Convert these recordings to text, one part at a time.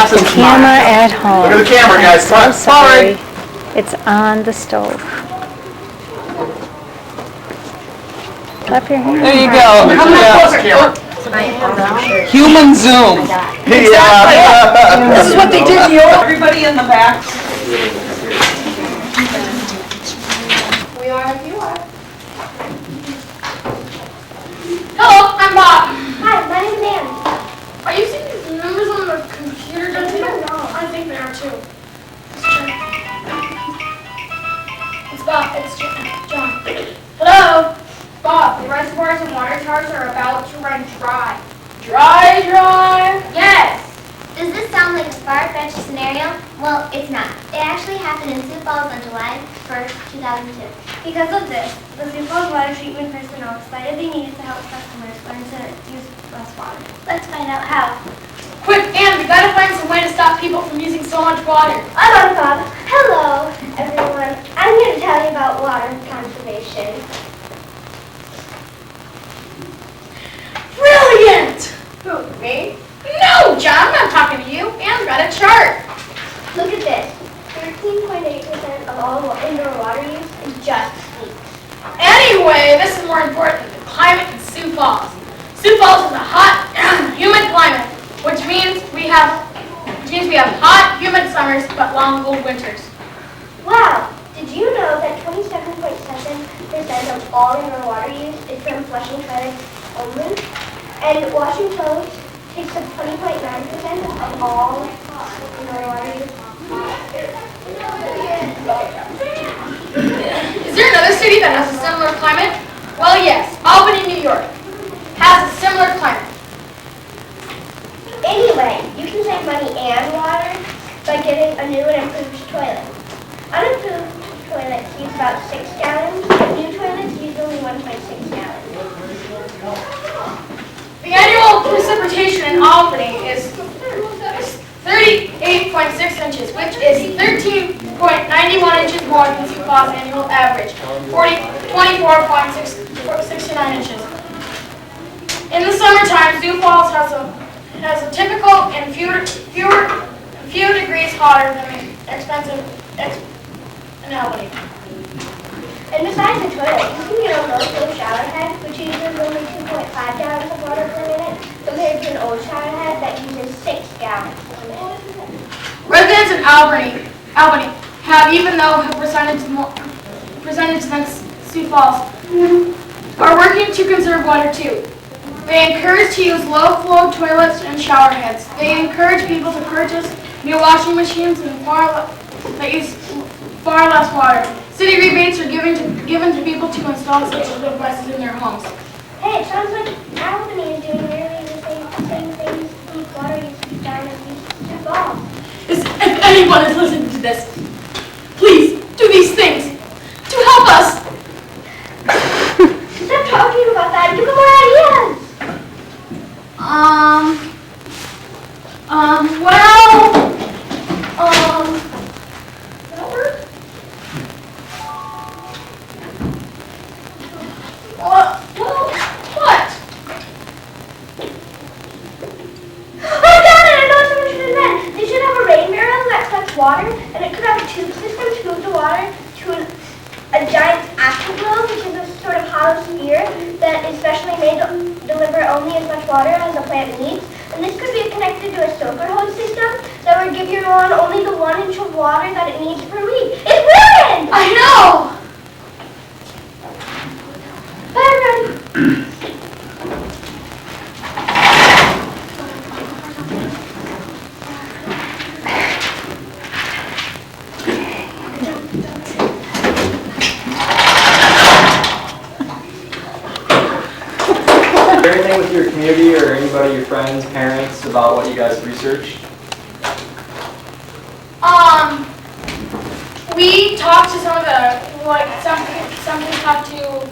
Have some Camera at home. Look at the camera, guys. I'm so sorry. Sorry. It's on the stove. Clap your hands. There you go. Come on, camera. Human Zoom. Yeah. This is what they did to you. Everybody in the back. We are if you are. Hello, I'm Bob. Hi, my name's Ann. Are you seeing these numbers on the computer? I don't know. I think they are too. It's Bob. It's John. Hello? Bob, the reservoirs and water towers are about to run dry. Dry? Yes. Does this sound like a far-fetched scenario? Well, it's not. It actually happened in Sioux Falls on July 1st, 2002. Because of this, the Sioux Falls water treatment personnel decided they needed to help customers learn to use less water. Let's find out how. Quick, Ann, we gotta find some way to stop people from using so much water. I'm Bob. Hello, everyone. I'm here to tell you about water conservation. Brilliant! Who, me? No, John, I'm not talking to you. Ann's got a chart. Look at this. 13.8% of all indoor water use is just sleep. Anyway, this is more important. The climate in Sioux Falls. Sioux Falls is a hot, humid climate, which means we have hot, humid summers but long, cold winters. Wow! Did you know that 27.7% of all indoor water use is from flushing toilets only? And washing clothes takes up 20.9% of all indoor water use. Is there another city that has a similar climate? Well, yes. Albany, New York has a similar climate. Anyway, you can save money and water by getting a new and improved toilet. Unimproved toilets use about 6 gallons, and new toilets use only 1.6 gallons. The annual precipitation in Albany is 38.6 inches, which is 13.91 inches more than Sioux Falls' annual average, 24.69 inches. In the summertime, Sioux Falls has a typical and few degrees hotter than expensive in Albany. And besides the toilet, you can get a low-flow shower head, which uses only 2.5 gallons of water per minute, compared to an old shower head that uses 6 gallons per minute. Residents in Albany have, even though a percentage than Sioux Falls, are working to conserve water too. They encourage to use low-flow toilets and shower heads. They encourage people to purchase new washing machines and that use far less water. City rebates are given to people to install such devices in their homes. Hey, it sounds like Albany is doing nearly the same things with water use down in Sioux Falls. If anyone is listening to this, please do these things to help us. Stop talking about that. Give me more ideas. Does that work? What? Oh, got it! I know what someone should invent. They should have a rain barrel that collects water, and it could have a tube system to move the water to a giant afterglow, which is a sort of hollow sphere that is specially made to deliver only as much water as the plant needs. And this could be connected to a soaker hose system that would give your lawn only the 1 inch of water that it needs per week. It's brilliant! I know! Bye, everybody. Anything with your community or anybody, your friends, parents, about what you guys researched? We talked to some of the, something talked to,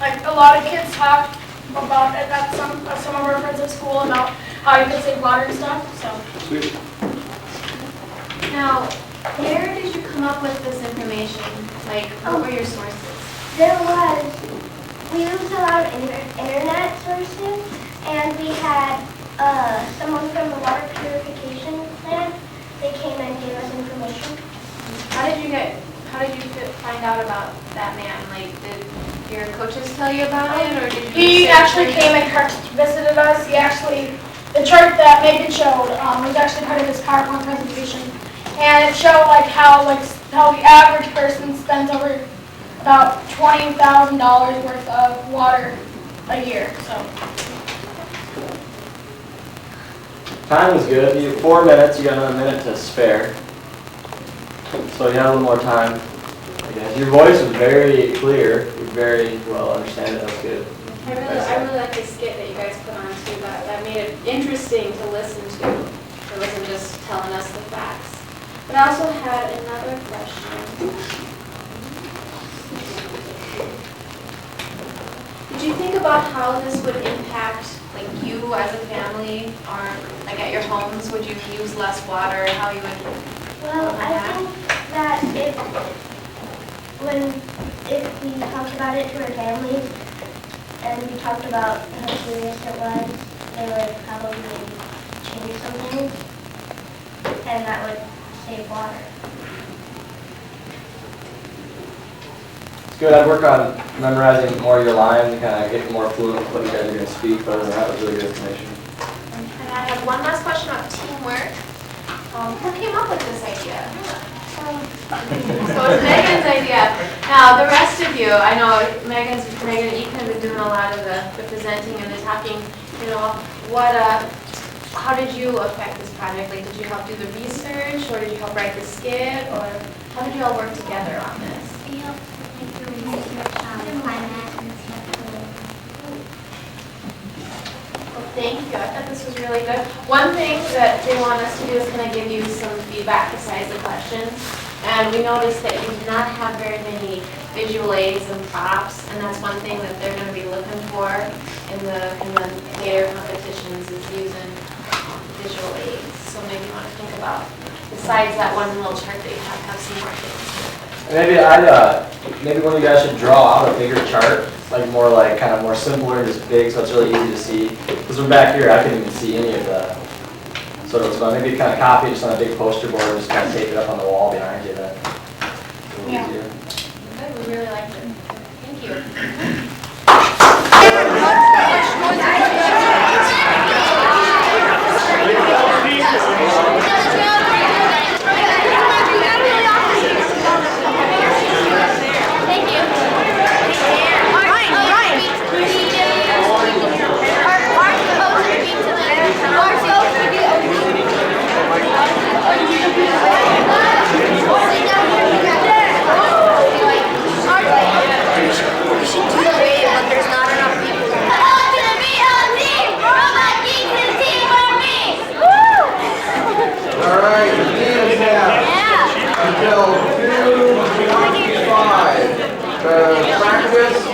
a lot of kids talked about it at some of our friends at school about how you can save water and stuff, so. Sweet. Now, where did you come up with this information? What were your sources? We used a lot of internet sources, and we had someone from the water purification plant find out about that man? Like, did your coaches tell you about it, or did you? He actually came and visited us. He actually, the chart that Megan showed was actually part of his PowerPoint presentation, and it showed like how the average person spends over about $20,000 worth of water a year. So. Time was good. You 4 minutes. You got another minute to spare. So you have a little more time. I guess your voice was very clear. You very well understand it. That was good. I really like the skit that you guys put on too. That made it interesting to listen to. It wasn't just telling us the facts. But I also had another question. Did you think about how this would impact, like, you as a family, or like at your homes? Would you use less water? How you would? Well, I think that if we talked about it to our families and we talked about how serious it was, they would probably change something, and that would save water. It's good. I'd work on memorizing more of your lines and kind of get more fluent with what you guys are going to speak. But other than that, was really good information. And I have one last question about teamwork. Who came up with this idea? So it's Megan's idea. Now, the rest of you, I know Megan, you kind of been doing a lot of the presenting and the talking. You know, how did you affect this project? Like, did you help do the research, or did you help write the skit, or how did you all work together on this? Thank you. I thought this was really good. One thing that they want us to do is kind of give you some feedback besides the questions. And we noticed that you do not have very many visual aids and props, and that's one thing that they're going to be looking for in the theater competitions is using visual aids. So maybe you want to think about, besides that one little chart that you have some more things. Maybe one of you guys should draw out a bigger chart, like kind of more simpler, just big, so it's really easy to see. Because from back here, I couldn't even see any of the sort of stuff. Maybe kind of copy it just on a big poster board and just kind of tape it up on the wall behind you. Then it's a little easier. Good. We really liked it. Thank you.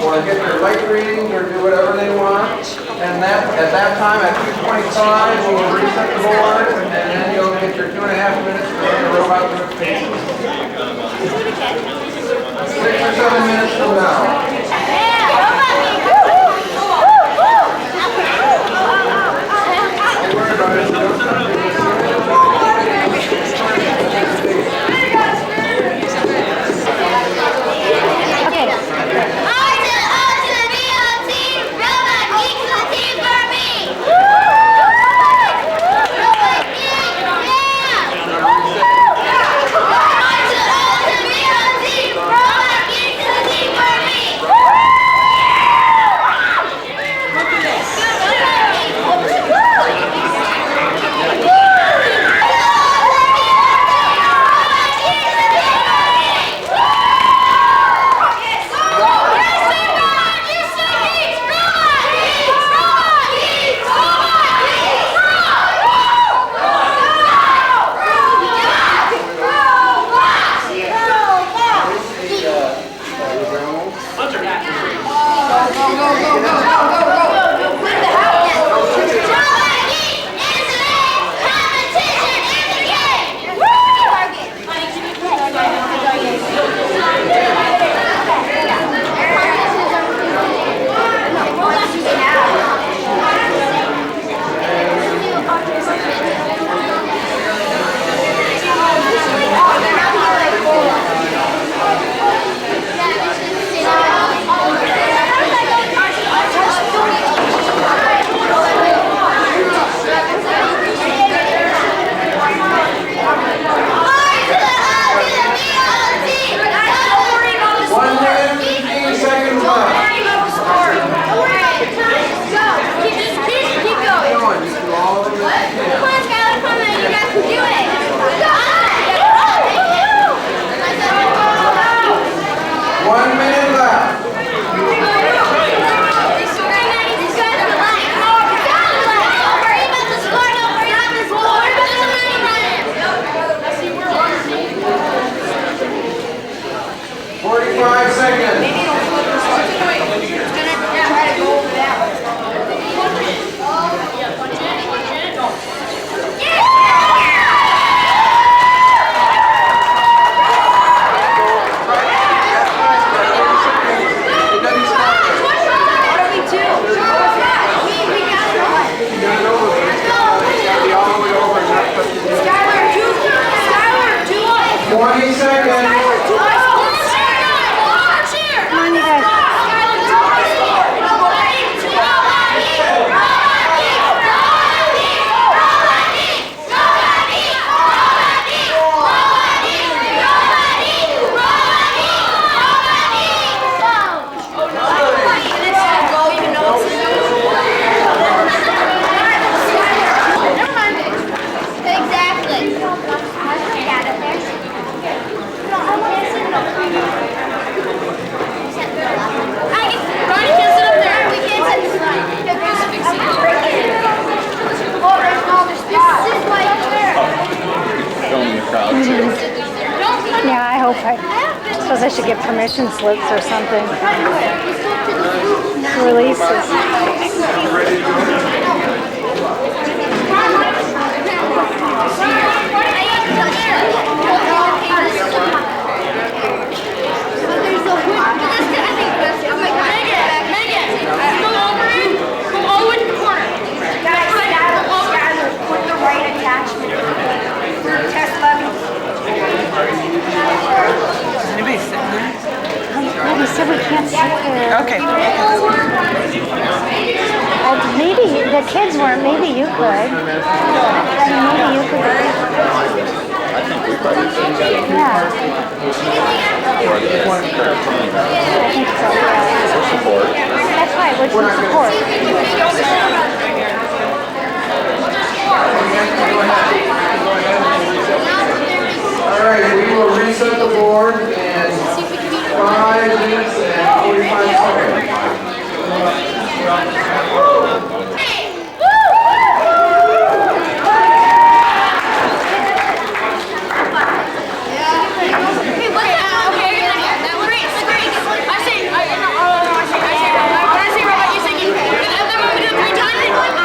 Or get their light reading or do whatever they want. And at that time, at 2:25, we'll reset the board, and then you'll get your 2.5 minutes to run the robot through its paces. 6 or 7 minutes from now. Don't worry about it. suppose I should get permission slips or something. Releases. Anybody sitting there? Yeah, we said we can't sit there. Okay. Maybe the kids weren't. Maybe you could. Maybe you could. Yeah. I think so. Yeah. That's right. Which we support. All right, we will reset the board in 5 minutes and 45 seconds. I say, robot, you singing. And then when we do it 3 times,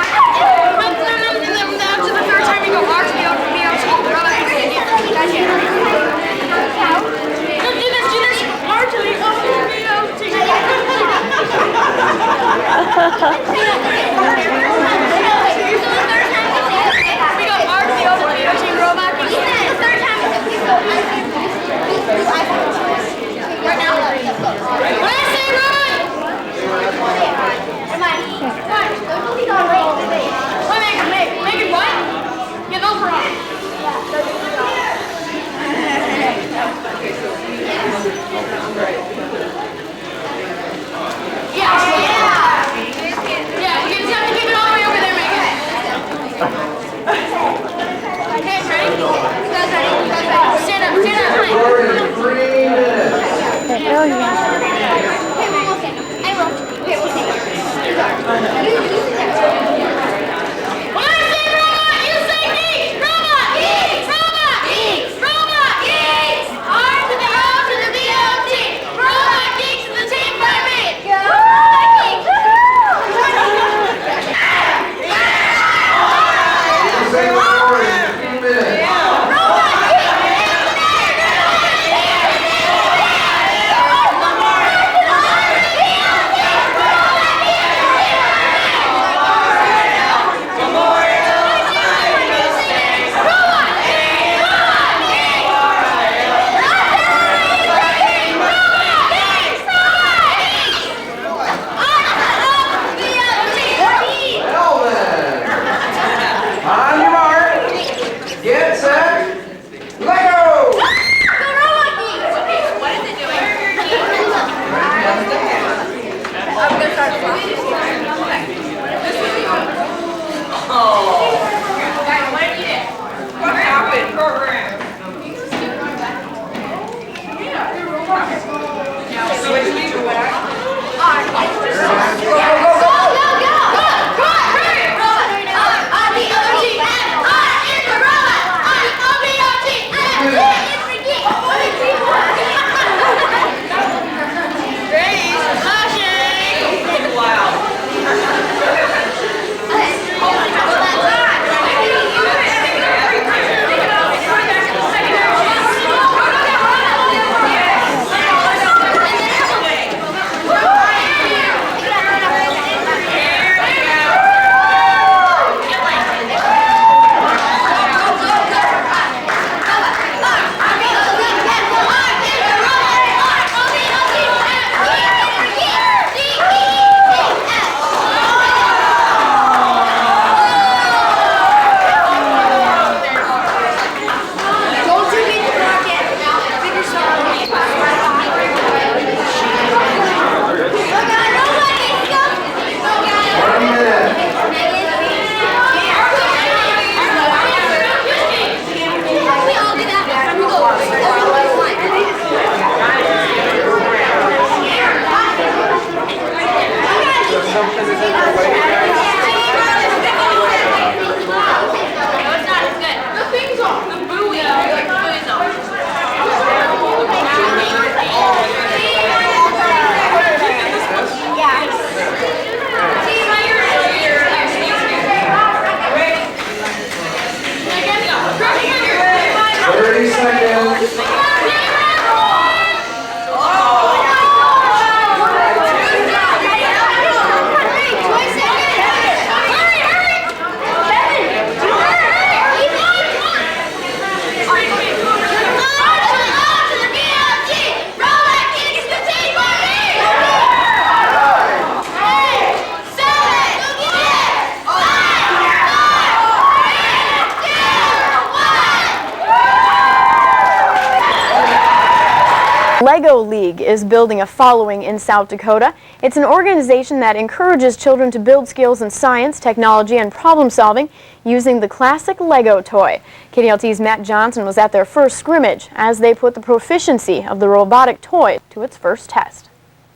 LEGO League is building a following in South Dakota. It's an organization that encourages children to build skills in science, technology, and problem solving using the classic LEGO toy. KDLT's Matt Johnson was at their first scrimmage as they put the proficiency of the robotic toy to its first test.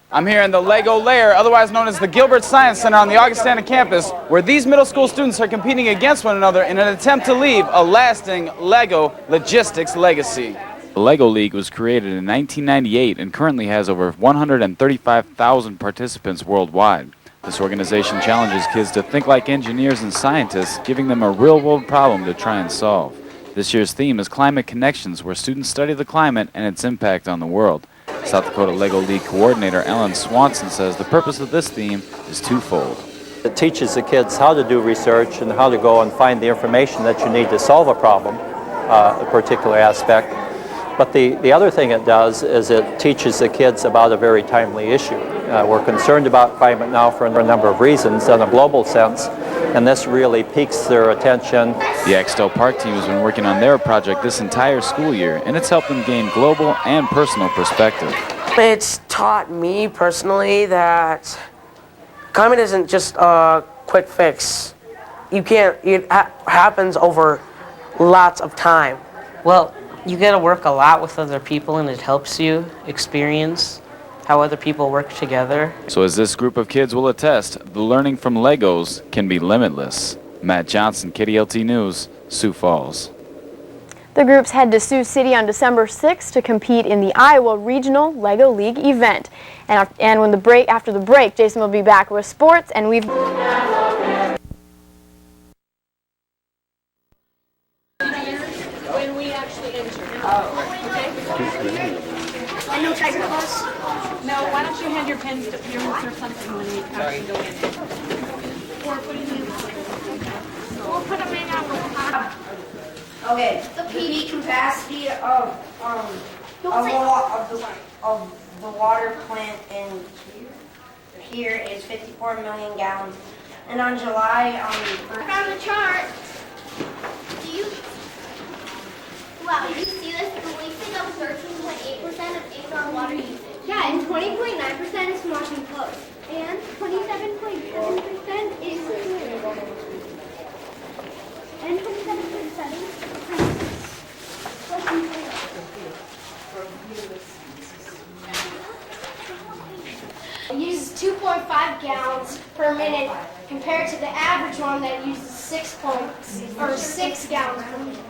I'm here in the LEGO Lair, otherwise known as the Gilbert Science Center on the Augustana campus, where these middle school students are competing against one another in an attempt to leave a lasting LEGO logistics legacy. The LEGO League was created in 1998 and currently has over 135,000 participants worldwide. This organization challenges kids to think like engineers and scientists, giving them a real-world problem to try and solve. This year's theme is Climate Connections, where students study the climate and its impact on the world. South Dakota LEGO League coordinator Ellen Swanson says the purpose of this theme is twofold. It teaches the kids how to do research and how to go and find the information that you need to solve a problem, a particular aspect. But the other thing it does is it teaches the kids about a very timely issue. We're concerned about climate now for a number of reasons in a global sense, and this really piques their attention. The Axtell Park team has been working on their project this entire school year, and it's helped them gain global and personal perspective. It's taught me personally that climate isn't just a quick fix. It happens over lots of time. Well, you get to work a lot with other people, and it helps you experience how other people work together. So as this group of kids will attest, the learning from Legos can be limitless. Matt Johnson, KDLT News, Sioux Falls. The groups head to Sioux City on December 6th to compete in the Iowa Regional LEGO League event. And after the break, Jason will be back with sports, and we've... And no tiger claws? No, why don't you hand your pens to parents or something when we actually go in? We'll put them in Okay, the PD capacity of the water plant in here is 54 million gallons. And on July, I found the chart. Wow, you see this? The leaking of 13.8% of indoor water usage. Yeah, and 20.9% is from washing clothes. And 27.7% is And 27.7%. It uses 2.5 gallons per minute compared to the average one that uses 6 gallons per minute.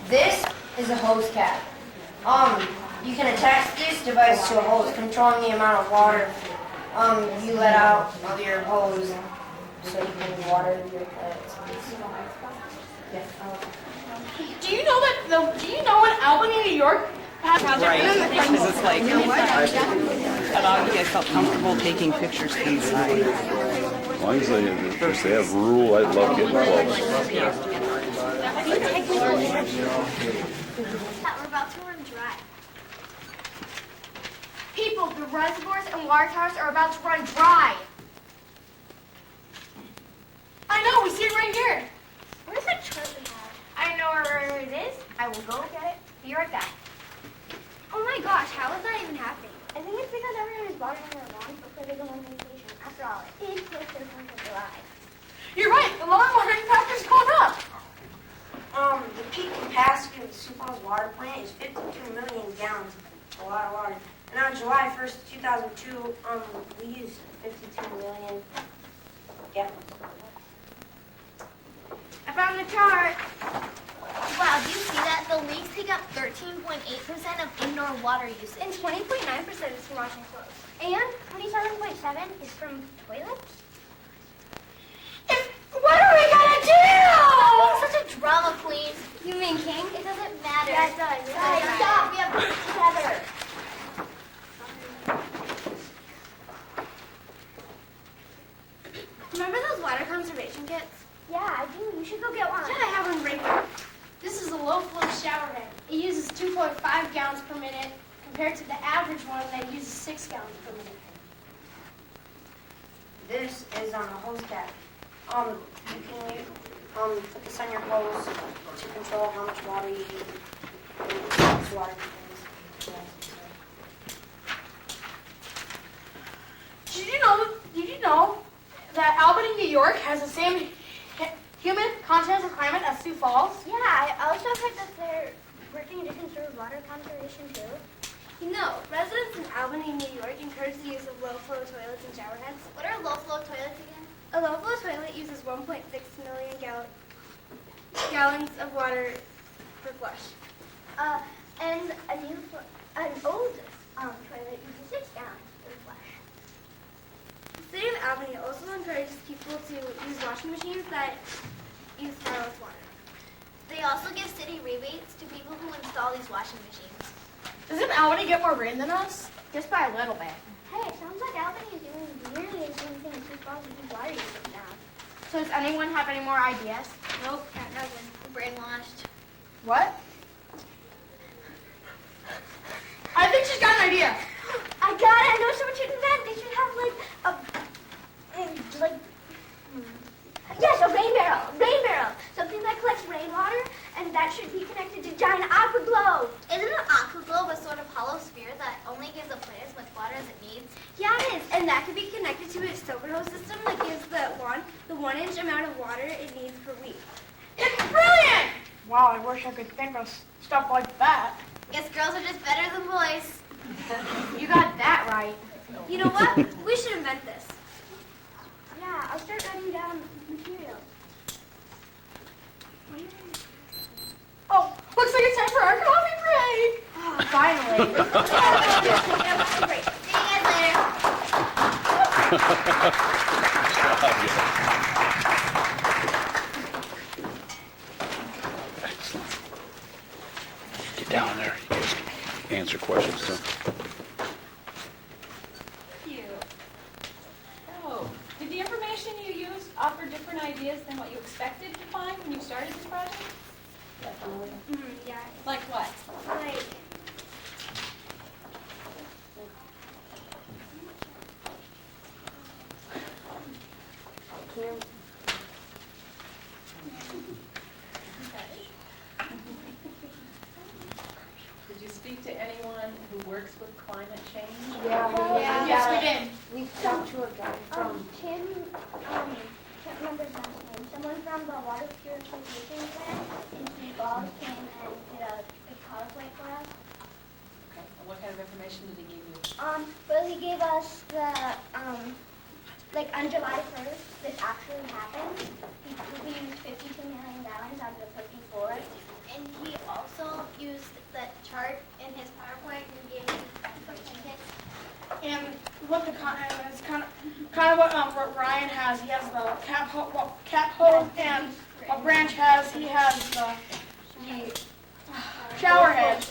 This is a hose cap. You can attach this device to a hose, controlling the amount of water you let out of your hose, so you can water your plants. Do you know what Albany, New York has? Right, because it's like, allow you guys felt comfortable taking pictures inside. As long as they have rule, I'd love getting close. We're about to run dry. People, the reservoirs and water towers are about to run dry. I know, we see it right here. Where's that chart we have? I know where it is. I will go get it. Be right back. Oh my gosh, how is that even happening? I think it's because everyone is watering their lawns before they go on vacation. After all, it is close to the 4th of July. You're right, the lawn watering factor's going up. The peak capacity of the Sioux Falls water plant is 52 million gallons. A lot of water. And on July 1st, 2002, we used 52 million gallons. I found the chart. Wow, do you see that? The leaks take up 13.8% of indoor water usage. And 20.9% is from washing clothes. And 27.7% is from toilets. What are we gonna do? Such a drama queen. You mean King? It doesn't matter. Yeah, it does. Guys, stop. We have to work together. Remember those water conservation kits? Yeah, I do. You should go get one. Yeah, I have one right here. This is a low-flow shower head. It uses 2.5 gallons per minute compared to the average one that uses 6 gallons per minute. This is on a hose cap. You can put this on your hose to control how much water you use. Water know that Albany, New York has the same humid continental climate as Sioux Falls? Yeah, I also heard that they're working to conserve water conservation too. You know, residents in Albany, New York encourage the use of low-flow toilets and shower heads. What are low-flow toilets again? A low-flow toilet uses 1.6 million gallons of water per flush. And an old toilet uses 6 gallons per flush. The city of Albany also encourages people to use washing machines that use far less water. They also give city rebates to people who install these washing machines. Doesn't Albany get more rain than us? Just by a little bit. Hey, it sounds like Albany is doing nearly the same thing as Sioux Falls with these water usage now. So does anyone have any more ideas? Nope, can't doesn't. Brainwashed. What? I think she's got an idea. I got it. I know someone should invent. They should have a rain barrel, something that collects rainwater, and that should be connected to giant aqua globe. Isn't an aqua globe a sort of hollow sphere that only gives the plant as much water as it needs? Yeah, it is, and that could be connected to a soaker hose system that gives the 1-inch amount of water it needs per week. It's brilliant! Wow, I wish I could think of stuff like that. Guess girls are just better than boys. You got that right. You know what? We should invent this. Yeah, I'll start writing down materials. Oh, looks like it's time for our coffee break. Oh, finally. Great. See you guys later. Excellent. Get down there. You guys can answer questions too. Did the information you used offer different ideas than what you expected to find when you started this project? Yeah. Like what? Like, Did you speak to anyone who works with climate change? Yes, we did. We talked to a guy from... Tim, can't remember his last name. Someone from the water purification plant in Sioux Falls came and did a PowerPoint for us. Okay, and what kind of information did he give you? Well, he gave us the, like on July 1st, this actually happened. We used 52 million gallons out of the 54. And he also used the chart in his PowerPoint and gave me some tickets. And what the is kind of what Ryan has. He has the cap hose, and what Branch has, he has the shower head.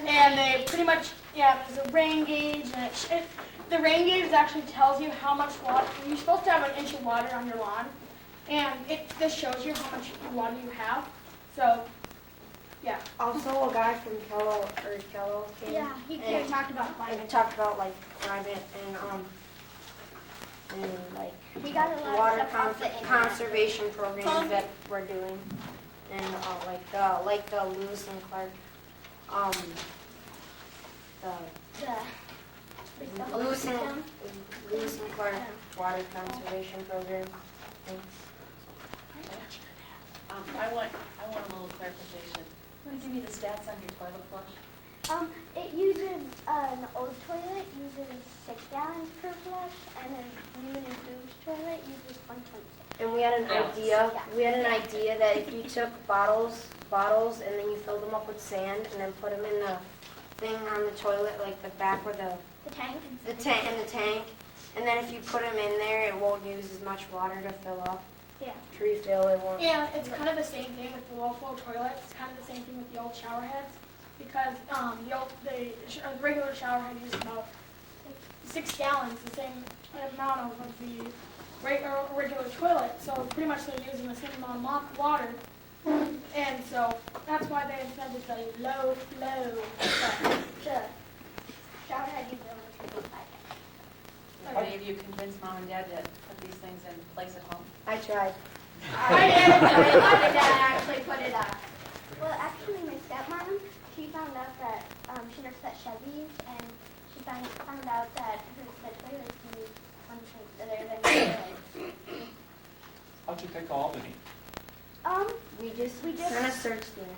And they pretty much, there's a rain gauge, and the rain gauge actually tells you how much water. You're supposed to have an inch of water on your lawn, and this shows you how much water you have. So, yeah. Also, a guy from Kello came. Yeah, he talked about climate. And talked about like climate and like We got a lot water of stuff off the internet. conservation programs that we're doing, and like the Lewis and Clark, the Lewis and Clark water conservation program. I want a little clarification. Can you give me the stats on your toilet flush? It uses, an old toilet uses 6 gallons per flush, and then new and improved toilet uses 1.6. And we had an idea that if you took bottles and then you filled them up with sand and then put them in the thing on the toilet, like the back where the tank, and then if you put them in there, it won't use as much water to fill up. Yeah. To refill, it won't. Yeah, it's kind of the same thing with the low-flow toilets. It's kind of the same thing with the old shower heads, because the regular shower head uses about 6 gallons, the same amount of the regular toilet. So pretty much they're using the same amount of water, and so that's why they invented the low flow. The shower head uses only 2.5 gallons. Have any of you convinced mom and dad to put these things in place at home? I tried. I did. My dad actually put it up. Well, actually, my stepmom, she found out that she works at Chevy's, and she found out that the toilets use countries that are in the world. How'd you pick Albany? We just kind of searched the internet.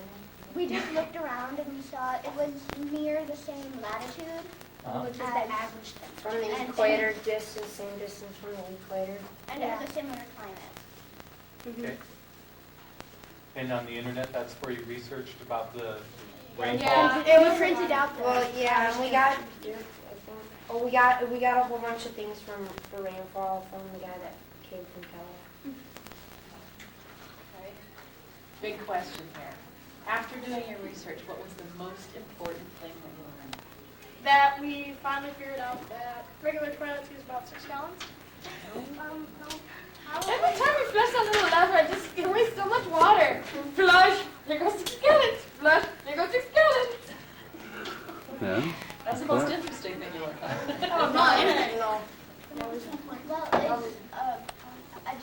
We just looked around and we saw it was near the same latitude, which is the average temperature. From the equator, distance, same distance from the equator. And it has a similar climate. Okay. And on the internet, that's where you researched about the rainfall? Yeah, it was printed out there. Well, yeah, and we got, I think, we got a whole bunch of things for rainfall from the guy that came from California. Okay. Big question here. After doing your research, what was the most important thing that you learned? That we finally figured out that regular toilets use about 6 gallons. No. Every time we flush that little lever, it wastes so much water. Flush, there goes 6 gallons. Flush, there goes 6 gallons. Yeah. That's the most interesting thing you learned. Oh, no. Well, it's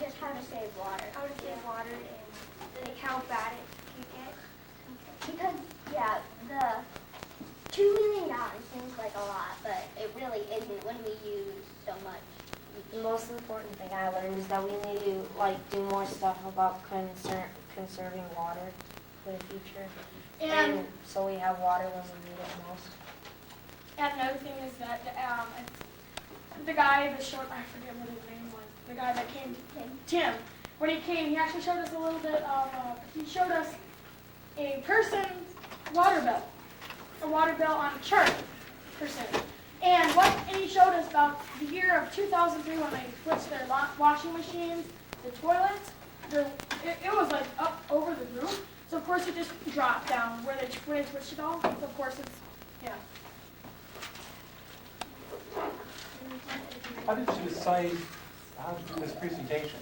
just how to save water. How to save water and like how bad it can get. Because, yeah, the 2 million gallons seems like a lot, but it really isn't when we use so much. The most important thing I learned is that we need to do more stuff about conserving water for the future, and so we have water when we need it most. And another thing is that the guy, I forget what his name was, the guy that came, Tim, when he came, he actually showed us a little bit of, he showed us a person's water bill, on a chart, person. And he showed us about the year of 2003 when they switched their washing machines, the toilets, it was like up over the roof. So of course it just dropped down where they switched it all. So of course it's, yeah. How did you decide how to do this presentation?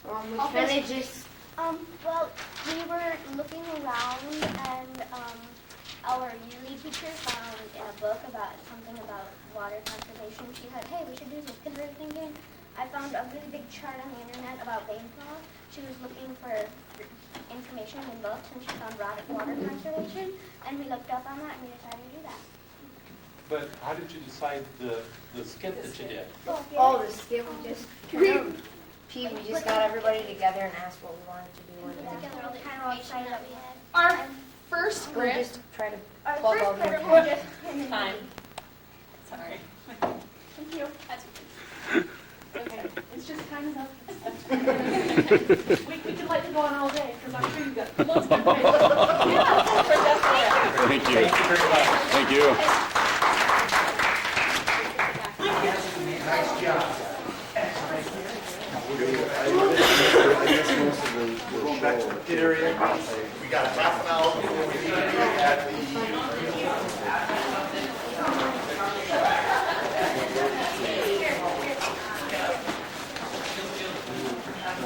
We kind of just... Well, we were looking around and our uni teacher found in a book about something about water conservation. She said, hey, we should do this because we were thinking, I found a really big chart on the internet about rainfall. She was looking for information in books and she found water conservation, and we looked up on that and we decided to do that. But how did you decide the skit that you did? Oh, the skit, we just got everybody together and asked what we wanted to do. Together all the information that we had. Our first We script, just try to Our plug first all the script information. was just him and Time. me. Sorry. thank you. That's Okay, it's just time is up. we could like to go on all day because I'm sure you've got lots of information. Thank you. Thank you very much. Thank you. Nice job. We're going back to the pit area. We got a half an hour before we leave at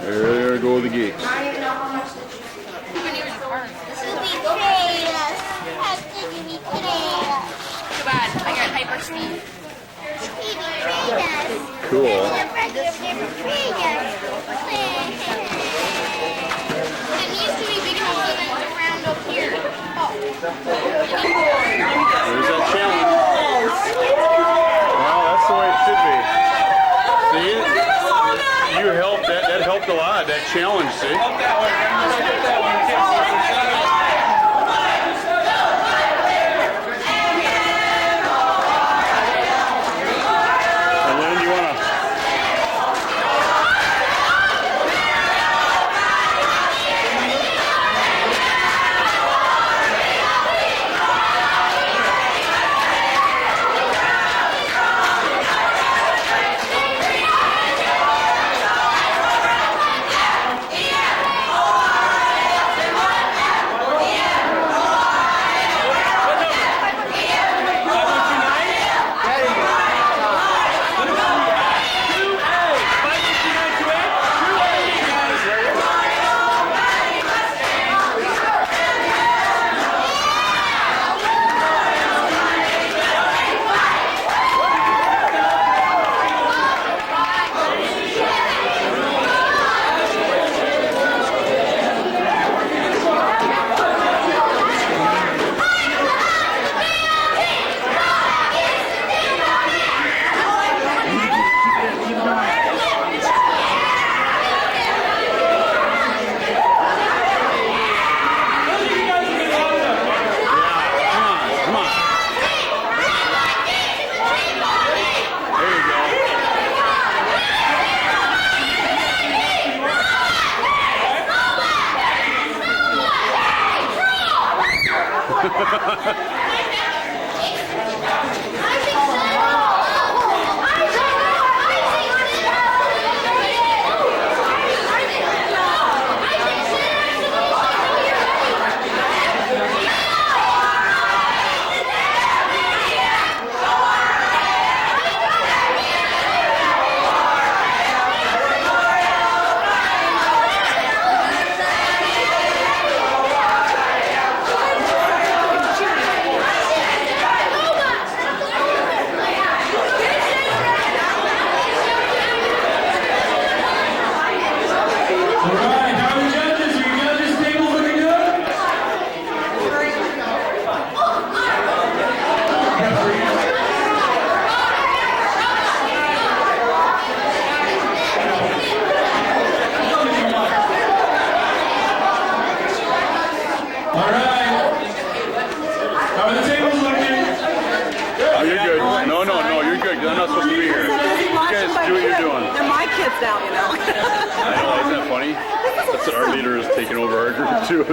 There go the geeks. I don't even know how much that Too bad, I got hyperspeed. Cool. It needs to be big enough so that it's around up here. There's that challenge. Well, that's the way it should be. See? You helped. That helped a lot. That challenge, see? And then you want to...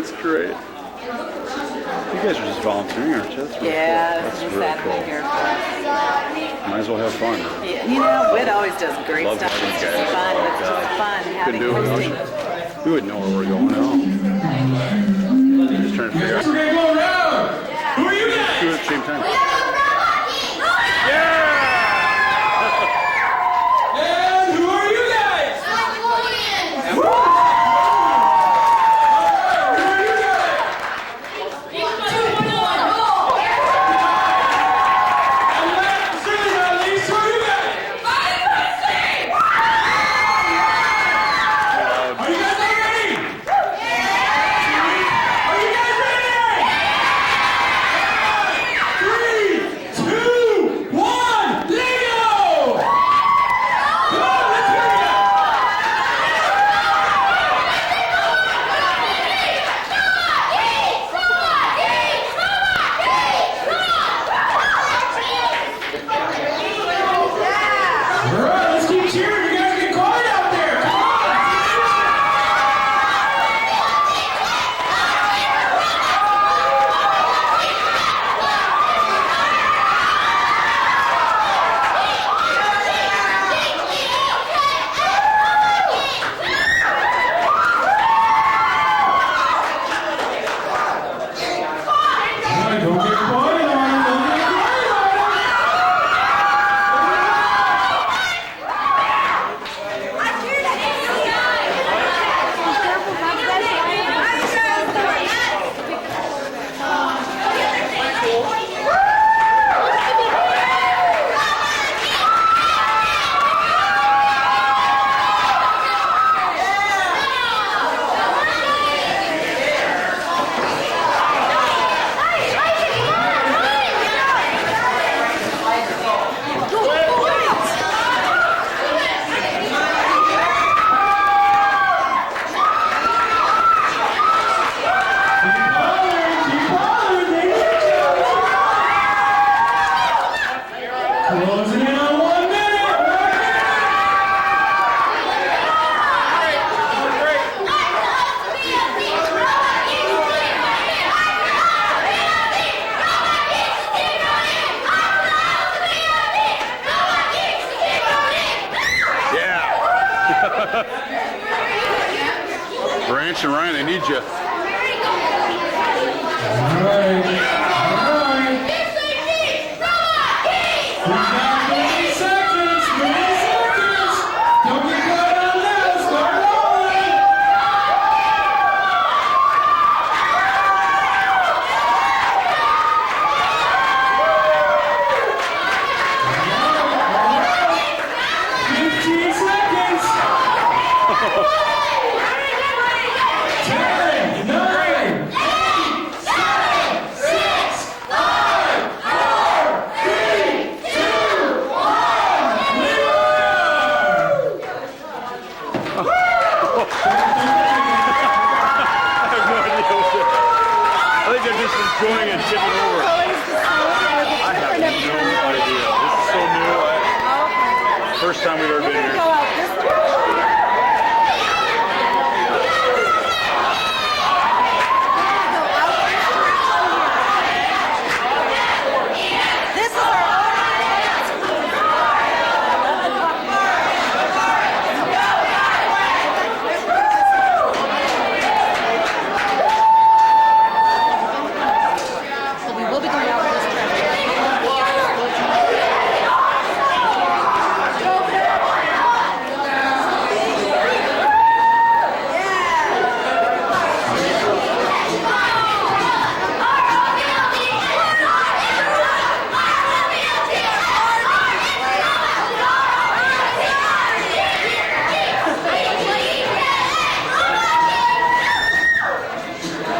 It's great. You guys are just volunteering, aren't you? That's really yeah, cool. that's really cool. Here for. Might as well have fun. Yeah, you know, Whit always does great Love stuff. having It's you just guys. fun. It's just fun having hosting. We wouldn't know where we're going at all. Just trying to figure out. We're gonna go around. Who are you guys? Do it at the same time. And who are you guys? Branch and Ryan, I need you.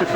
Keep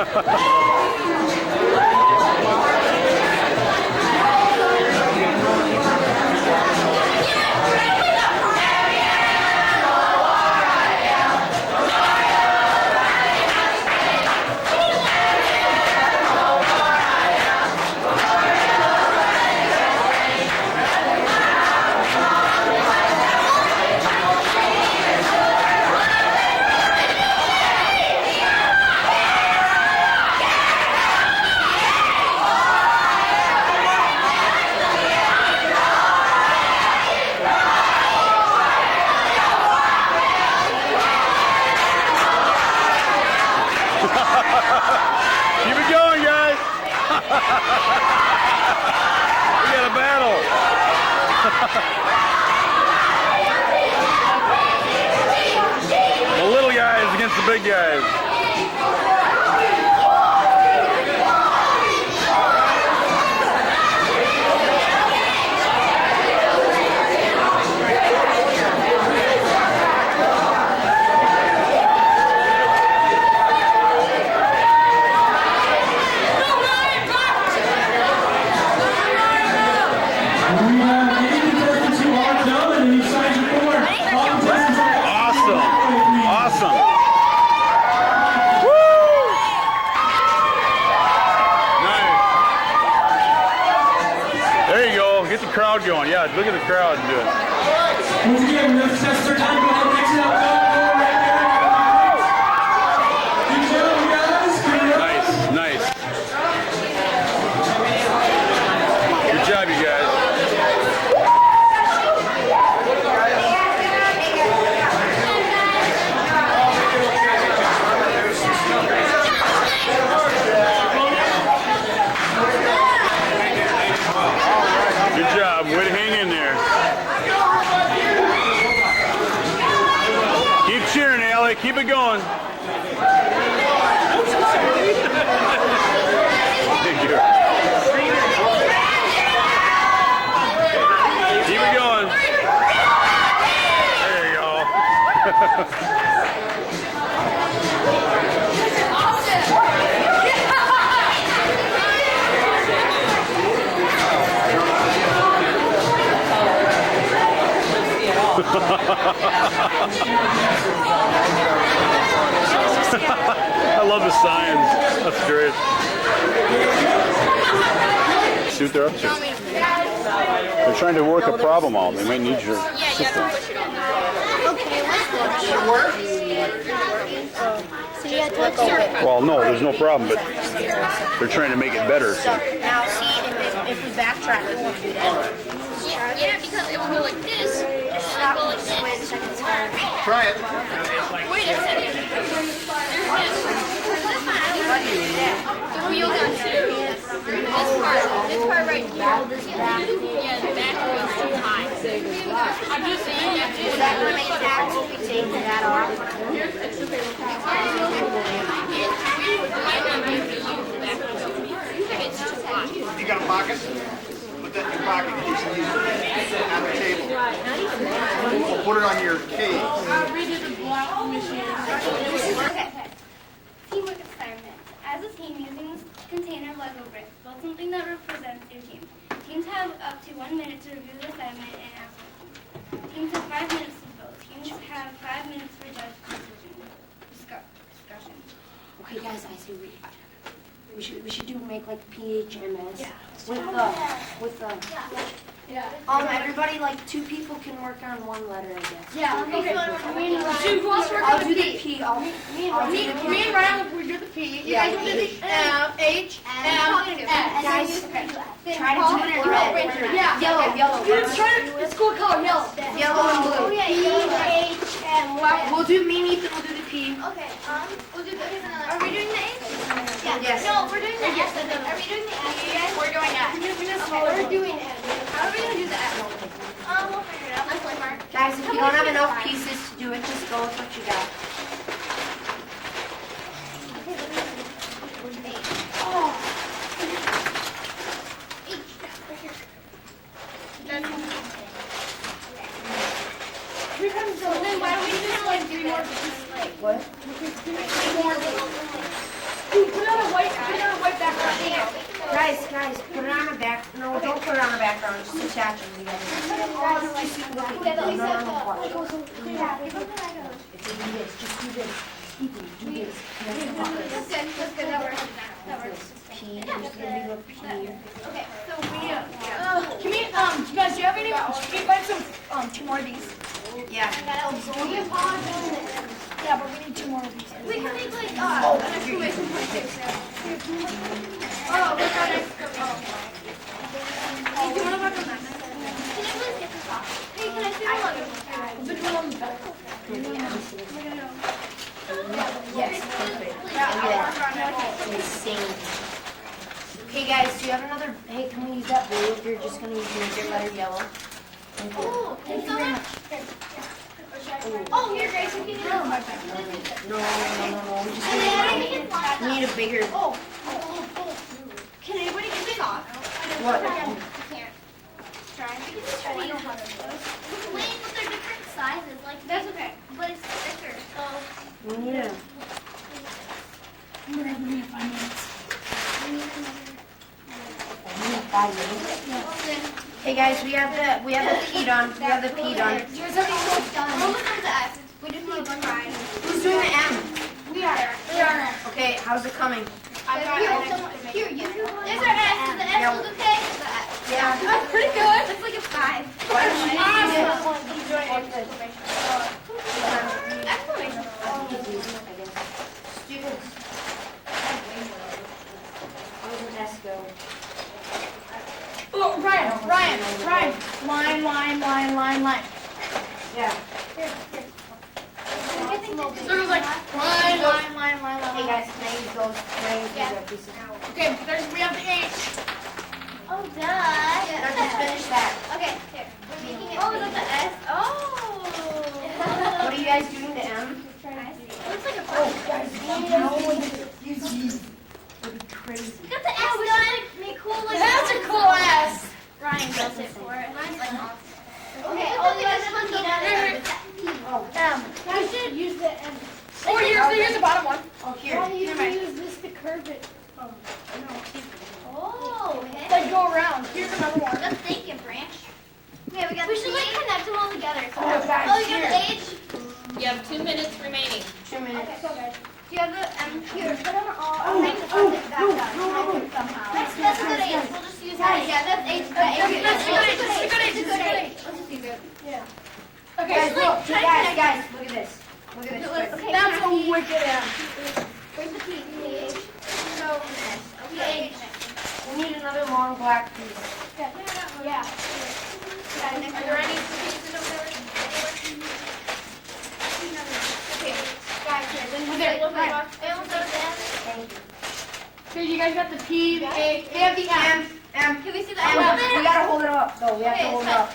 it going, guys. We got a battle. The little guys against the big guys. Awesome. Woo! Nice. There you go. Get the crowd going. Yeah, look at the crowd and do it. Once again, let's test their time. Go ahead and mix it up. Good job, guys. Nice. Good job, you guys. Good job. Way to hang in there. Keep cheering, Allie. Keep it going. Thank you. Keep it going. There you go. I love the signs. That's great. See what they're up to. They're trying to work a problem out. They might need your assistance. Well, no, there's no problem, but they're trying to make it better. So. Now, see, if we backtrack, we won't do that. Yeah, because it will go like this, and it will go like this. Wait a second, sorry. Try it. Wait a second. There's this. The wheel got two. This part right here. Yeah, the back wheel's too high. I'm just saying you have to. Is that going to make tax if we take that off? It might not be able to use the back wheel. It's too high. You got a pocket? Put that in your pocket. You can use it on the table. Or put it on your cage. Redo the block machine. Okay. Teamwork assignment. As a team, using this container of Lego bricks, build something that represents your team. Teams have up to 1 minute to review the assignment and ask questions. Teams have 5 minutes to build. Teams have 5 minutes for judge discussion. Okay, guys, I see. We should make like PHMS with the. Everybody, like 2 people can work on 1 letter, I guess. Yeah, okay. Who else working I'll on do the the P? P. I'll do the Me and Ryan will do the P. You guys will do the H, M, S. Guys, try to do it in red. Yeah. Yellow. Let's try to, it's cool color, yellow. Yellow and blue. We'll do me and Ethan will do the P. Okay, we'll do the, are we doing the H? Yeah. Yes. No, we're doing the S. Are we doing the S? We're doing S. We're doing S. How are we going to do the S? We'll figure it out. Let's play Mark. Guys, if you don't have enough pieces to do it, just go with what you got. So then why don't we just like do more? What? More. Put it on a white background. Guys, put it on a back. No, don't put it on a background. Just attach them together. Just do this. Do this. That's good. That works. P. Just gonna be the P. Okay, so we Can we, you guys, do you have any, can you find some, 2 more of these? Yeah. Yeah, but we need 2 more of these. We can make like an exclamation point picture. Oh, look how nice. Hey, do you want to work on that? Can you please get this off? Hey, can I see the logo? Which one on the back? Hey guys, do you have another? Hey, can we use that blue if you're just gonna use major letter yellow? Thank you. Oh, thanks so much. Oh, here, Grace, you can use it. No. We need a bigger. Oh. Can anybody get this off? What? I can't. Try. We can just try to use those. Wait, but they're different sizes. Like that's okay, but it's thicker. So. We need a. I'm gonna have 5 minutes. Hey guys, we have the P done. We have the P done. Do you guys have any more done? We're looking at the S. We just need one right. Who's doing the M? We are. Okay, how's it coming? Here, you do one. There's our S. Does the S look okay? Yeah. That's pretty good. It's like a 5. Exclamation. Students. How does an S go? Oh, Ryan. Line. Yeah. So it was like line. Hey guys, can I use those? Pieces? Okay, we have the H. Oh, duh. Now just finish that. Okay, here. We're making it. Oh, is that the S? Oh. What are you guys doing to M? It looks like a 5. Crazy. We got the S done. Make cool like. That's a cool S. Ryan does it for it. Mine's like awesome. Okay, Okay, oh, you guys have one You should use the M. Or here's the bottom one. Oh, here. Use this to curve it. Oh, okay. Like go around. Here's another one. Let's thank you, Branch. Yeah, we got. We should P. like connect them all together. Oh, guys, Oh, you got the H. You have 2 minutes remaining. 2 minutes. Okay, so guys. Do you have the M here? Put them all. That's a good H. We'll just use that. Yeah, that's H. That's a good H. Let's just use it. Yeah. Guys, look. Guys, look at this. Look at this. Okay, That's a wicked M. where's the P? H. So, okay. We need another long black piece. Yeah. Are there any pieces over there? Okay, guys, here. Then we get look like Thank you. Okay, you guys got the P, the A. They have the M. M. Can we see the M. M? We gotta hold it up, though. We have to Okay, hold it it's up.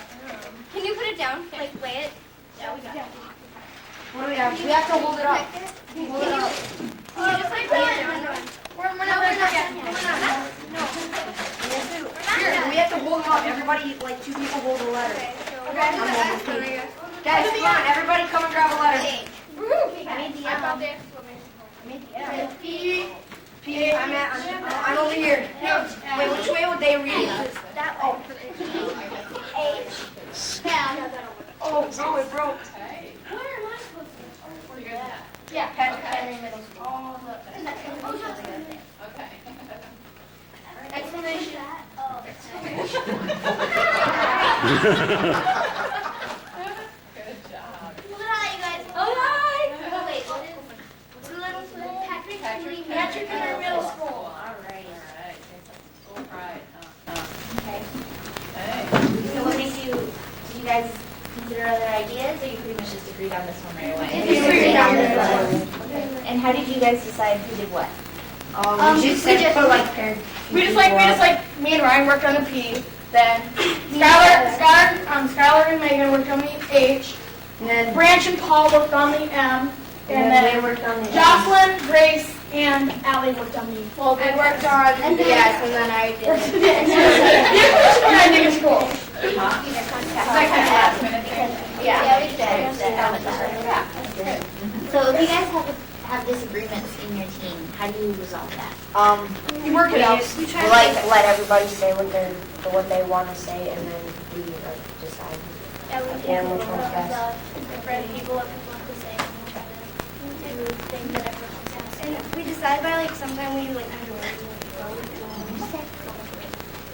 Can you put it down? Like, lay it? Yeah, we got it. What do we have? We have to hold it up. Hold it up. Can you just like lay it down? We're not done yet. No. Here, we have to hold it up. Everybody, like 2 people hold the letter. Okay. Guys, come on. Everybody come and grab a letter. I made the M. P. I'm over here. Wait, which way would they read it? That way. H. Yeah. Oh, no, it broke. Where am I supposed to? Yeah, Henry Middle School. Okay. Exclamation. Oh. Good job. Look at that, you guys. Oh, hi. Oh, wait, what is what's the little school? Patrick Henry Middle School. All right. All right. Okay. Hey. So what did you guys consider other ideas, or you pretty much just agreed on this one right away? Agreed on this one. And how did you guys decide who did what? We just Me and Ryan worked on the P. Then Skylar and Megan worked on the H. And then Branch and Paul worked on the M. And then they worked on the Jocelyn, Grace, and Allie worked on the. Well, they worked on. and then I did. When I did in school. Yeah, we did. So if you guys have disagreements in your team, how do you resolve that? You work it out. We like let everybody say what they want to say, and then we like decide. Yeah, which one's best. different people what people have to say and we try to do things that everyone has to say. And we decide by like sometimes we do like majority vote.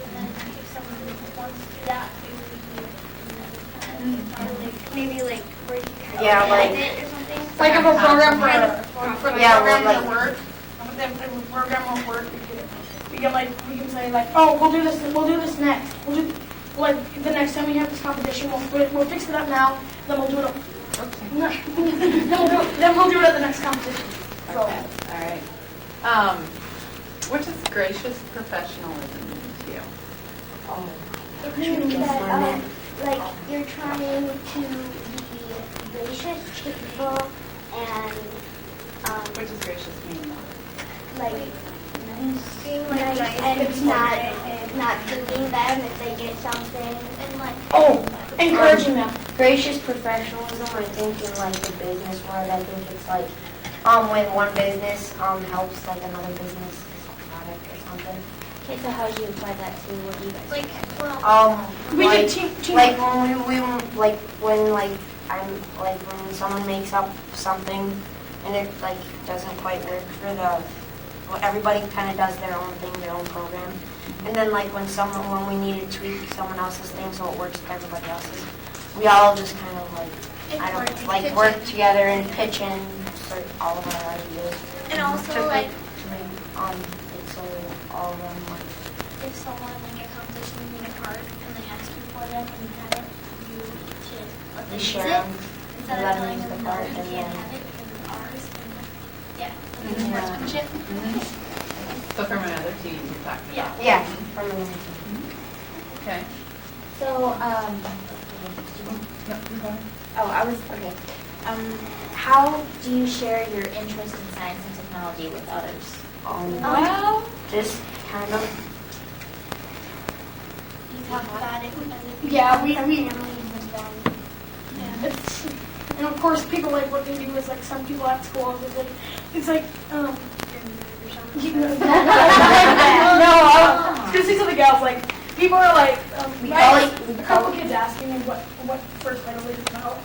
And then if someone wants to do that, maybe like where you kind of it or something. Like if a program for the program like- won't work, if a program won't work, we can say like, oh, we'll do this next. We'll do like the next time we have this competition, we'll fix it up now, then we'll do it. Then we'll do it at the next competition. So. Okay, all right. What does gracious professionalism mean to you? It means that like you're trying to be gracious to people and What does gracious mean? like being nice and not doing them if they get something and like Encouraging them. Gracious professionalism, I think in like the business world, I think it's like when one business helps like another business product or something. Okay, so how do you apply that to what you guys like We like, can team like when someone makes up something and it like doesn't quite work for everybody kind of does their own thing, their own program. And then like when we need to tweak someone else's thing so it works with everybody else's, we all just kind of work together and pitch in for all of our ideas. and also To like so all of them like if someone in your competition you need a card and they ask you for them and you have it, you should let them use share it them, instead let of them telling use them the no, card you and can't then have it because it's ours. And yeah, Mhm. sportsmanship. So from another team you're talking about? yeah, from the Okay. So, how do you share your interest in science and technology with others? well, just kind of You talk about it with other Yeah, we families and stuff. It's, and of course, people like what they do is like some people at schools is like it's like you know, no, I was gonna say something else. Like people are like a couple kids asking me what first Lego is about,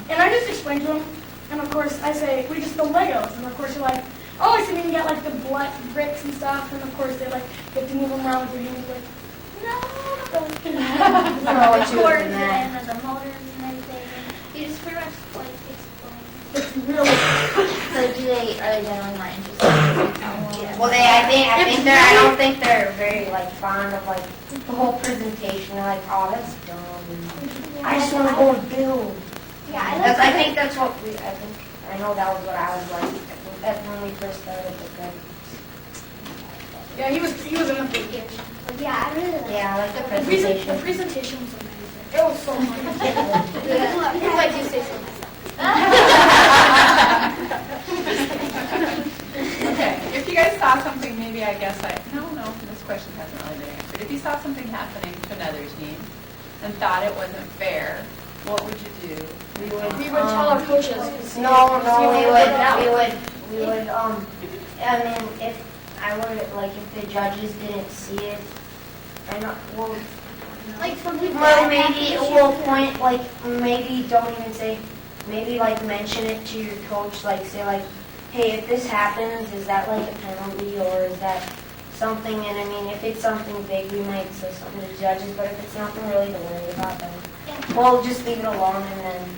and I just explain to them, and of course I say we just build Legos, and of course they're like, oh, I see we can get like the black bricks and stuff, and of course they like get to move them around with their hands like. The cords and the motors and everything. You just pretty much like explain. It's really. So are they generally not interested in technology? well I don't think they're very like fond of like the whole presentation. They're like, oh, that's dumb. I just want to go and build. Yeah, I think that's what I know that was what I was like when we first started the good. Yeah, he was in the big. Yeah, I really like Yeah, I like the The presentation. presentation was amazing. It was so fun. He's like, you say so myself. Okay, if you guys saw something, maybe I guess no, this question hasn't really been answered. If you saw something happening to another team and thought it wasn't fair, what would you do? We would tell our coaches. We would, I mean, if I would, like, if the judges didn't see it, I know, well, Like some people. maybe, we'll point, like, maybe don't even say, maybe, like, mention it to your coach, like, say, like, hey, if this happens, is that, like, a penalty, or is that something, and I mean, if it's something big, we might say something to the judges, but if it's nothing really to worry about, then we'll just leave it alone, and then,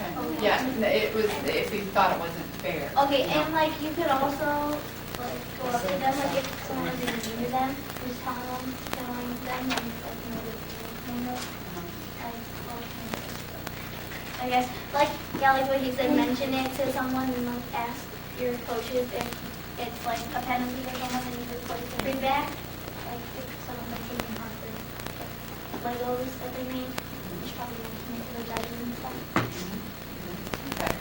Okay. Yeah, it was, if you thought it wasn't fair. Okay, and like you could also like go up to them, like if someone was even near them, just telling them, and like I guess like like what he said, mention it to someone and like ask your coaches if it's like a penalty or someone and you just put it bring back. Like if someone makes something hard for Legos that they made, you should probably mention it to the judges and stuff. Okay,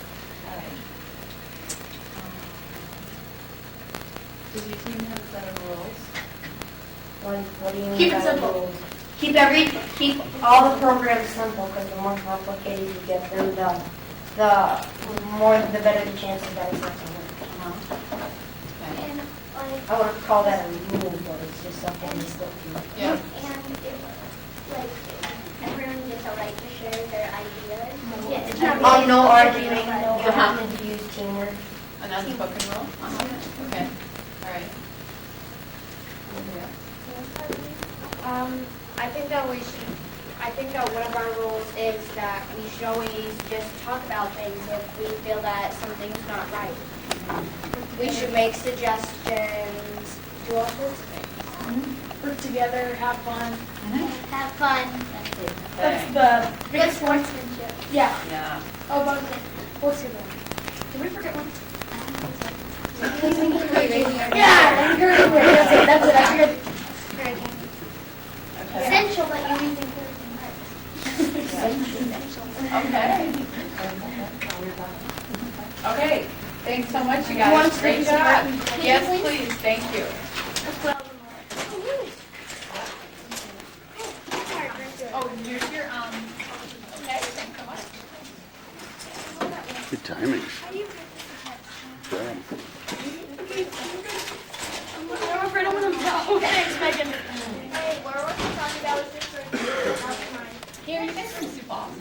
all right. Does your team have a set of rules? what do you mean? Keep it by simple. rules? Keep all the programs simple, because the more complicated you get them, the better the chances that it's not going to work. And I wouldn't call that a rule, but it's just something to stick to. Yeah. And if everyone gets a right to share their ideas. Yeah, it's not Oh, no really arguing, but- you have to use teamwork. An unspoken rule? Okay, all right. I think that one of our rules is that we should always just talk about things if we feel that something's not right. We should make suggestions, do all sorts of things. Work together, have fun. Have fun. That's the Good biggest one. sportsmanship. Yeah. Yeah. Oh, about it. What's the other one? Did we forget one? Yeah, encouragement. That's it. I figured. Essential, but you use encouraging words. Okay. Okay, thanks so much, you You want guys. to Great take job. that? Yes, please, thank you. Oh, here's your, okay, thanks so much. Good timing. I'm afraid I'm going to tell. Thanks, Megan. Hey, what are we talking about with this right Here, you guys from Sioux Falls?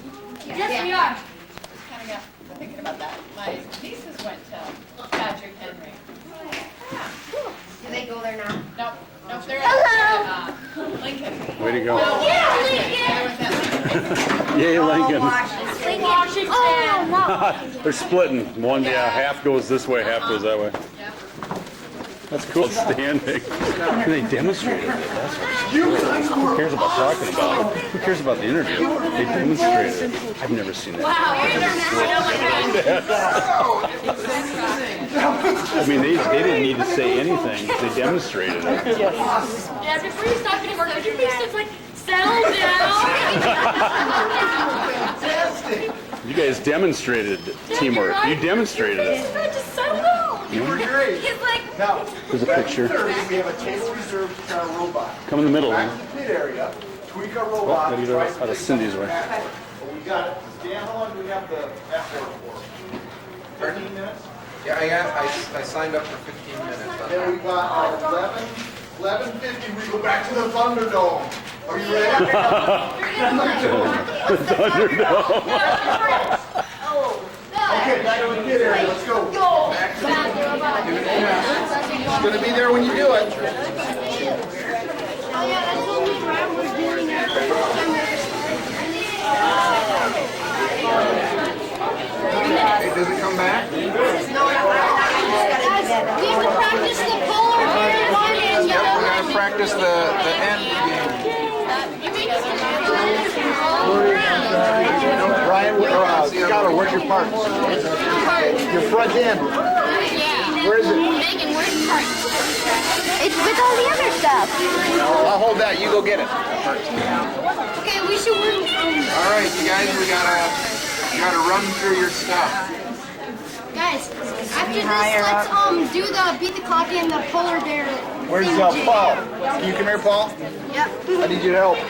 Yes, we are. Just kind of got thinking about that. My nieces went to Patrick Henry. Do they go there now? Nope, nope, they're at Lincoln. Way to go. Yeah, Lincoln! Yay, Lincoln. Washington. Oh, no. They're splitting. One, yeah, half goes this way, half goes that way. That's cool. Standing. They demonstrated it. That's what's cool. Who cares about talking about it? Who cares about the interview? They demonstrated it. I've never seen that. I mean, they didn't need to say anything. They demonstrated it. Yeah, before you stop anymore, could you please just like settle down? You guys demonstrated teamwork. You demonstrated it. Just settle down. You were great. He's like, Now, There's a picture. we have a table reserved for our robot. Come in the middle. Back to the pit area, tweak our Oh, robot. gotta get try out some of Cindy's way. But we got it. Dan, how long do we have the effort for? 13 minutes? Yeah, I signed up for 15 minutes. Then we got 11:50, we go back to the Thunderdome. Are you ready? The Thunderdome. Okay, back to the pit area, let's go. It's gonna be there when you do it. Oh, yeah, that's what we were doing Hey, does it come back? We have to practice the polar bear one and Yep, we're gonna practice the end game. Ryan, Skylar, where's your parts? Your front end. Yeah. Where is it? Megan, where's the part? It's with all the other stuff. I'll hold that, you go get it. Okay, we should work. All right, you guys, we gotta run through your stuff. Guys, after this, let's do the beat the clock and the polar bear. Where's Paul? Can you come here, Paul? Yep. I need your help. We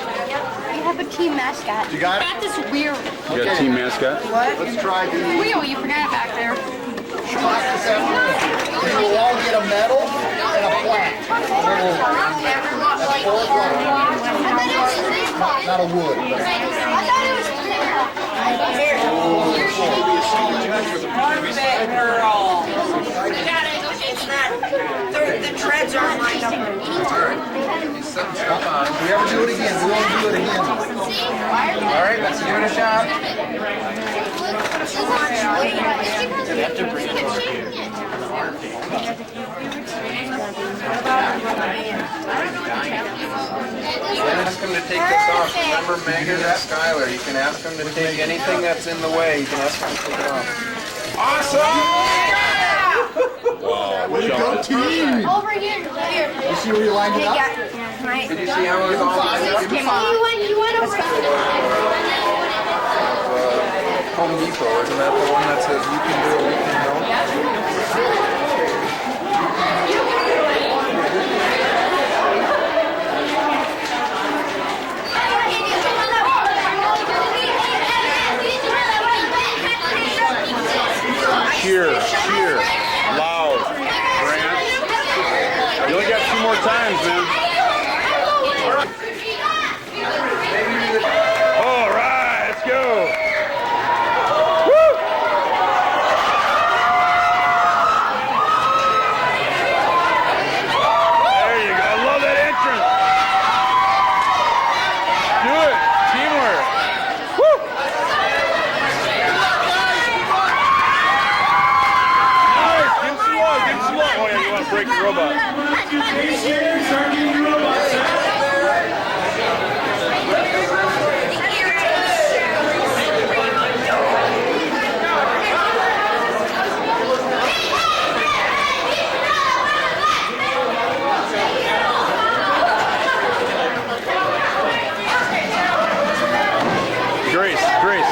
have a team mascot. You got it? This weird. You got a team mascot? Let's try the Wheel, you forgot it back there. shot this afternoon. You will all get a medal and a plaque. That's 4 o'clock. Not a wood. I thought it was The treads aren't lined up. If we ever do it again, we won't do it again. All right, let's give it a shot. You have to bring it over here. Ask them to take this off. Remember Megan and Skylar, you can ask them to take anything that's in the way, you can ask them to take it off. Awesome! Wow, Way to go, team! over here. You see where you lined it up? Did you see how it was all lined up? You went over Home Depot, isn't that the one that says you can do it, we can help? times, man. All right, let's go. Woo! There you go. I love that entrance. Do it. Teamwork. Woo! Nice. Give him some love. Give him some love. Oh, yeah, you want to break the robot. Grace, Grace.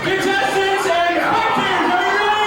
Contestants and spectators, are you ready?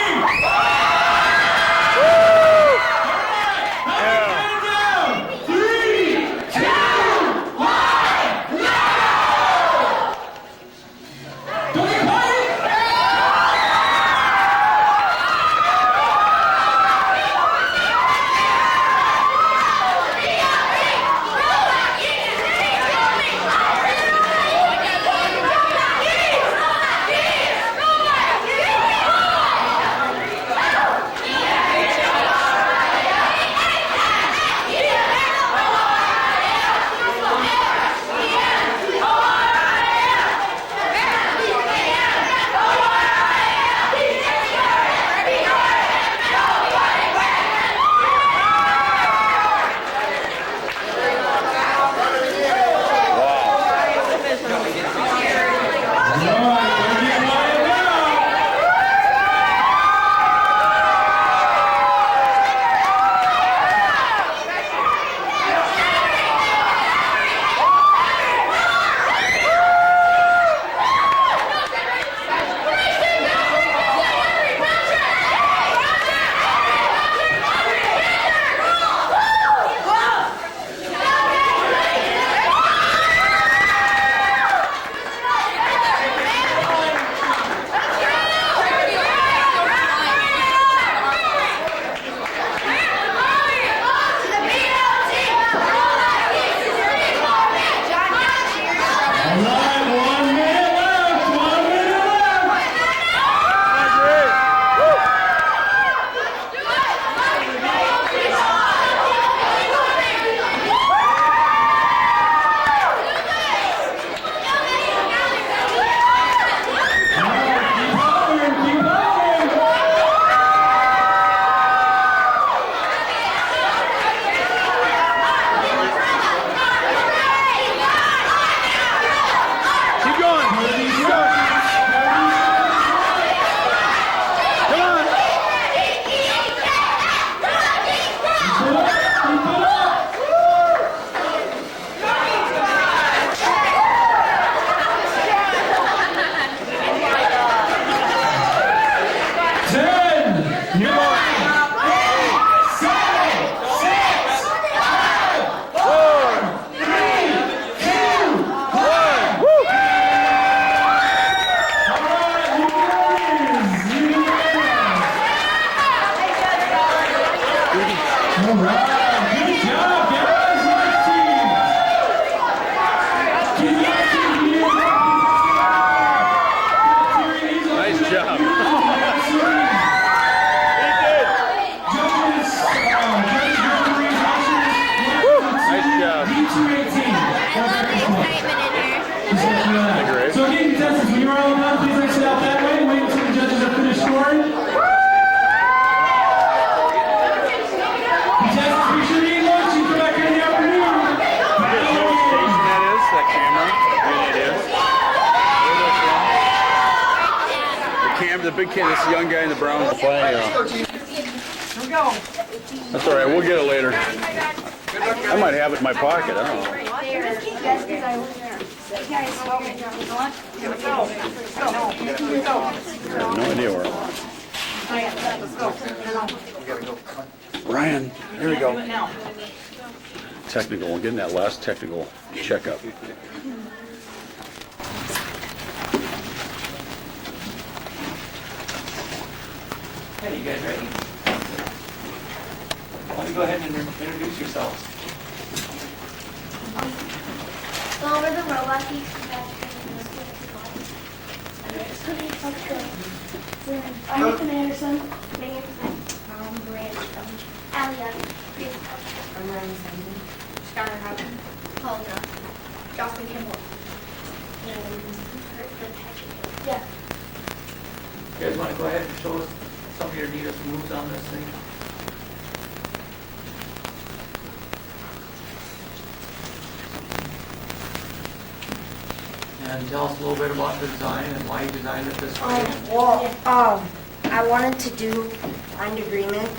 big can. This young guy in the brown. Here we go. That's all right. We'll get it later. I might have it in my pocket. I don't know. I have no idea where it was. Ryan, here we go. Technical. We're getting that last technical checkup. Okay, you guys ready? Why don't you go ahead and introduce yourselves? Go over the robot Geeks. I'm Nathan Anderson. I'm Brand. Alia. I'm Ryan Simon. Skylar Houghton. Paula. Jocelyn Kimball. Yeah. You guys want to go ahead and show us some of your neatest moves on this thing? And tell us a little bit about the design and why you designed it this way. I wanted to do find agreement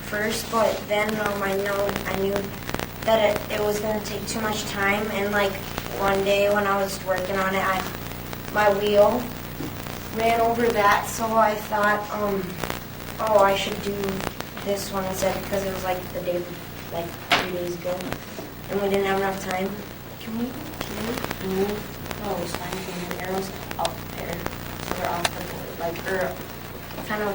first, but then I knew that it was going to take too much time, and like one day when I was working on it, my wheel ran over that, so I thought, I should do this one instead, because it was like the day, like 3 days ago, and we didn't have enough time. Can we move those lines and the arrows up there, so they're off the, like, or kind of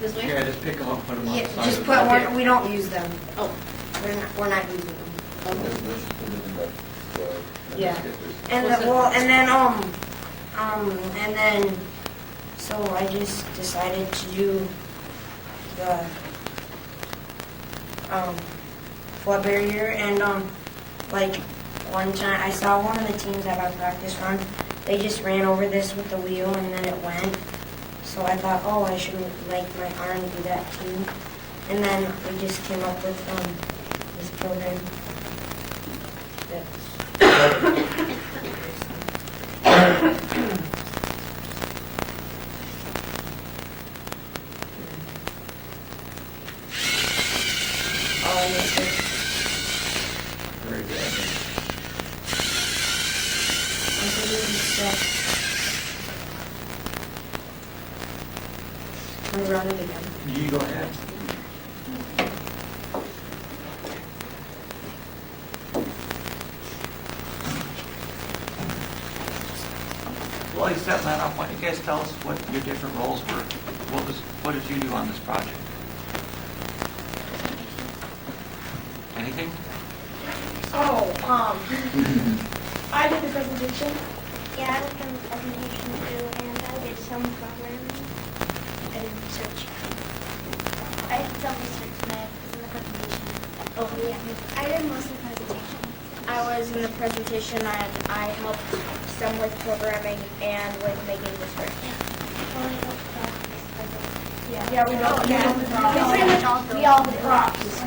this way? Yeah, just pick them up, put them on the side. Just put one, we don't use them. Oh, we're not using them. Yeah. And then, so I just decided to do the flood barrier, and like one time I saw one of the teams at our practice run, they just ran over this with the wheel and then it went. So I thought, I should make my arm do that too. And then we just came up with this program. Very good. We'll run it again. You go ahead. While he's setting that up, why don't you guys tell us what your different roles were? What did you do on this project? Anything? I did the presentation. Yeah, I worked on the presentation too, and I did some programming. I did research. I did some research, and I was in the presentation. Oh, yeah. I did most of the presentation. I was in the presentation, and I helped some with programming and with making this work. Yeah, we all the props. We all the props.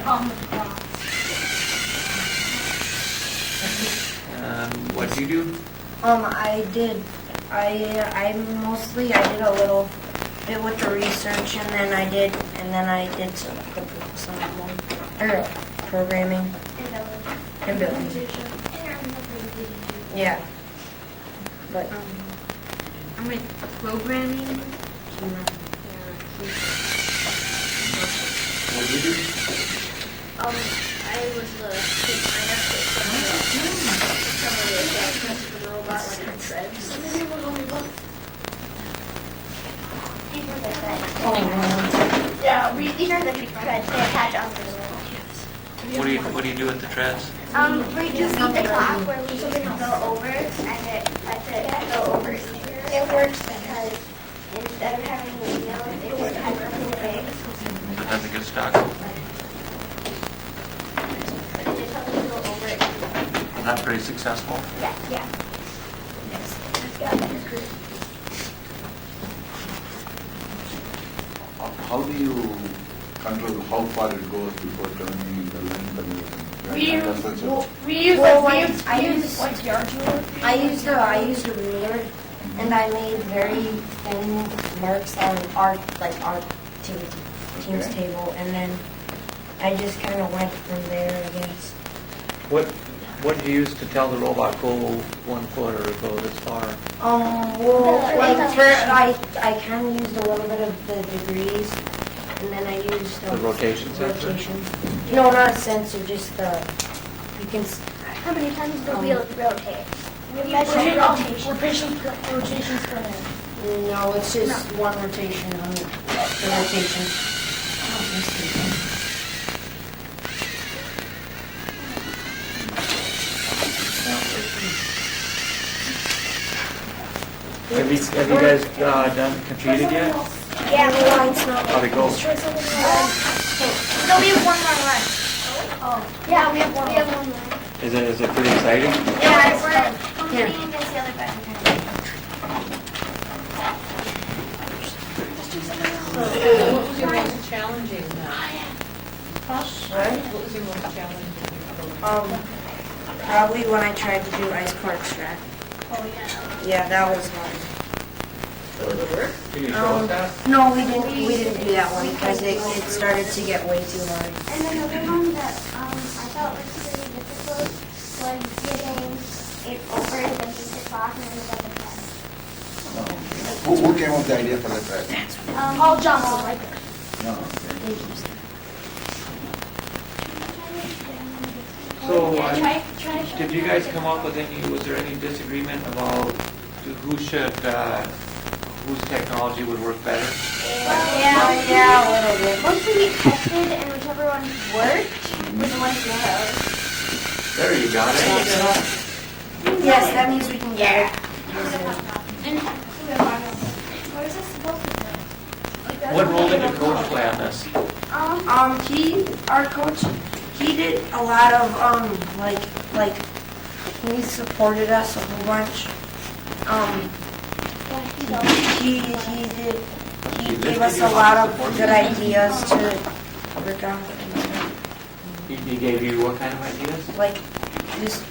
What did you do? I did a little bit with the research, and then I did some more programming and building. Yeah. But I'm with programming. What did you do? I was the designer for some of the adjustments for the robot, like the treads. Yeah, these are the treads. They attach onto the wall. What do you do with the treads? We just need the clock where we can go over and it lets it go over. It works because instead of having a wheel, it would have a little big. But does it get stuck? But it just helps you go over it. Was that pretty successful? Yeah. How do you control how far it goes before turning the length and everything? I used a ruler, and I made very thin marks on our team's table, and then I just kind of went from there, I guess. What did you use to tell the robot go 1 foot or go this far? Well, like I kind of used a little bit of the degrees, and then I used The rotation sensor? rotation. No, not a sensor, just the, you can, How many times the wheel rotate? Rotations per minute. no, it's just one rotation on the rotation. Have you guys competed yet? Yeah, the line's not. How'd it go? No, we have one more run. Oh. Yeah, we have one more. Is it pretty exciting? Yeah, we're competing against the other guy. What was your most challenging? What was your most challenging? Probably when I tried to do ice park track. Oh, yeah. Yeah, that was hard. Can you show us that? No, we didn't do that one because it started to get way too hard. And then the other one that I thought was pretty difficult was getting it over the music box and then the other side. Who came up with the idea for the track? All Johnson right there. No. So, did you guys come up with was there any disagreement about whose technology would work better? Yeah, a little bit. Mostly we tested and whichever one worked was the one we chose. There, you got it. Yes, that means we can get it. And what is this supposed to do? What role did your coach play on this? Our coach, he did a lot of, he supported us a whole bunch. He gave us a lot of good ideas to work on. He gave you what kind of ideas? Like, just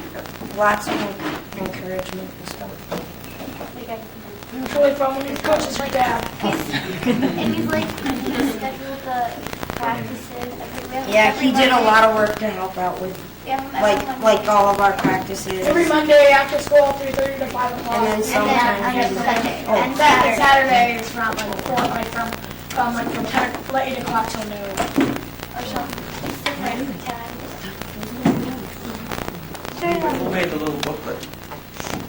lots of encouragement and stuff. Usually from his coach's dad. And he's like, he scheduled the practices. Yeah, he did a lot of work to help out with, like all of our practices. Every Monday after school, 3:30 to 5 o'clock. And then sometimes And Saturday is from like 4, from 10, 8 o'clock till noon. Or something. Who made the little booklet?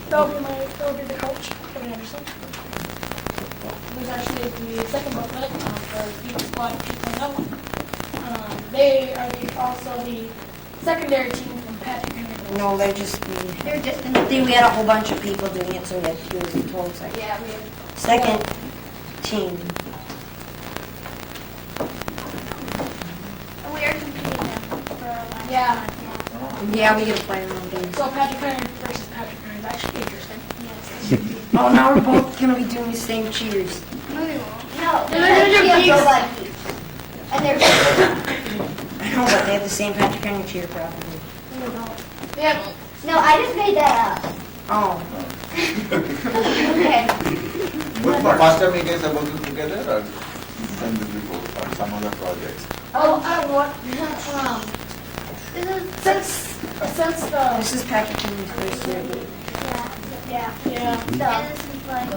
That'll be the coach, Kevin Anderson. There's actually the second booklet for Geeks Squad 2.0. They are also the secondary team from Patrick Henry. No, we had a whole bunch of people doing it, so we had to do it as a total second. Yeah, we had Second team. We are competing now for a last Yeah. Yeah, we get to play in one game. So Patrick Henry versus Patrick Henry is actually interesting. Oh, now we're both gonna be doing the same cheers. No, we won't. No, They're gonna do Geeks. And they're I know, but they have the same Patrick Henry cheer probably. Yeah. No, I just made that up. Oh. Okay. Was the first time you guys are working together or then did you go on some other projects? Since the This is Patrick Henry's first year. Yeah. yeah. And this is like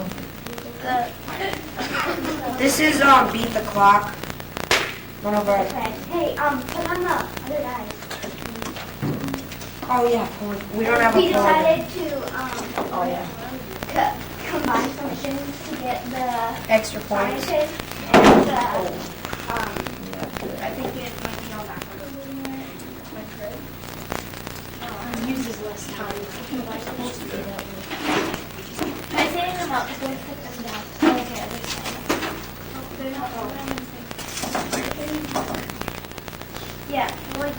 This is Beat the Clock. One of our. okay. Hey, put on the other guys. Oh yeah, we don't have a We polar. decided to Oh yeah. combine functions to get the Extra points. scientists and the I think it might be all backwards. Uses less time. I say them up, so we put them down. Okay, that's fine. They're not all. Yeah, well,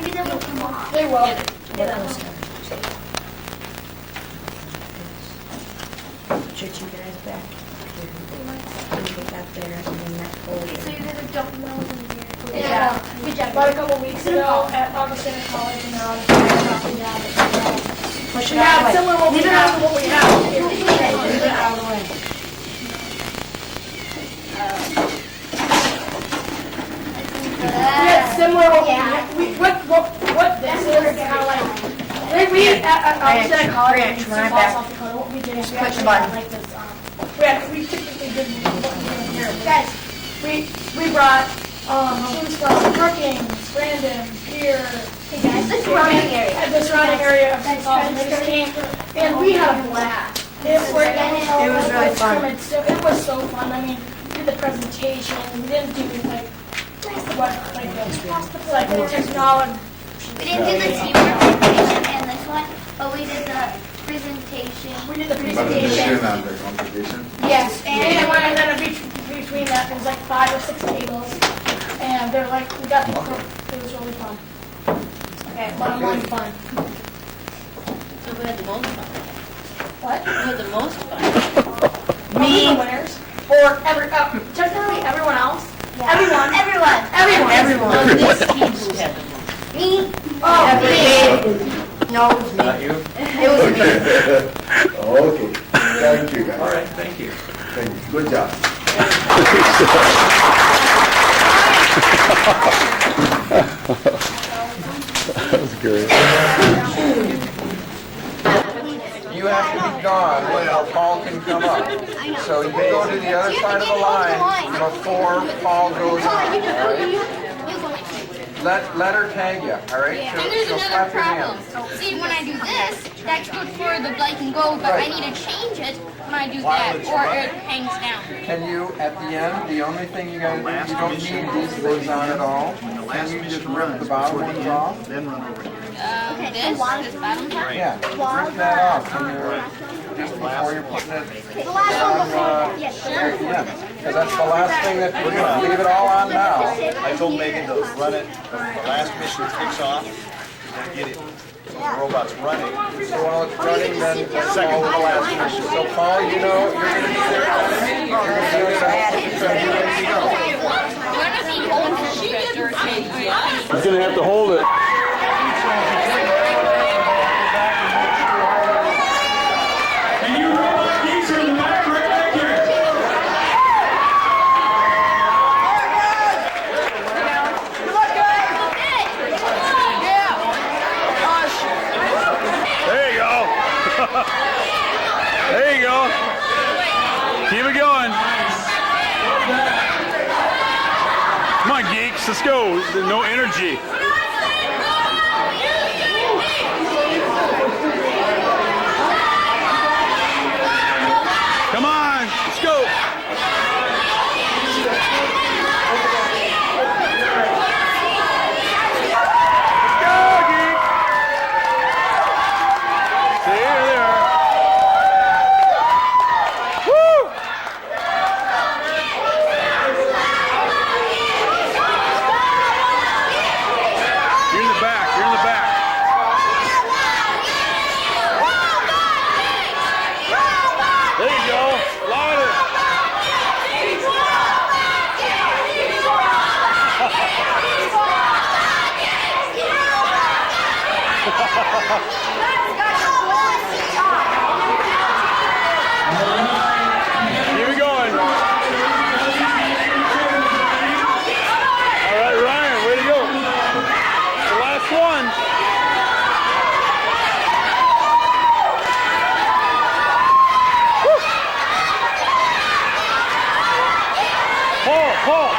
maybe they will come off. They will. Put you guys back. Put that there and then that folder. So you guys are dumping those in here. Yeah. Good job. About a couple weeks ago at Augustana College, and now I'm dropping down. Push it Yeah, out of the similar way. what we have to what we have. Leave it out of the way. had similar, what this is kind of like, we at college, South Dakota, what we did is we actually had like this, we typically did what we did here. Guys, we brought teams from Brookings, Brandon, Pierre, the surrounding area. The surrounding area of St. Paul, they just came, and we had a blast. It was really fun. It was so fun. I mean, we did the presentation. We didn't do like the technology. We didn't do the teamwork presentation and this one, but we did the presentation. We did the Presentation presentation. and the competition. Yes, and then between that, there was like 5 or 6 tables, and they're like, we got the, it was really fun. Okay, bottom line fun. So who had the most fun? What? Who had the most fun? Me. The winners. Or technically everyone else. Yeah. Everyone. No, this team who had the most. Me. Oh, me. No, it was me. Not you? It was me. Okay, thank you guys. All right, thank you. Thank you, good job. That was great. You have to be gone before Paul can come up. So you go to the other side of the line before Paul goes on, all right? Let her tag you, all right? And there's She'll another slap your hand. problem. See, when I do this, that's good for the black and gold, but I need to change it when I do that, or it hangs down. Can you, at the end, the only thing you gotta do, you don't need these things on at all. Can you just rip the bottom ones off? This bottom part? Yeah, rip that off when you're, just before you're putting it on, at the end. Because that's the last thing that you're doing. Leave it all on now. I told Megan to run it, the last mission takes off, and get it. So the robot's running. So while it's running, then it's second to the last mission. So Paul, you know, you're gonna be there. You're gonna be ready to go. Where does he hold the sheet or He's gonna have to hold it. And you robot geeks are in the back, right back here. There you go. There you go. Keep it going. Come on, geeks, let's go. There's no energy. Come on, let's go. Keep it going. All right, Ryan, way to go. The last one. Woo.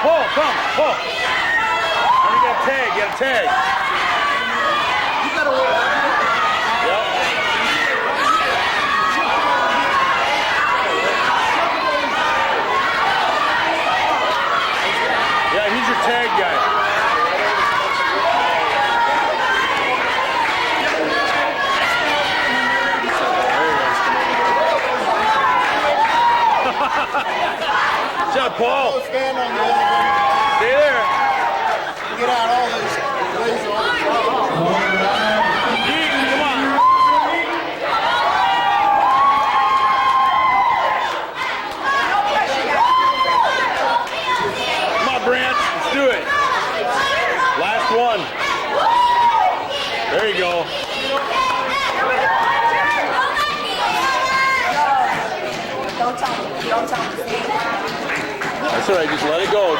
Paul, come, Paul. Let me get a tag, You gotta wait. Yep. Yeah, he's your tag guy. Good job, Paul. Stand on the Stay there. Get out all those ways on. Geeks, come on. Come on, Brant. Let's do it. Last one. There you go. That's all right. Just let it go.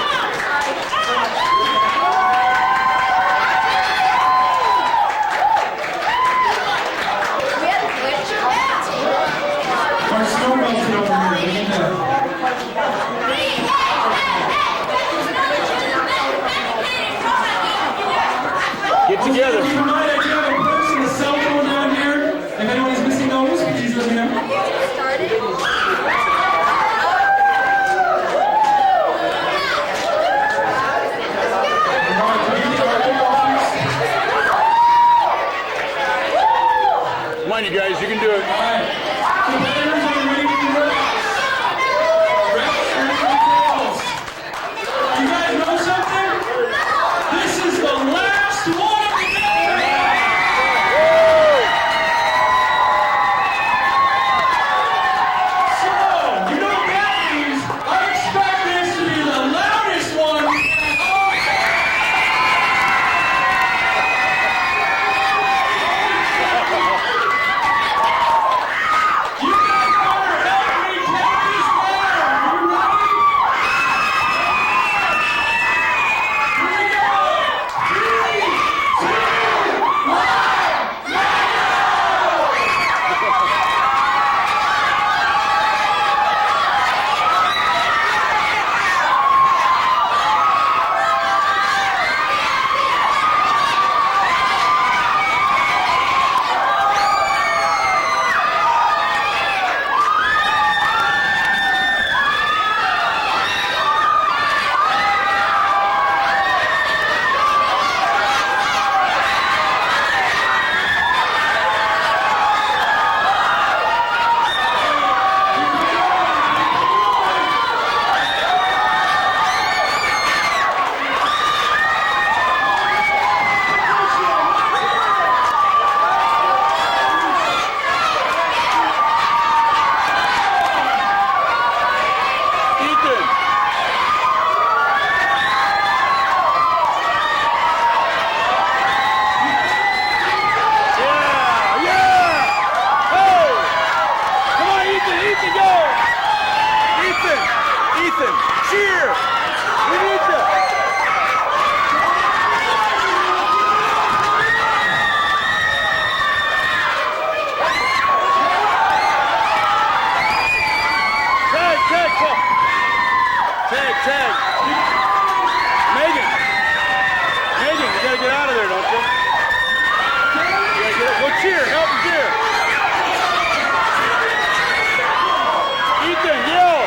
on, you guys. You can do it. You guys know something? This is the last one of the day! So, you know what that means? I expect this to be the loudest one. You guys better help me take this down. Are you ready? Ethan, cheer! We need you! Tag, come! Tag! Megan, you gotta get out of there, don't you? Go cheer, help him cheer! Ethan, yell!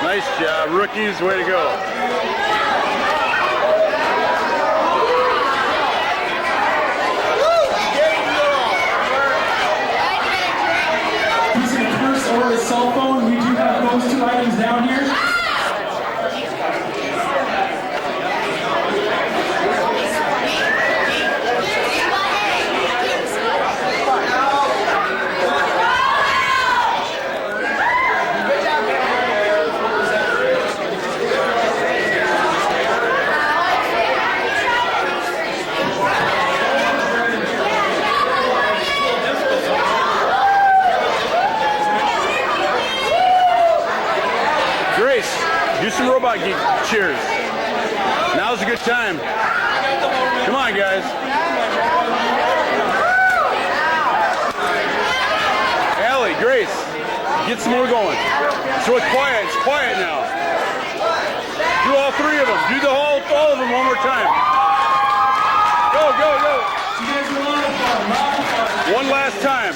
Nice job, rookies, way to go. He's going to first order his cell phone. We do have those two items down here. Do some robot geek cheers. Now's a good time. Come on, guys. Allie, Grace, get some more going. So it's quiet now. Do all three of them. Do all of them one more time. Go. You guys are a lot of fun. One last time.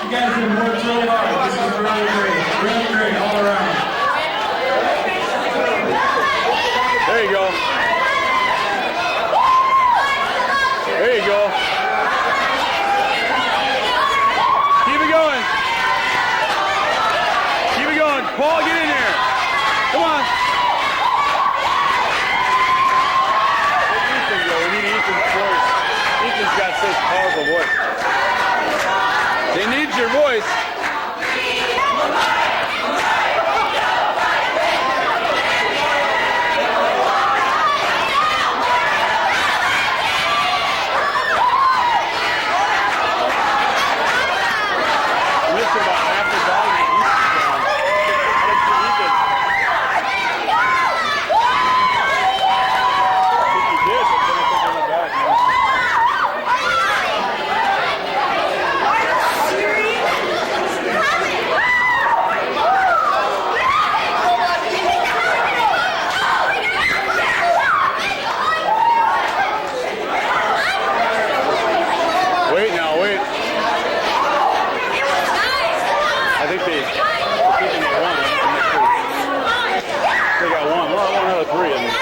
You guys have worked really hard. This is really great all around. says powerful voice. They need your voice. Missed about half the dog. Wait now, wait. I think they won. They got one. Well, one out of three. I mean.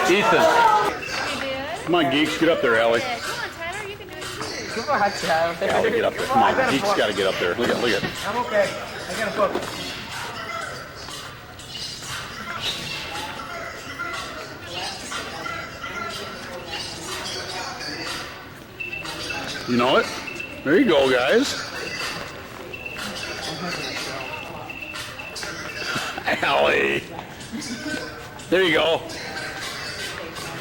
Ethan. Come on, Geeks, get up there, Allie. Come on, Chad. Allie, get up there. Come on, Geeks got to get up there. Look at. I'm okay. I got a book. You know it? There you go, guys. Allie. There you go.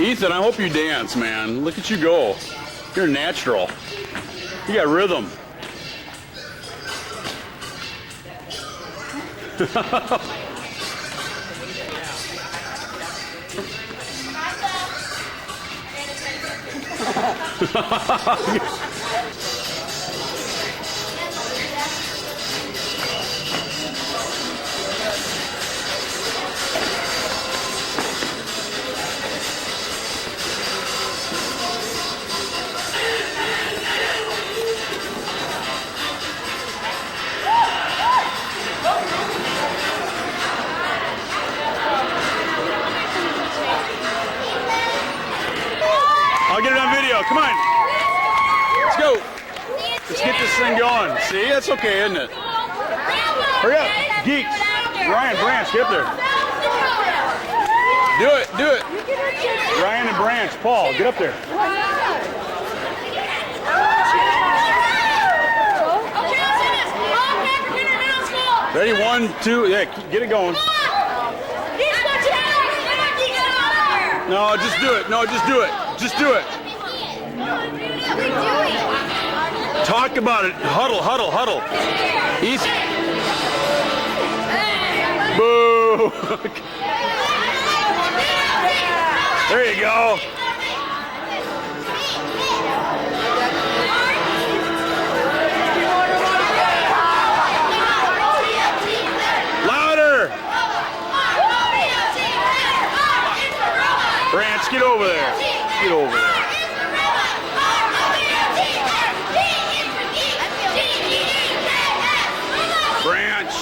Ethan, I hope you dance, man. Look at you go. You're natural. You got rhythm. I'll get it on video. Come on. Let's go. Let's get this thing going. See, that's okay, isn't it? Hurry up. Geeks. Ryan, Branch, get up there. Do it. Ryan and Branch. Paul, get up there. Ready? 1, 2. Yeah, get it going. No, just do it. Just do it. Talk about it. Huddle. Easy. Boo. There you go. Louder. Branch, get over there. Branch.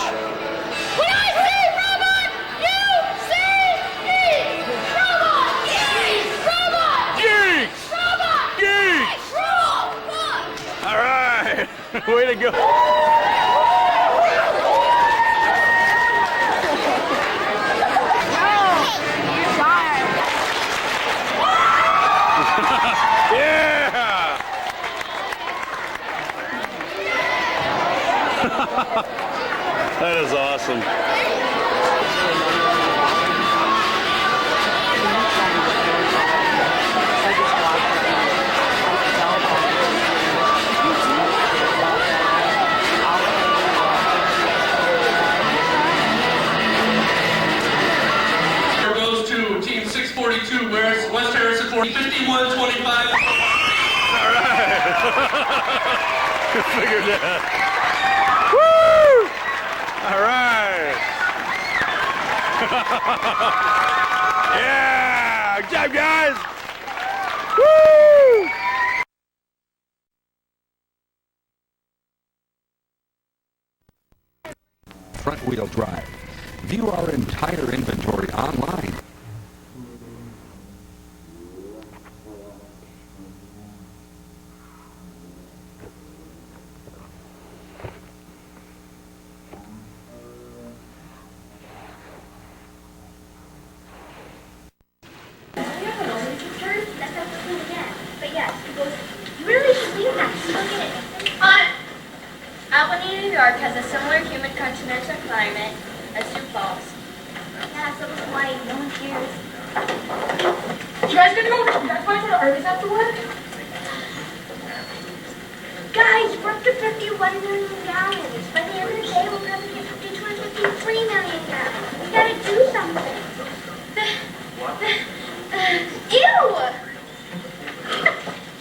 When I say robot, you say me. Robot. Geeks. All right. Way to go. Yeah! That is awesome. Here goes to Team 642, where's West Harrison 51-25. All right. Figured that. Woo! All right. Yeah! Good job, guys. Woo! Front-wheel drive. View our entire inventory online. But yes, it goes, you really should leave that. Look at it. Albany, New York has a similar humid continental climate as Sioux Falls. Yeah, so it's white. No one cares. You guys gonna go? You guys want to the Arby's after work? Guys, we're up to 51 million gallons. By the end of the day, we'll probably get up to 253 million gallons. We gotta do something. Ew!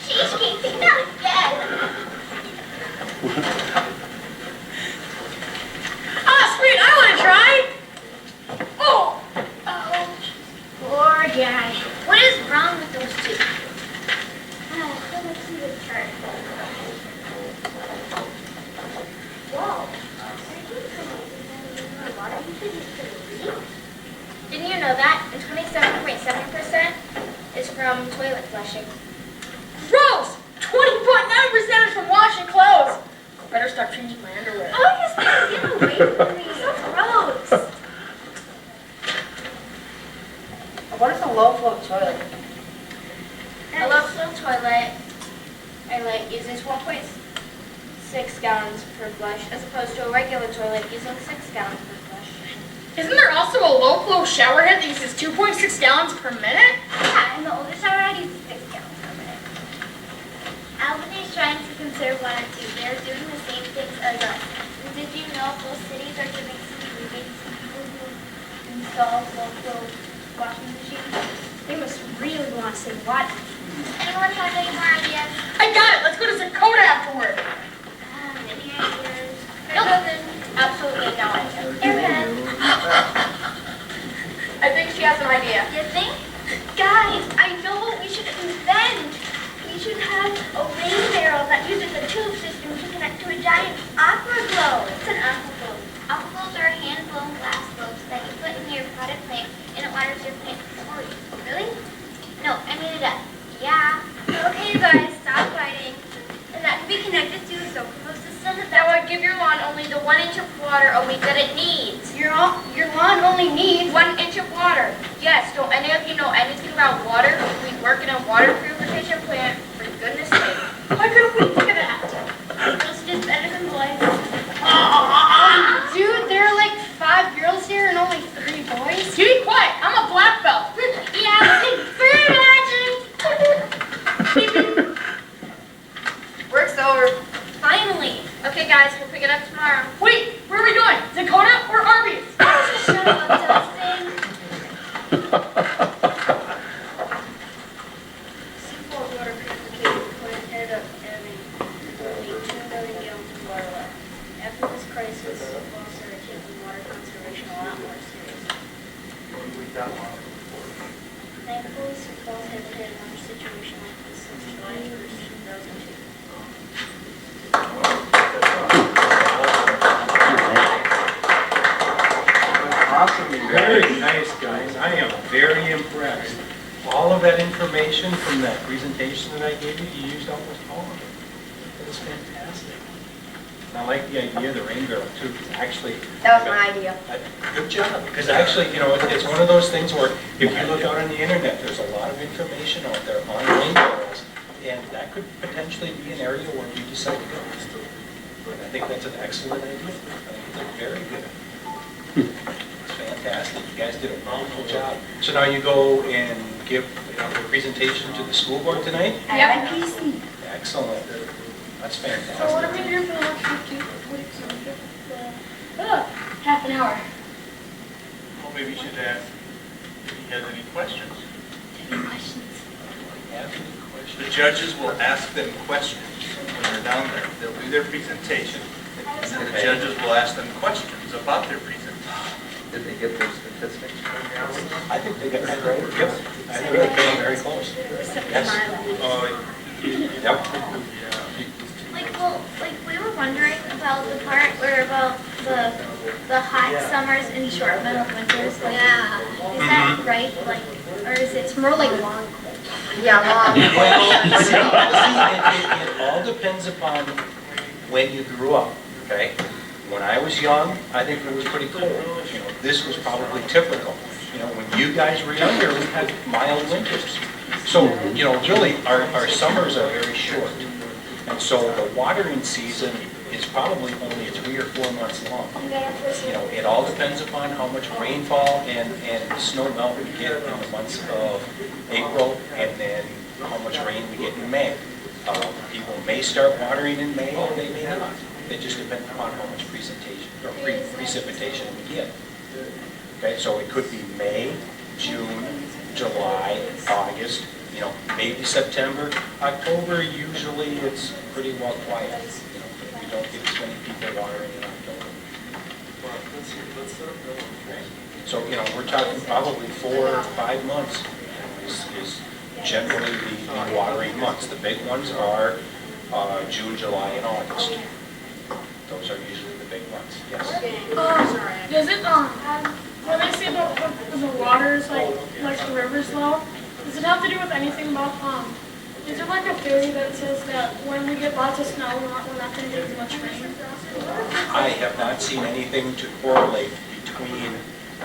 She's keeping that again. Ah, sweet, I want to try. Oh! Poor guy. What is wrong with those two? Let's see the chart. Whoa. Water usage is pretty weak. Didn't you know that? And 27.7% is from toilet flushing. Gross! 20.9% is from washing clothes. Better stop changing my underwear. Oh, you stop getting away from me. So gross. What is a low flow toilet? A low flow toilet, uses 1.6 gallons per flush, as opposed to a regular toilet using 6 gallons per flush. Isn't there also a low flow shower head that uses 2.6 gallons per minute? Yeah, and the older shower head uses 6 gallons per minute. Albany is trying to conserve water too. They're doing the same things as us. And did you know both cities are giving some rebates to people who install low flow washing machines? They must really want to save water. Anyone have any more ideas? I got it. Let's go to Dakota afterward. Any ideas? Nope. Absolutely no idea. Erin. I think she has an idea. You think? Guys, I know what we should invent. We should have a rain barrel that uses a tube system to connect to a giant aqua globe. What's an aqua globe? Aqua globes are hand-blown glass globes that you put in your potted plant and it waters your plant for you. Really? No, I made it up. Yeah. Okay, you guys, stop fighting. And that can be connected to a soak-flow system that would give your lawn only the 1 inch of water a week that it needs. Your lawn only needs 1 inch of water. Yes, don't any of you know anything about water? We work in a water purification plant, for goodness sake. Why couldn't we think of that? Girls are just better than boys. Dude, there are like 5 girls here and only 3 boys. You be quiet. I'm a black belt. Yeah, very magic. Work's over. Finally. Okay, guys, we'll pick it up tomorrow. Wait, where are we going? Dakota or Arby's? Shut up, Dustin. Seaport water purification plant ended up having only 2 million gallons of water left. After this crisis, Seaport started taking water conservation a lot more seriously. Thankfully, Seaport hasn't had another situation like this since July 1st, 2002. Very nice, guys. I am very impressed. All of that information from that presentation that I gave you, you used almost all of it. It was fantastic. And I like the idea of the rain barrel too, because actually... That was my idea. Good job. Because actually, you know, it's one of those things where if you look out on the internet, there's a lot of information out there on rain barrels, and that could potentially be an area where we decide to go. And I think that's an excellent idea. I think it's very good. It's fantastic. You guys did a wonderful job. So now you go and give the presentation to the school board tonight? At IPC. Excellent. That's fantastic. So what are we doing for the next 15 weeks? Half an hour. Well, maybe you should ask if he has any questions. Any questions? The judges will ask them questions when they're down there. They'll do their presentation, and then the judges will ask them questions about their presentation. Did they get their statistics from the hours? I think they got that right. Yep. I think they came very close. Yes. Oh, Yep. Like we were wondering about the part where about the hot summers and short middle winters. Like, Yeah. Is that right? Like, or is it more like long? Yeah, long. Well, see, it all depends upon when you grew up, okay? When I was young, I think it was pretty cold. You know, this was probably typical. You know, when you guys were younger, we had mild winters. So, you know, really, our summers are very short. And so the watering season is probably only 3 or 4 months long. You know, it all depends upon how much rainfall and snow melt we get in the months of April, and then how much rain we get in May. People may start watering in May, or they may not. It just depends upon how much precipitation we get. Okay, so it could be May, June, July, August, you know, maybe September. October, usually it's pretty well quiet. You know, we don't get as many people watering in October. Okay. So, you know, we're talking probably 4 or 5 months is generally the watering months. The big ones are June, July, and August. Those are usually the big ones. Yes. Does it when they say about the waters like the rivers low, does it have to do with anything about is there like a theory that says that when we get lots of snow, we're not going to get as much rain? I have not seen anything to correlate between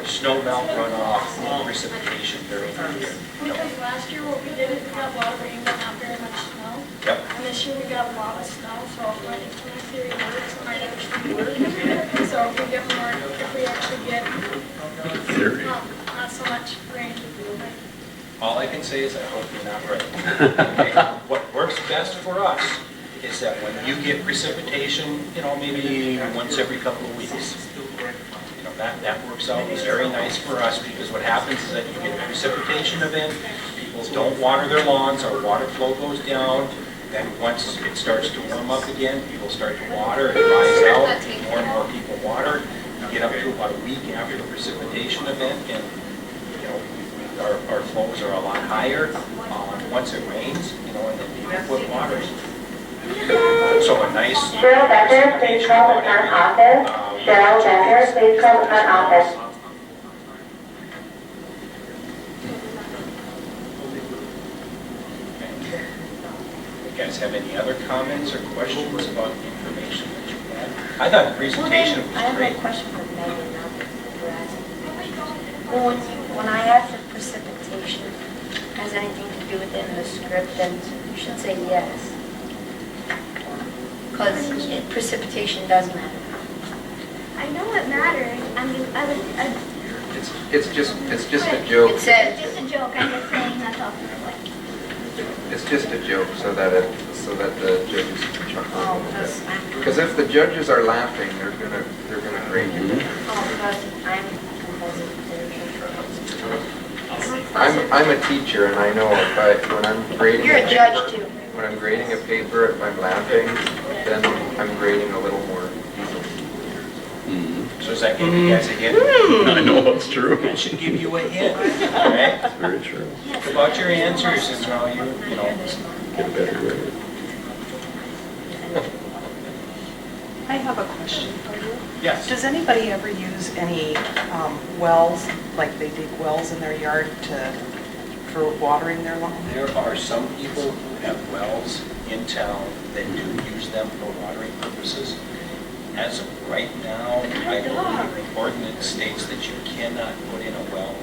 snow melt runoff and precipitation during the year. Because last year what we did is we got a lot of rain but not very much snow. Yep. And this year we got a lot of snow, so if my theory works, it might actually work. So if we get more, if we actually get not so much rain. All I can say is I hope you're not right. Okay? What works best for us is that when you get precipitation, you know, maybe once every couple of weeks. You know, that works out very nice for us, because what happens is that you get a precipitation event, people don't water their lawns, our water flow goes down, then once it starts to warm up again, people start to water, it dries out, more and more people water. You get up to about a week after the precipitation event, and you know, our flows are a lot higher once it rains, you know, and then people put water. So a nice Cheryl Becker, please call the front office. Cheryl Becker, please call the front office. You guys have any other comments or questions about the information that you had? I thought the presentation was I have great. a question for Megan now that we're asking. Well, when I asked if precipitation has anything to do with it in the script, then you should say yes. Because precipitation does matter. I know it matters. I mean, It's just a joke. It says, it's just a joke. I'm just saying that's all. It's just a joke so that the judges can chuckle a little bit. Because if the judges are laughing, they're gonna grade you. because I'm a teacher, and I know when I'm grading You're a judge, paper, too. when I'm grading a paper, if I'm laughing, then I'm grading a little more easily. So does that give you guys a hint? I know it's true. That should give you a hint, right? It's very true. Think about your answers and how you know. Get a better grade. I have a question for you. Yes. Does anybody ever use any wells, like they dig wells in their yard for watering their lawn? There are some people who have wells in town that do use them for watering purposes. As of right now, I believe the ordinance states that you cannot put in a well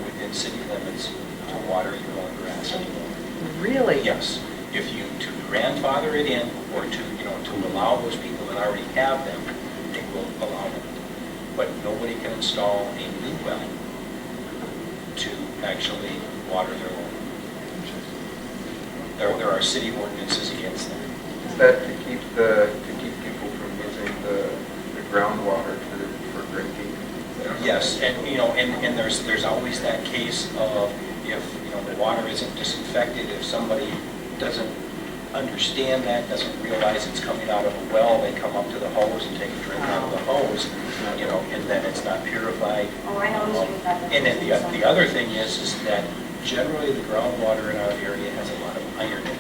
within city limits to water your own grass anymore. Really? Yes. If you to grandfather it in, or to allow those people that already have them, they will allow them. But nobody can install a new well to actually water their lawn. There are city ordinances against that. Is that to keep people from using the groundwater for drinking? Yes, and there's always that case of if the water isn't disinfected, if somebody doesn't understand that, doesn't realize it's coming out of a well, they come up to the hose and take a drink out of the hose, and then it's not purified. Oh, I know. And then the other thing is that generally the groundwater in our area has a lot of iron in it.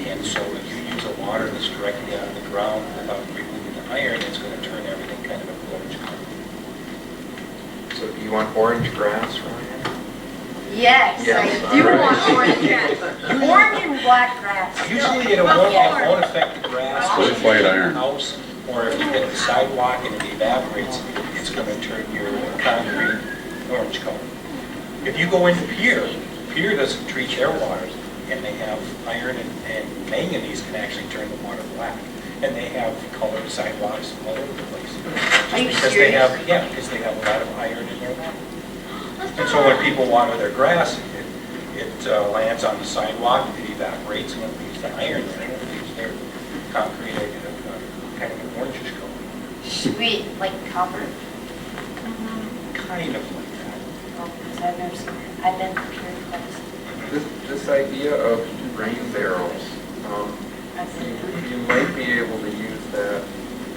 And so if you use a water that's directly out of the ground without removing the iron, it's going to turn everything kind of a little You want orange grass, Ryan? Yes, Yes, I do all right. want orange grass. Orange and black grass. Usually it won't affect the grass. Really white iron. House, or if you hit the sidewalk and it evaporates, it's going to turn your concrete orange color. If you go into Pier doesn't treat their waters, and they have iron and manganese can actually turn the water black. And they have colored sidewalks all over the place. Are you because serious? because they have a lot of iron in their water. And so when people water their grass, it lands on the sidewalk, it evaporates, and it leaves the iron there, and it leaves their concrete kind of an orangish color. Sweet, like copper. Kind of like that. Oh, because I've never seen it. I've been Pier twice. This idea of rain barrels, you might be able to use that.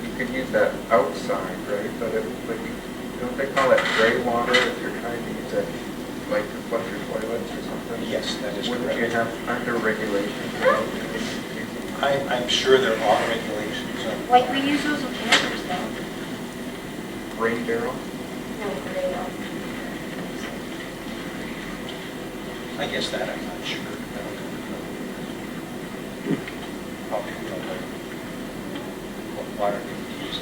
You could use that outside, right? But don't they call it gray water if you're trying to use it, like to flush your toilets or something? Yes, that is Wouldn't correct. you have under regulations? I'm sure there are regulations. Like we use those in campers though. Rain barrel? No, gray. I guess that I'm not sure. How do you know what water they would use?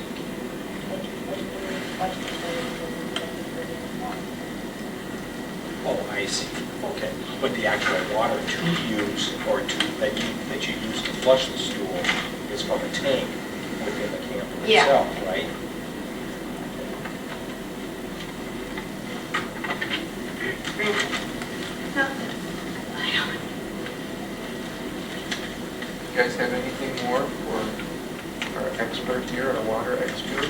Oh, I see. Okay. But the actual water to use or that you use to flush the stool is from a tank within the camper itself, right? You guys have anything more for our expert here, our water expert?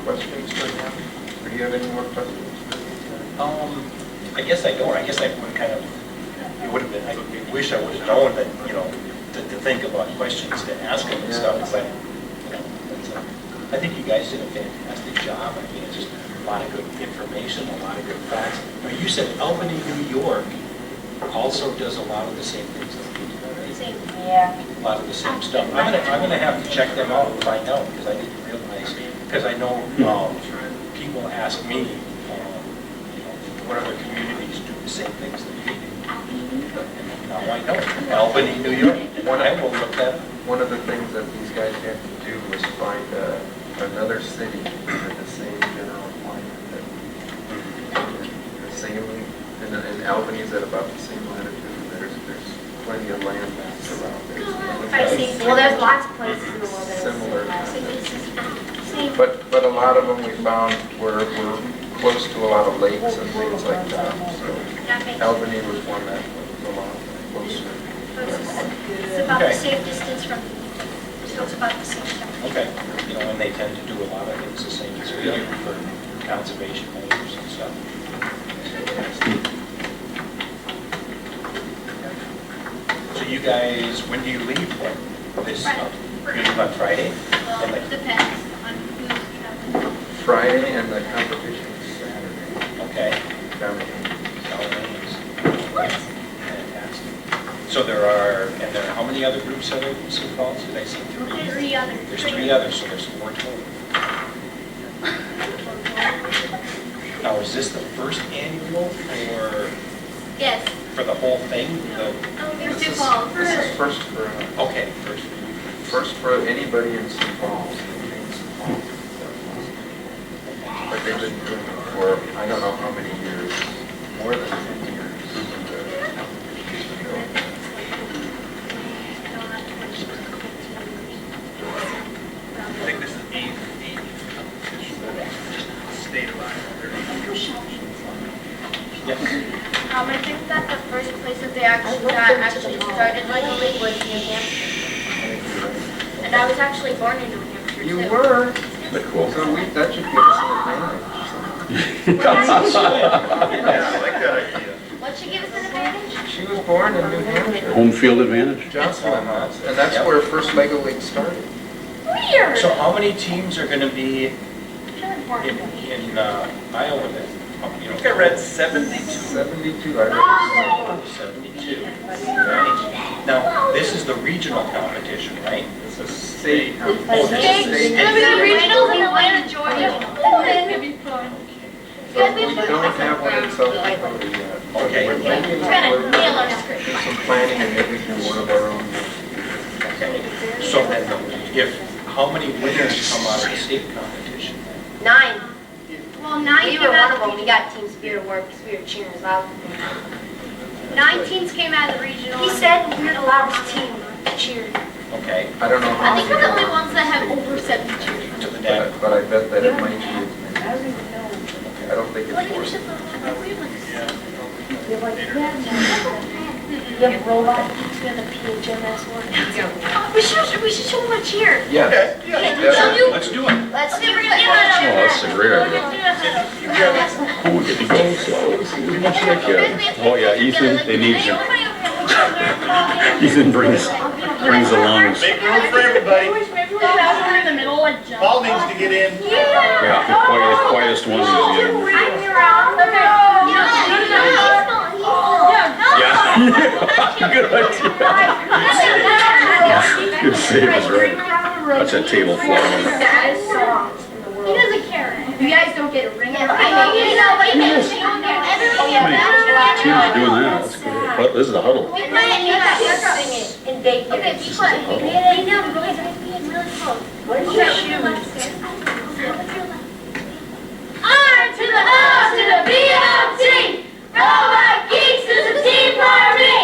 Questions for him? Or do you have any more questions for me? I guess I don't. I guess I would kind of, it would have been, I wish I would have known that, to think about questions to ask him and stuff, but, I think you guys did a fantastic job. I mean, it's just a lot of good information, a lot of good facts. Now, you said Albany, New York also does a lot of the same things that we do, right? Yeah. A lot of the same stuff. I'm gonna have to check them out and find out, because I didn't realize, because I know people ask me, what other communities do the same things that we do. And now I know. Albany, New York. I will look that up. One of the things that these guys had to do was find another city with the same general climate that the same, and Albany is at about the same latitude. There's plenty of land mass around there. I see. Well, there's lots of places in the world that are Similar. similar. But a lot of them we found were close to a lot of lakes and things like that. So Albany was one that was a lot closer. It's about the same distance from, so it's about the same stuff. Okay. And they tend to do a lot of things the same as we do for conservation measures and stuff. So you guys, when do you leave? This, you leave on Friday? Well, it depends on who's traveling. Friday and the competition is Saturday. Okay. Down in Fantastic. So there are how many other groups are there in Sioux Falls? Did I see three? Three others. There's three others, so there's 4 total. Now, is this the first annual Yes. for the whole thing? This is first for Okay, first for anybody in Sioux Falls. But they've been doing it for I don't know how many years, more than 10 years. I think this is eight state of Iowa. Yes. I think that the first place that they actually started Lego League was New Hampshire. And I was actually born in New Hampshire, You too. were. Cool. So that should give us an advantage. Yeah, I like that idea. What should give us an advantage? She was born in New Hampshire. Home field advantage. Jocelyn was. And that's where first Lego League started. Weird. So how many teams are going to be in Iowa then? I think I read 72. 72, I read. 72. Right. Now, this is the regional competition, right? It's a state. Oh, this is the state. And then regional in Atlanta, Georgia. It'd be fun. But we don't have one in South Dakota yet. Okay. We're thinking Trying to we're nail our script. do some planning and maybe do one of our own. So then, if, how many winners come out of the state competition? 9. Well, 9 We came were one out of them. We got Team Spirit Work, Spirit Cheers out. 9 teams came out of the regional. He said we're the loudest team to cheer. Okay. I don't know how I think many we're the only go ones that have over 70 cheers. To the data. but I bet that it might be as many. I don't think it's more. You have robot geeks, we have the PHMS one. We should show them a cheer. Yes. Let's do it. Let's do it. Oh, that's a great idea. Who would get to go? So, oh yeah, Ethan, they need you. Ethan brings the lungs. Make room for everybody. Maybe we'll have one in the middle, like jump. Paul needs to get in. Yeah, the quietest one is the Yeah. Good idea. Good save is right. Watch that table fall. Saddest songs in the He world. doesn't care. You guys don't get a ring. I know, you know, but he makes it on there. Everyone How many gets teams are doing that? That's great. But this is a huddle. We might need that. Sing it in daycare. Okay, be quiet. Hey, now, boys, I'm being really close. What is your shoes? R to the O to the BLT. Robot Geeks is a team party.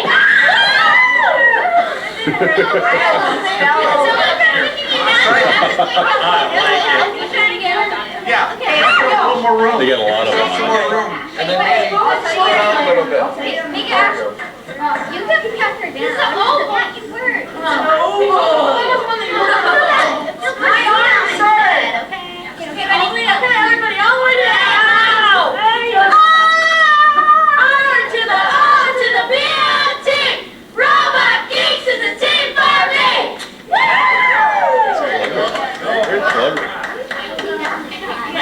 Yeah. Okay, here we go. One more room. They got a lot of them. And then maybe slow down a little bit. Make it action. You can cut her down. It's an O, not your word. Okay, ready? Everybody, all the way down. R to the O to the BLT. Robot Geeks is a team party. Very clever.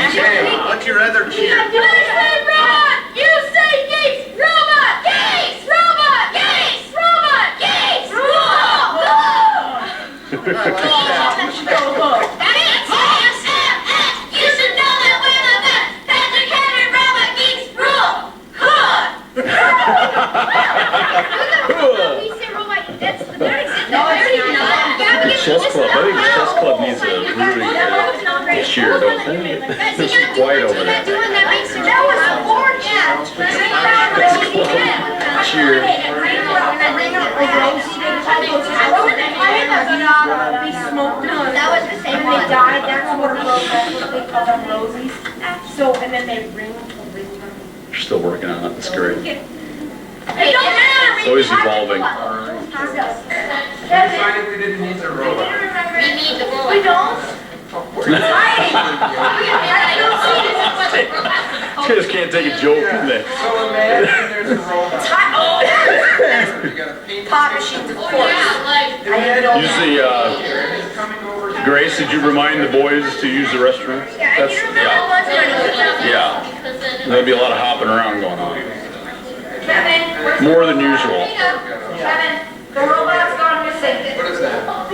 Okay, what's your other cheer? You say robot, you say geeks, robot, geeks, robot, geeks, robot, geeks, That is SFF. You should know that we're the best. Patrick Henry, robot, geeks, rule. We say robot, that's the very Chess club. I think the chess club needs a really cheer, don't they? There's some quiet over there. That was a fortune. Cheer. That was the same when they died. That's what they call them rosies. So, and then they ring. You're still working on it. That's great. It don't matter. It's always evolving. It's fine if we didn't need the robot. We need the robot. We don't. You guys can't take a joke, can they? So imagine there's a robot. You got a paint Pop machines, of course. Usually, Grace, did you remind the boys to use the restroom? That's, yeah. There'll be a lot of hopping around going on. More than usual. Kevin, the robot's gone missing. What is that? I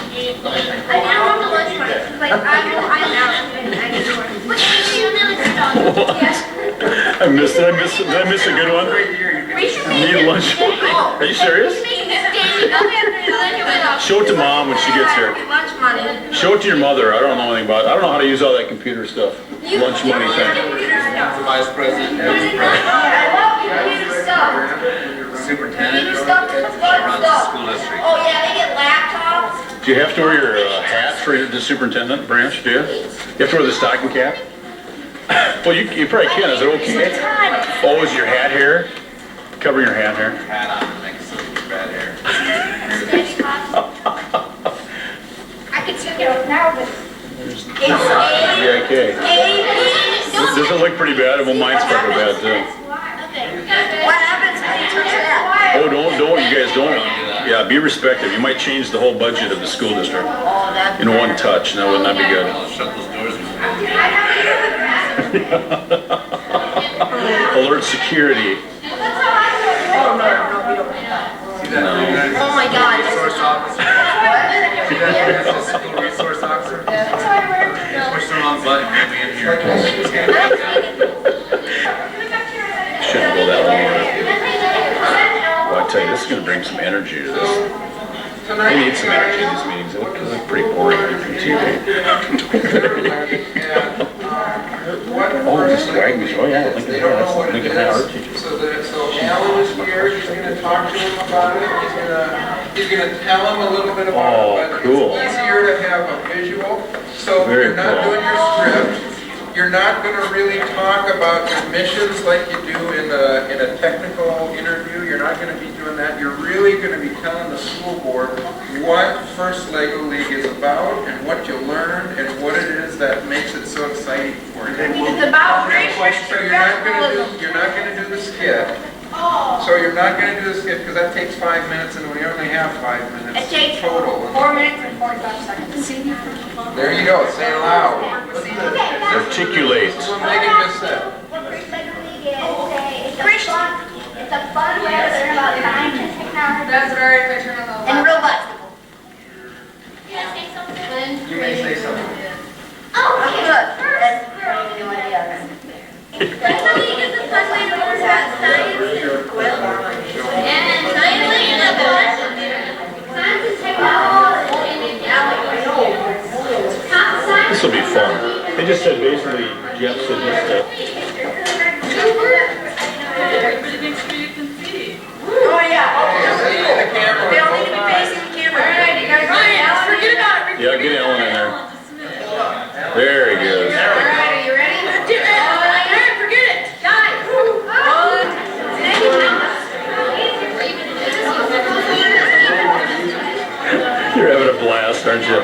didn't want the lunch money. Like, I'm out. I missed it. Did I miss a good one? Need lunch. Are you serious? Show it to mom when she gets here. Lunch money. Show it to your mother. I don't know anything about it. I don't know how to use all that computer stuff. Lunch money thing. The vice president. I love computer stuff. Superintendent. Computer stuff is fun stuff. Oh yeah, they get laptops. Do you have to wear your hat for the superintendent branch? Do you? You have to wear the stocking cap? Well, you probably can. Is it okay? Oh, is your hat hair? Cover your hat hair. Hat on, make some bad hair. I could take it off now, but Yeah, okay. Does it look pretty bad? Well, mine's probably bad too. what happens when you touch that? Oh, don't. You guys don't. Yeah, be respectful. You might change the whole budget of the school district in one touch. That would not be good. Shut those doors. Alert security. Oh my God. Resource officer. What? School resource officer. Push the wrong button, get me in here. this is going to bring some energy to this. Tonight, We need some energy in these meetings. It's pretty boring from TV. Oh, this is Wagner's. Oh, yeah. Lincoln High. That's Lincoln High art teacher. So Alan is here, he's gonna talk to him about it, he's gonna tell him a little bit about it, but cool. it's easier to have a visual. So Very you're not cool. doing your script, you're not gonna really talk about your missions like you do in a technical interview, you're not gonna be doing that, you're really gonna be telling the school board what First Lego League is about, and what you learned, and what it is that makes it so exciting for you. It's about great So you're not gonna do the skit. So you're not gonna do the skit because that takes 5 minutes, and we only have 5 minutes It takes total. 4 minutes and 45 seconds. There you go. Say it loud. Articulate. That's what Megan just said. What First Lego League is, it's a fun way to learn about science and technology. That's very maternal. And robots. You may say something. Oh, okay, look. That's new idea. First League is a fun way to learn about science and technology. This will be fun. They just said basically, Jeff said just that. Everybody make sure you can see. Oh, yeah. The camera. They all need to be facing the camera. All right, you guys forget about it. Yeah, get Ellen in there. There he goes. All right, are you ready? Forget it. Guys. You're having a blast, aren't you?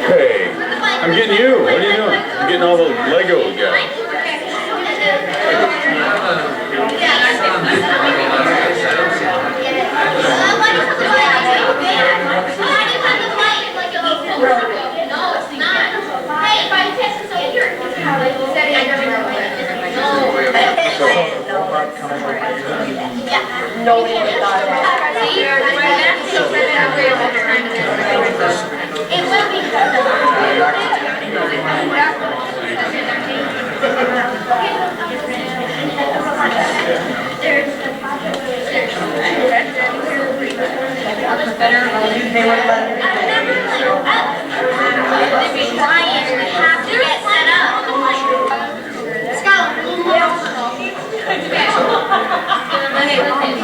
Hey, I'm getting you. What are you doing? I'm getting all the Lego guys. No, we haven't thought of that. It will be.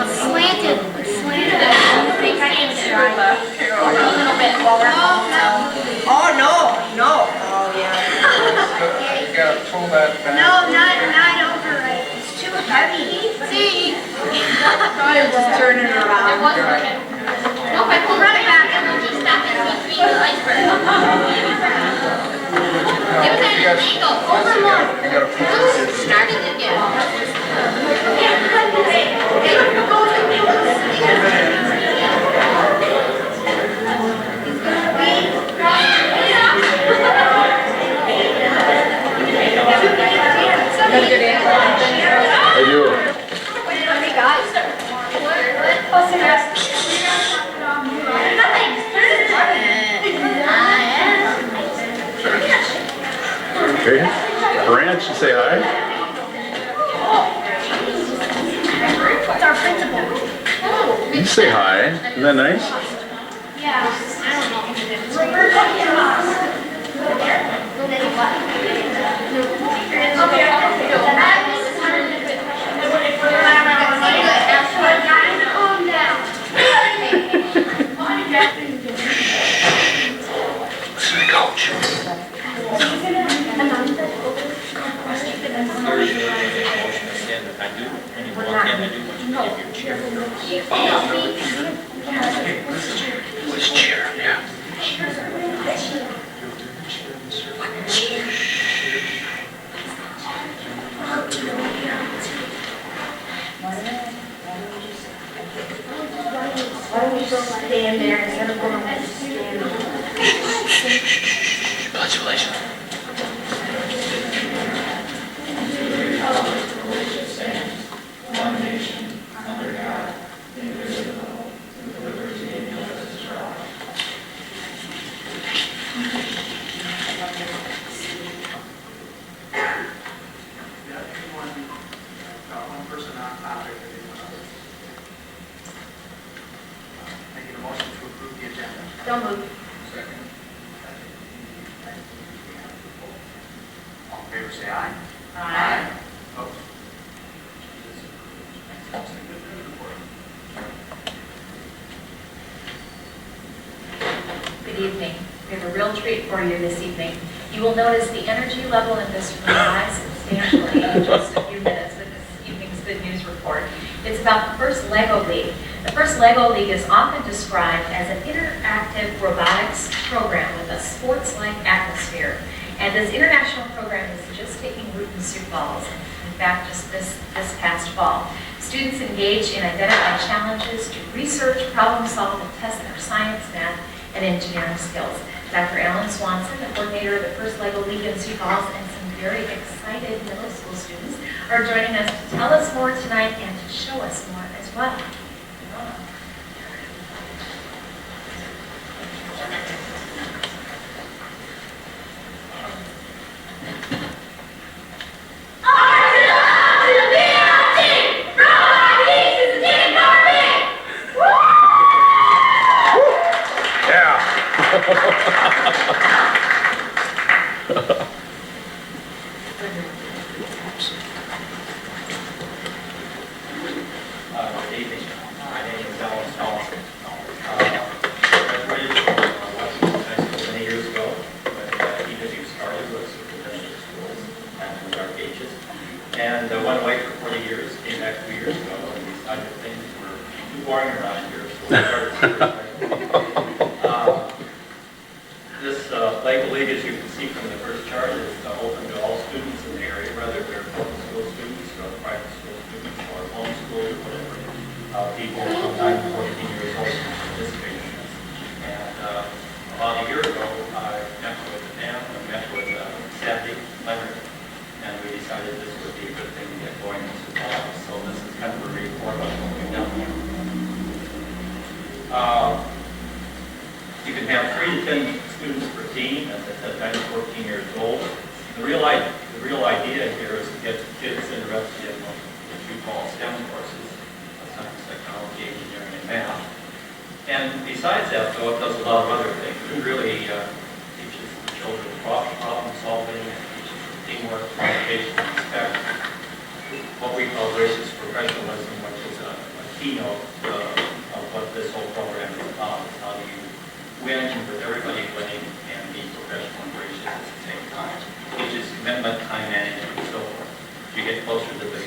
Slanted. Oh, no. Oh, yeah. You gotta pull that back. No, not over right. It's too heavy. See? Thought it was turning around. No, if I pull it back, it will just stop in between the iceberg. It was illegal. Over more. You gotta pull it. Started again. I do. Hey guys. Okay. Branch, you say hi. What's our principal? You say hi. Isn't that nice? Yeah. I don't know. What's chair? Yeah. Why don't we just stand there instead of going up and stand? Pledge of allegiance. So moved. All in favor, say aye. Aye. Opposed? Good evening. We have a real treat for you this evening. You will notice the energy level in this room rise substantially in just a few minutes with this evening's Good News Report. It's about the first LEGO League. The first LEGO League is often described as an interactive robotics program with a sports-like atmosphere. And this international program is just taking root in Sioux Falls. In fact, just this past fall. Students engage in identified challenges to research, problem solve, and test their science, math, and engineering skills. Dr. Alan Swanson, the coordinator of the first LEGO League in Sioux Falls, and some very excited middle school students are joining us to tell us more tonight and to show us more as well. Good evening. My name is Alan Swanson. I graduated from Washington High School many years ago when Geeks started with superintendent of schools and with our Geeks. And went away for 40 years, came back 2 years ago, and decided things were too boring around here, so we started This LEGO League, as you can see from the first chart, is open to all students in the area, whether they're public school students or private school students or homeschool or whatever. People from 9 to 14 years old participate in this. And about a year ago, I met with Pam and met with Sandy Leonard, and we decided this would be a good thing to get going in Sioux Falls. So this is kind of a report on what we've done here. You can have 3 to 10 students per team at 9 to 14 years old. The real idea here is to get kids interested in what you call STEM courses, science, technology, engineering, and math. And besides that, though, it does a lot of other things. It really teaches children problem solving, it teaches teamwork, communication, respect, what we call gracious professionalism, which is a keynote of what this whole program is about. It's how do you win with everybody winning and be professional and gracious at the same time. It teaches commitment, time management, and so forth. As you get closer to the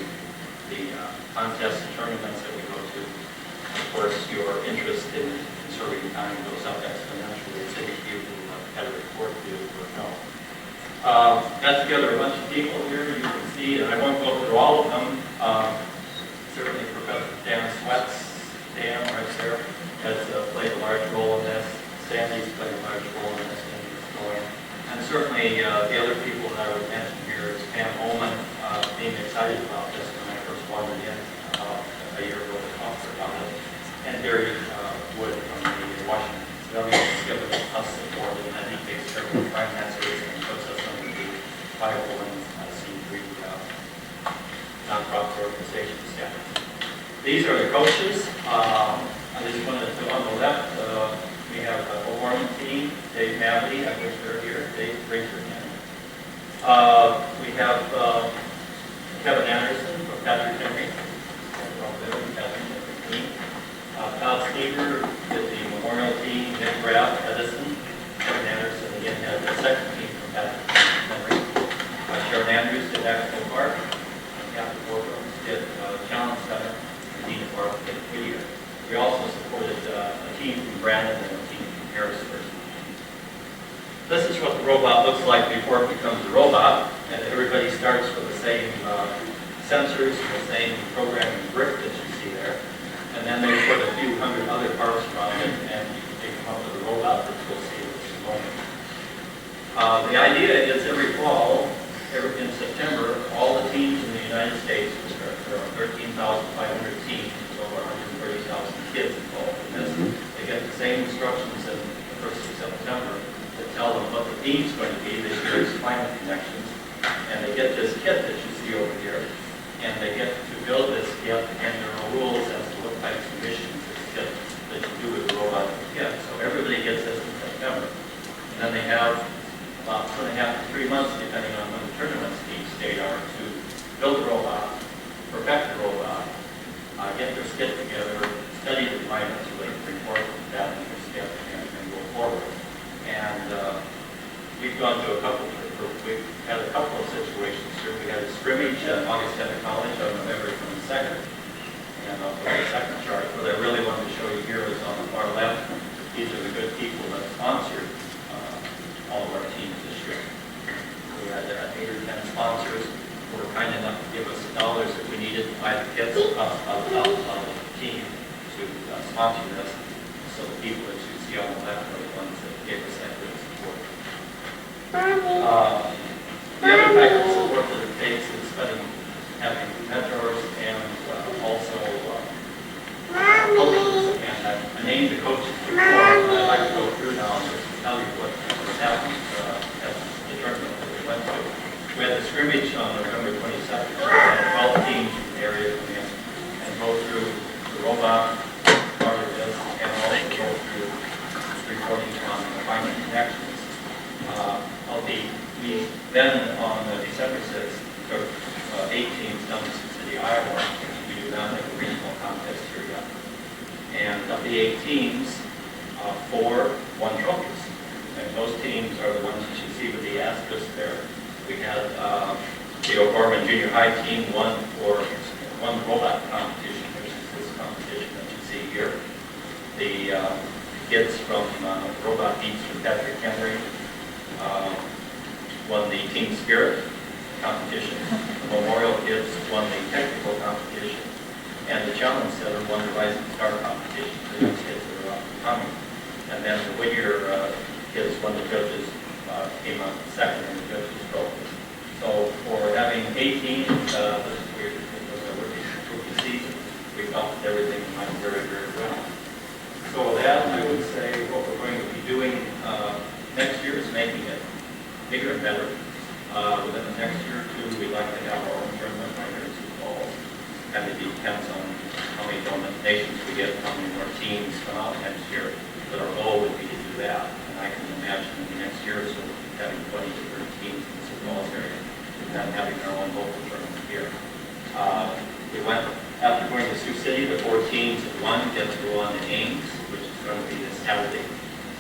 contests and tournaments that we go to, of course, your interest in conserving time goes up exponentially. As any of you who had a report to would know. Got together a bunch of people here. You can see, and I won't go through all of them. Certainly, Professor Dan SWETS, Dan right there, has played a large role in this. Sandy's played a large role in this and it's going. And certainly the other people that I would mention here is Pam Ullman being excited about this when I first wandered in a year ago to talk about it. And Barry Wood from the Washington Pavilion has given us support, and I think takes care of the finances and puts us under the 501c3 nonprofit organization status. These are the coaches. I just wanted to, on the left, we have a warming team, Dave Mavely, I wish they're here. Dave, raise your hand. We have Kevin Anderson from Patrick Henry. Todd Stever with the memorial team, Nick Graff, Edison. Kevin Anderson again had the second team from Patrick Henry. Sharon Andrews did Axel Park. Captain Borgums did Challenge Center. Dean Park did Whittier. We also supported a team from Brandon and a team from Harrisburg. This is what the robot looks like before it becomes a robot. And everybody starts with the same sensors and the same programming brick that you see there. And then they put a few hundred other parts around it, and they come up with a robot that you'll see this morning. The idea is every fall, in September, all the teams in the United States, there are 13,500 teams, over 130,000 kids involved in this. They get the same instructions in the first of September to tell them what the theme's going to be. This year's climate connections. And they get this kit that you see over here. And they get to build this kit, and there are rules as to what types of missions this kit that you do with the robot kit. So everybody gets this then they have about 2.5 to 3 months, depending on when the tournaments each state are, to build the robot, perfect the robot, get their skit together, study the requirements, so they can report that in their skit and go forward. And we've gone to we've had a couple of situations here. We had a scrimmage at Augustana College on November 22nd, and I'll put the second chart. What I really wanted to show you here is on the far left. These are the good people that sponsored all of our teams this year. We had 8 or 10 sponsors who were kind enough to give us the dollars that we needed to buy the kits of the team to sponsor this. So the people that you see on the left are the ones that gave us that good support. The other type of support that it takes is having mentors and also coaches. And I named the coaches before, and I'd like to go through now and just tell you what happened at the tournament that we went to. We had the scrimmage on November 22nd. So we had 12 teams in the area come in and go through the robot, part of this, and also go through reporting on the finding connections. We then on December 6th took 8 teams down to Sioux City, Iowa. We do not have a regional contest here yet. And of the 8 teams, 4 won trophies. And those teams are the ones that you see with the asterisk there. We had the O'Gorman Junior High team won the robot competition, which is this competition that you see here. The kids from Robot Geeks from Patrick Henry won the Team Spirit competition. The Memorial Kids won the technical competition. And the Challenge Center won the Rising Star competition for those kids that are up and coming. And then the Whittier kids won the judges, came out second in the judges' trophy. So for having 18, this was a rookie season, we felt that everything went very, very well. So with that, I would say what we're going to be doing next year is making it bigger and better. Within the next year or two, we'd like to have our own tournament right here in Sioux Falls. And it depends on how many donations we get, how many more teams come out next year. But our goal would be to do that. And I can imagine in the next year or so having 20 to 30 teams in the Sioux Falls area and then having our own local tournament here. We went, after going to Sioux City, the 4 teams that won get to go on to Ames, which is going to be this Saturday.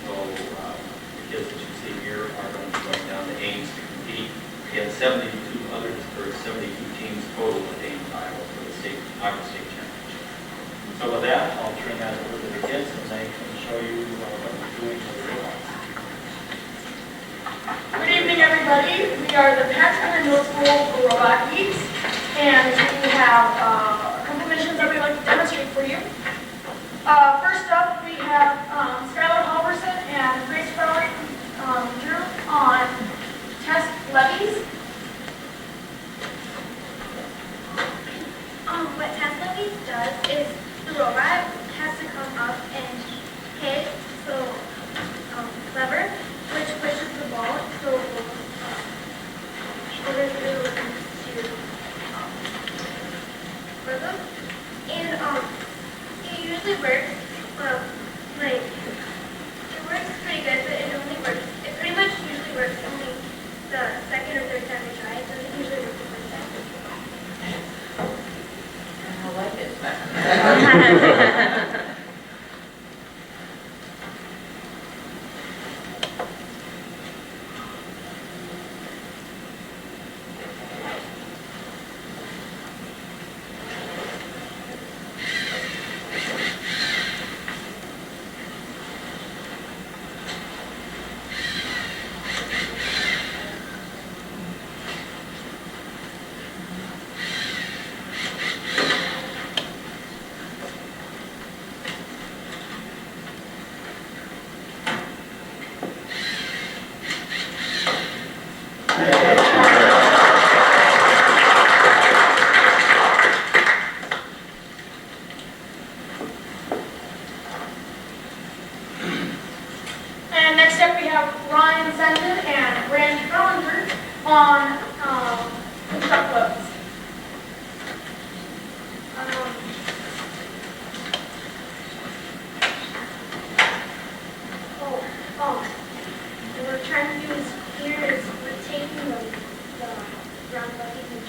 So the kids that you see here are going to be going down to Ames to compete. We had 72 teams total at Ames, Iowa for the Iowa State Championship. So with that, I'll turn that over to the kids and they can show you what we're doing with the robots. Good evening, everybody. We are the Pat Center Middle School for Robot Geeks, and we have a couple missions that we'd like to demonstrate for you. First up, we have Skylar Halverson and Grace Fowler Drew on test levies. What test levies does is the robot has to come up and hit the lever, which pushes the ball, so it will into rhythm. And it usually works, it works pretty good, but it pretty much usually works only the second or third time we try it. It doesn't usually work the first time. I like it.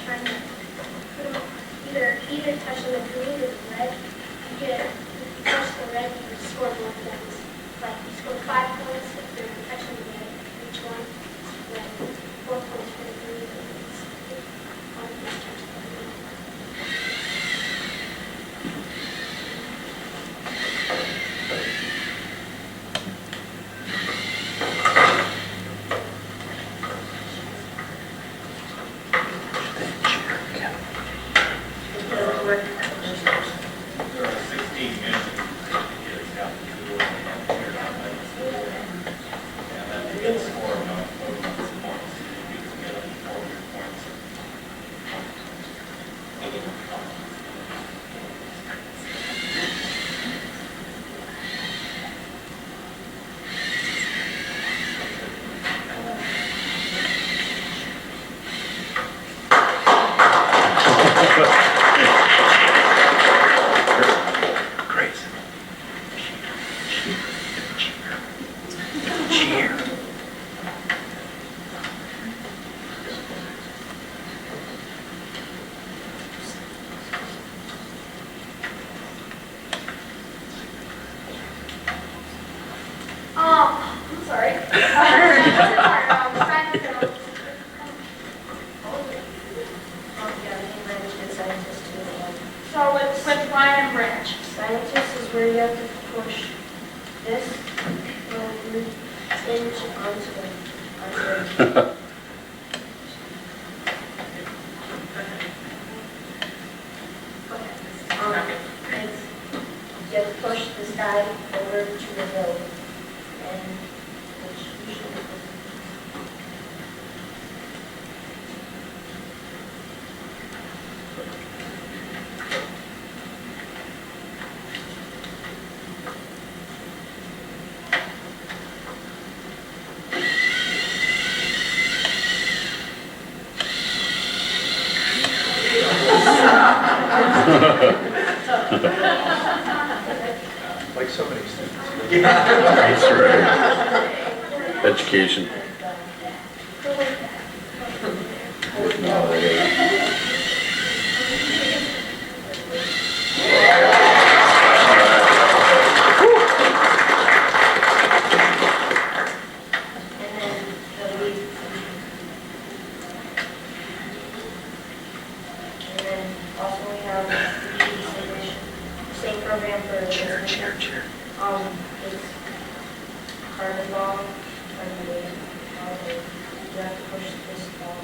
trying to put them either touching the green or the red. If you touch the red, you score more points. Like you score 5 points if you're touching the red each one. Then 4 points for the green. One of these touch the green. There are 16 minutes. Kids have to do it and turn on that. And then you get a score of points. You can get up to 400 points. Crazy. Cheer. I'm sorry. So with Ryan and Branch. Scientist is where you have to push this inch onto the. You have to push this guy over to the road. And which usually. Like so many things. That's right. Education. Also, we have the same program for cheer. It's carnival, and you have to push this ball.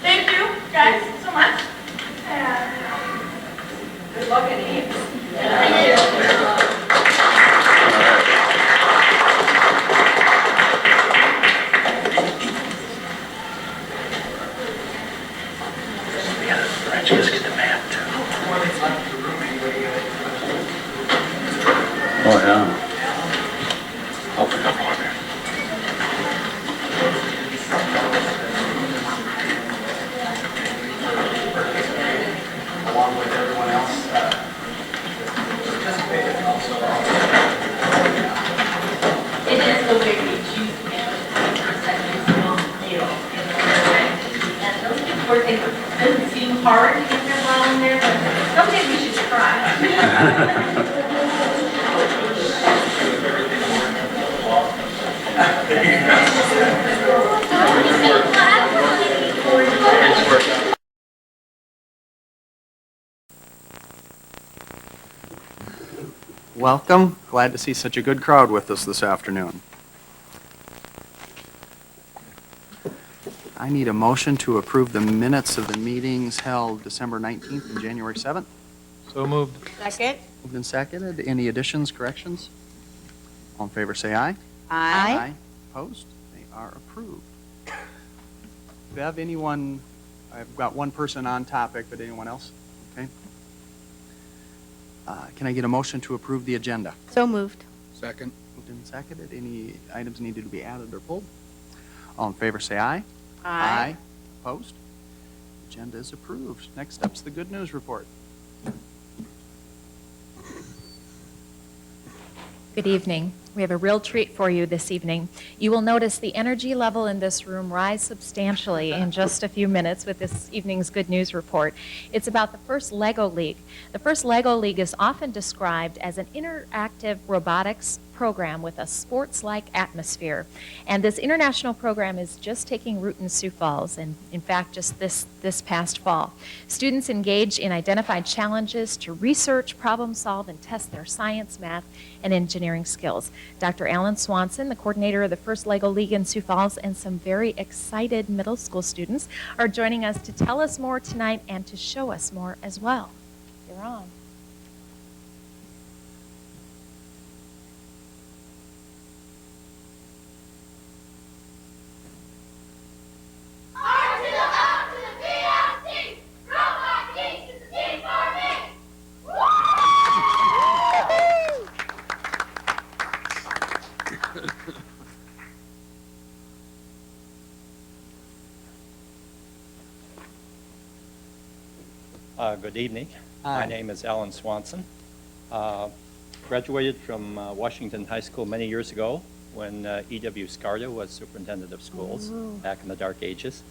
Thank you, guys, so much. Good luck at Eats. Thank you. Just get the map too. Oh, yeah. Open up on there. Along with everyone else participated and also. It is the way we choose to make the 20% is no deal. And those people were thinking, it doesn't seem hard to get their ball in there, but someday we should try. Welcome. Glad to see such a good crowd with us this afternoon. I need a motion to approve the minutes of the meetings held December 19th and January 7th. So moved. Second? Moved and seconded. Any additions, corrections? All in favor, say aye. Aye. Opposed? They are approved. Bev, anyone, I've got one person on topic, but anyone else? Okay. Can I get a motion to approve the agenda? So moved. Second. Moved and seconded. Any items needed to be added or pulled? All in favor, say aye. Aye. Opposed? Agenda is approved. Next up's the good news report. Good evening. We have a real treat for you this evening. You will notice the energy level in this room rise substantially in just a few minutes with this evening's Good News Report. It's about the first LEGO League. The first LEGO League is often described as an interactive robotics program with a sports-like atmosphere. And this international program is just taking root in Sioux Falls, and in fact, just this past fall. Students engage in identified challenges to research, problem solve, and test their science, math, and engineering skills. Dr. Alan Swanson, the coordinator of the first LEGO League in Sioux Falls, and some very excited middle school students are joining us to tell us more tonight and to show us more as well. You're on. Good evening. My name is Alan Swanson. Graduated from Washington High School many years ago when E.W. Scarda was superintendent of schools back in the dark ages.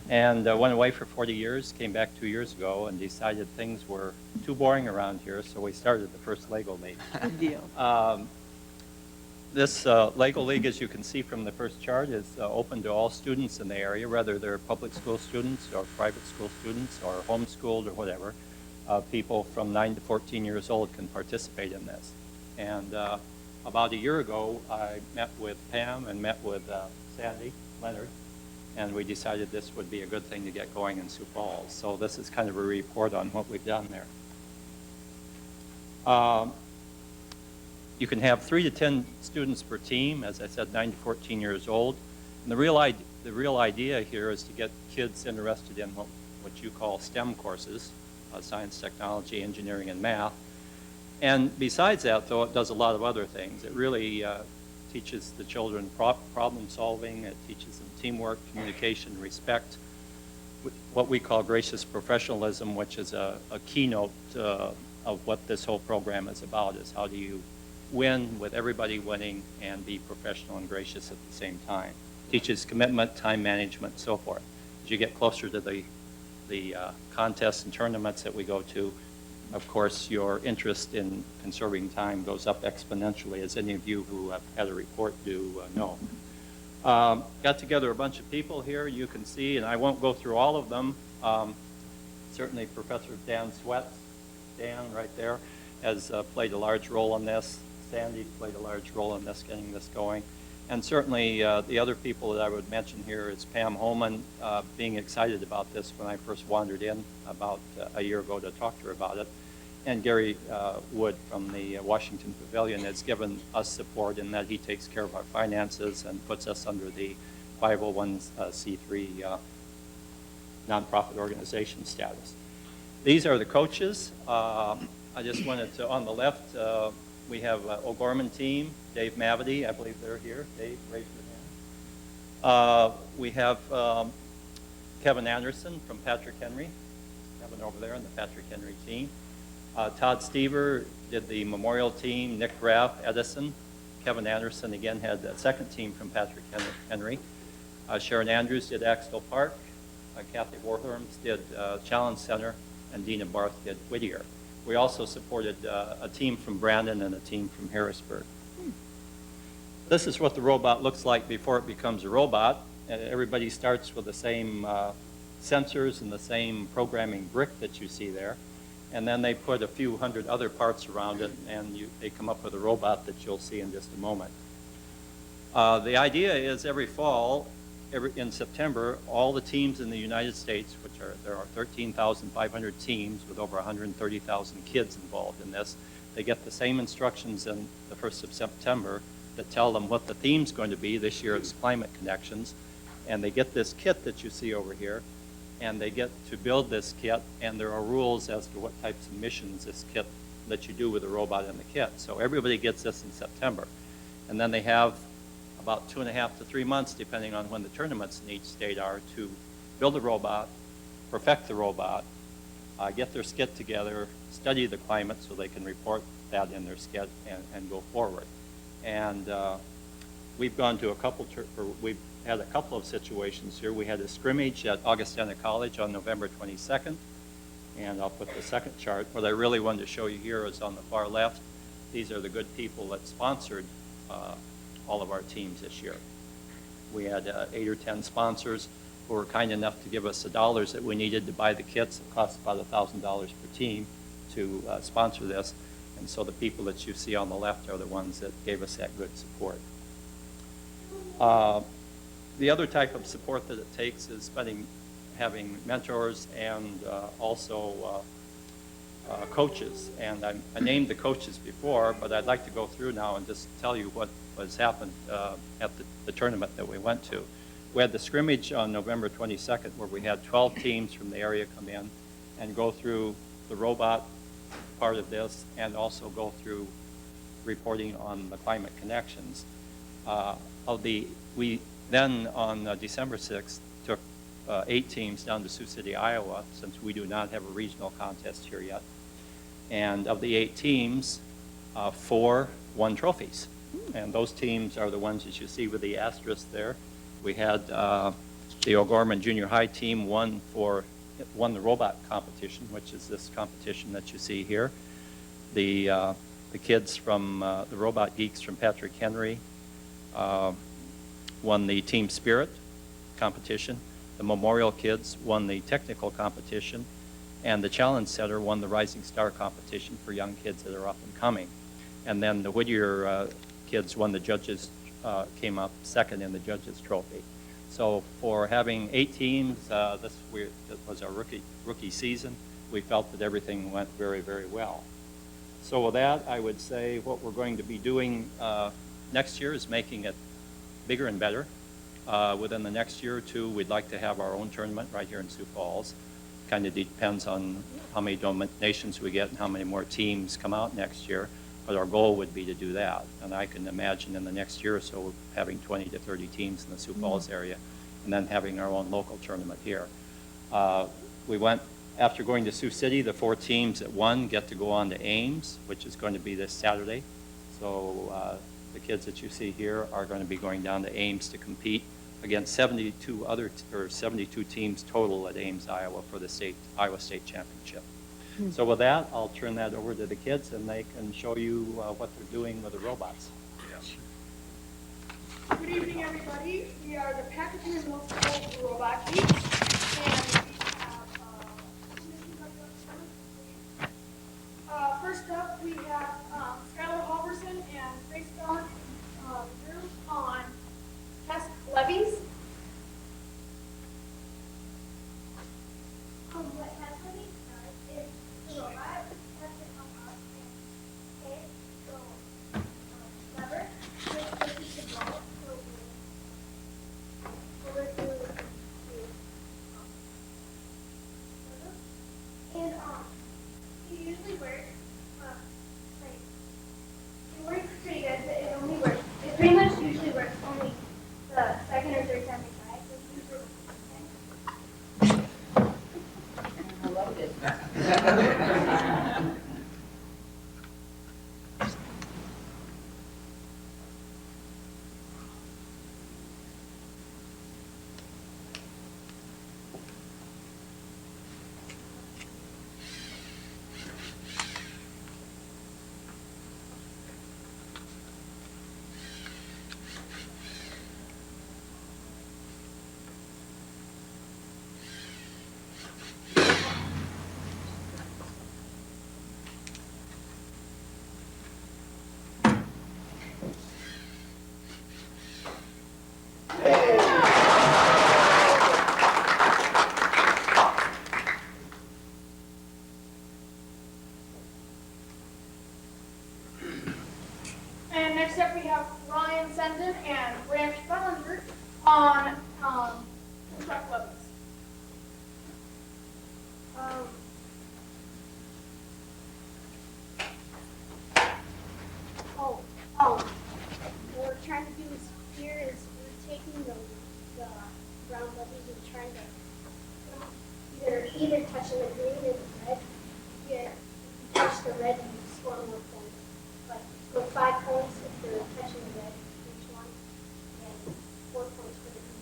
And went away for 40 years, came back 2 years ago and decided things were too boring around here, so we started the first LEGO League. Good deal. This LEGO League, as you can see from the first chart, is open to all students in the area, whether they're public school students or private school students or homeschooled or whatever. People from 9 to 14 years old can participate in this. And about a year ago, I met with Pam and met with Sandy Leonard, and we decided this would be a good thing to get going in Sioux Falls. So this is kind of a report on what we've done there. You can have 3 to 10 students per team, as I said, 9 to 14 years old. And the real idea here is to get kids interested in what you call STEM courses, science, technology, engineering, and math. And besides that, though, it does a lot of other things. It really teaches the children problem solving. It teaches them teamwork, communication, respect, what we call gracious professionalism, which is a keynote of what this whole program is about, is how do you win with everybody winning and be professional and gracious at the same time. Teaches commitment, time management, so forth. As you get closer to the contests and tournaments that we go to, of course, your interest in conserving time goes up exponentially, as any of you who have had a report do know. Got together a bunch of people here, you can see, and I won't go through all of them. Certainly Professor Dan SWETS, Dan right there, has played a large role in this. Sandy's played a large role in this, getting this going. And certainly the other people that I would mention here is Pam Holman, being excited about this when I first wandered in about a year ago to talk to her about it. And Gary Wood from the Washington Pavilion has given us support in that he takes care of our finances and puts us under the 501c3 nonprofit organization status. These are the coaches. I just wanted to, on the left, we have O'Gorman team, Dave Mavity, I believe they're here. Dave, raise your hand. We have Kevin Anderson from Patrick Henry. Kevin over there on the Patrick Henry team. Todd Stever did the memorial team, Nick Graff, Edison. Kevin Anderson again had the second team from Patrick Henry. Sharon Andrews did Axtell Park. Kathy Warthorms did Challenge Center, and Dina Barth did Whittier. We also supported a team from Brandon and a team from Harrisburg. This is what the robot looks like before it becomes a robot. Everybody starts with the same sensors and the same programming brick that you see there. And then they put a few hundred other parts around it, and they come up with a robot that you'll see in just a moment. The idea is every fall, in September, all the teams in the United States, there are 13,500 teams with over 130,000 kids involved in this, they get the same instructions in the 1st of September that tell them what the theme's going to be. This year it's climate connections. And they get this kit that you see over here, and they get to build this kit, and there are rules as to what types of missions this kit that you do with the robot in the kit. So everybody gets this in September. And then they have about 2.5 to 3 months, depending on when the tournaments in each state are, to build a robot, perfect the robot, get their skit together, study the climate so they can report that in their skit and go forward. And we've gone to we've had a couple of situations here. We had a scrimmage at Augustana College on November 22nd, and I'll put the second chart. What I really wanted to show you here is on the far left. These are the good people that sponsored all of our teams this year. We had 8 or 10 sponsors who were kind enough to give us the dollars that we needed to buy the kits. It cost about $1,000 per team to sponsor this. And so the people that you see on the left are the ones that gave us that good support. The other type of support that it takes is having mentors and also coaches. And I named the coaches before, but I'd like to go through now and just tell you what has happened at the tournament that we went to. We had the scrimmage on November 22nd where we had 12 teams from the area come in and go through the robot part of this and also go through reporting on the climate connections. We then on December 6th took 8 teams down to Sioux City, Iowa, since we do not have a regional contest here yet. And of the 8 teams, 4 won trophies. And those teams are the ones that you see with the asterisk there. We had the O'Gorman Junior High team won the robot competition, which is this competition that you see here. The kids from the Robot Geeks from Patrick Henry won the Team Spirit competition. The Memorial kids won the technical competition, and the Challenge Center won the Rising Star competition for young kids that are up and coming. And then the Whittier kids won the judges, came up second in the judges trophy. So for having 8 teams, this was our rookie season. We felt that everything went very, very well. So with that, I would say what we're going to be doing next year is making it bigger and better. Within the next year or 2, we'd like to have our own tournament right here in Sioux Falls. Kind of depends on how many donations we get and how many more teams come out next year. But our goal would be to do that. And I can imagine in the next year or so having 20 to 30 teams in the Sioux Falls area and then having our own local tournament here. We went, after going to Sioux City, the 4 teams that won get to go on to Ames, which is going to be this Saturday. So the kids that you see here are going to be going down to Ames to compete against 72 teams total at Ames, Iowa for the Iowa State Championship. So with that, I'll turn that over to the kids and they can show you what they're doing with the robots. Good evening, everybody. We are the Packaging and Middle School Robot Geeks, and we have first up we have Skylar Halverson and Grace Dawn Drew on test levies. What test levies does is the robot has to come up and hit the lever, which pushes the ball over to and it usually works it works pretty good, but it only works. It pretty much usually works only the second or third time we try it. I love it. And next up we have Ryan Senden and Branch Bellinger on truck levels. What we're trying to do here is we're taking the brown levies and trying to either touching the green or the red. If you touch the red, you score more points. But with 5 points for catching the red for each one, and 4 points for the green.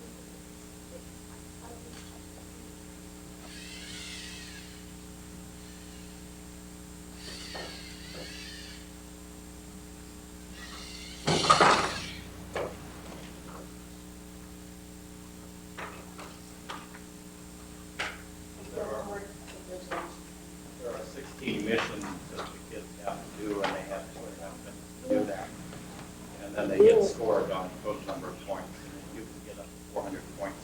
There are 16 missions that the kids have to do, and they have 2.5 minutes to do that. And then they get scored on those number of points, and then you can get up to 400 points.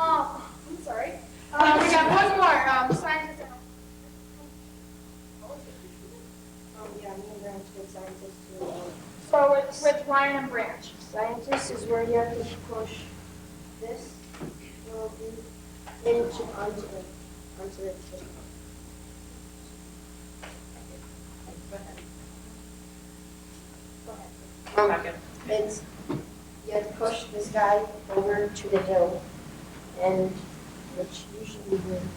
I'm sorry. We got one more, scientist. Yeah, me and Branch did scientists too. So with Ryan and Branch. Scientists is where you have to push this little dude into onto the system. Go ahead. It's, you have to push this guy over to the hill, and which usually wins.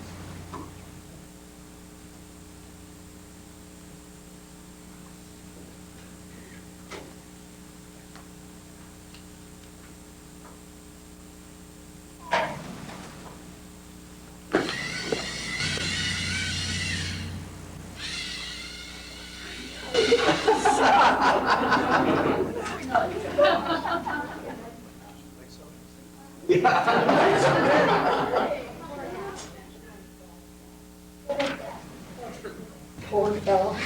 Poor fellow. And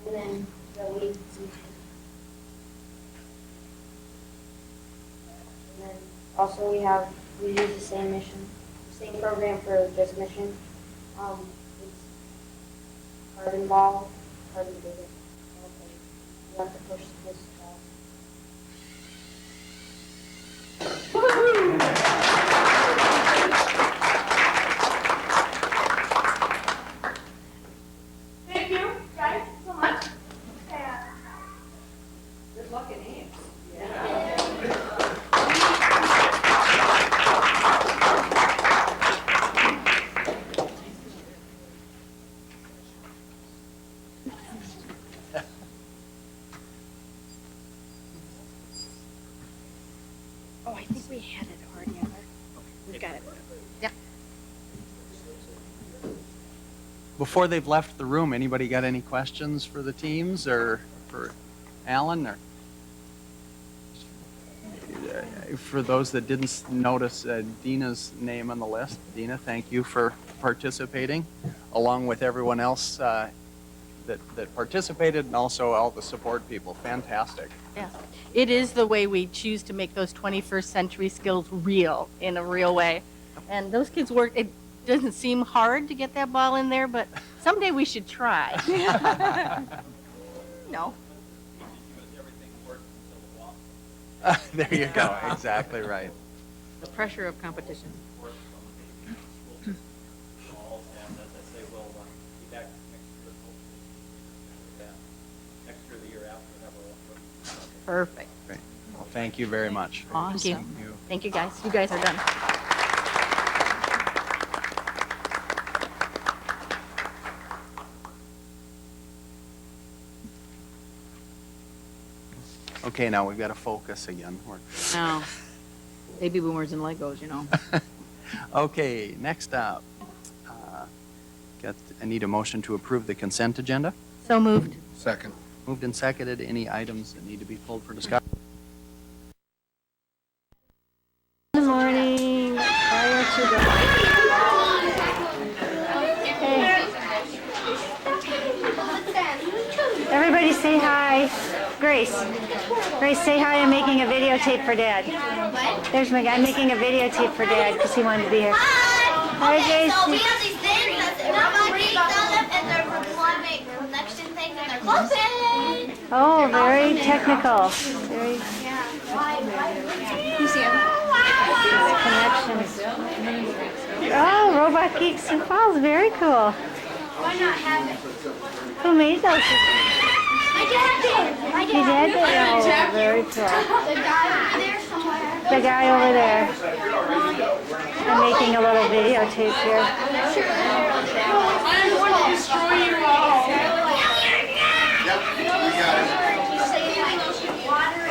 then the lead. And then also we use the same mission, same program for this mission. It's carbon ball, carbon bigger. Okay. You have to push this ball. Thank you, guys, so much. Good luck in Ames. Oh, I think we had it already. We've got it. Yeah. Before they've left the room, anybody got any questions for the teams or for Alan? Or for those that didn't notice Dina's name on the list, Dina, thank you for participating, along with everyone else that participated, and also all the support people. Fantastic. Yeah, it is the way we choose to make those 21st century skills real, in a real way. And those kids work, it doesn't seem hard to get that ball in there, but someday we should try. No. There you go, exactly right. The pressure of competition. Perfect. Great. Well, thank you very much. Awesome. Thank you, guys. You guys are done. Okay, now we've got to focus again. No. Baby boomers and Legos, you know. Okay, next up, I need a motion to approve the consent agenda. So moved. Second. Moved and seconded. Any items that need to be pulled for discussion? Good morning. Prior to the... Everybody say hi. Grace. Grace, say hi. I'm making a videotape for Dad. There's my guy. I'm making a videotape for Dad because he wanted to be here. Hi, Okay, Grace. so we have these things that robot Geeks on them, and they're remote connection things, and they're closing. Oh, very technical. Very You see them? connections. Oh, Robot Geeks Sioux Falls. Very cool. Why not have it? Who made those? My dad did. My You did? Oh, very cool. The guy over there somewhere. The guy over there. I'm making a little videotape here. I want to destroy you all.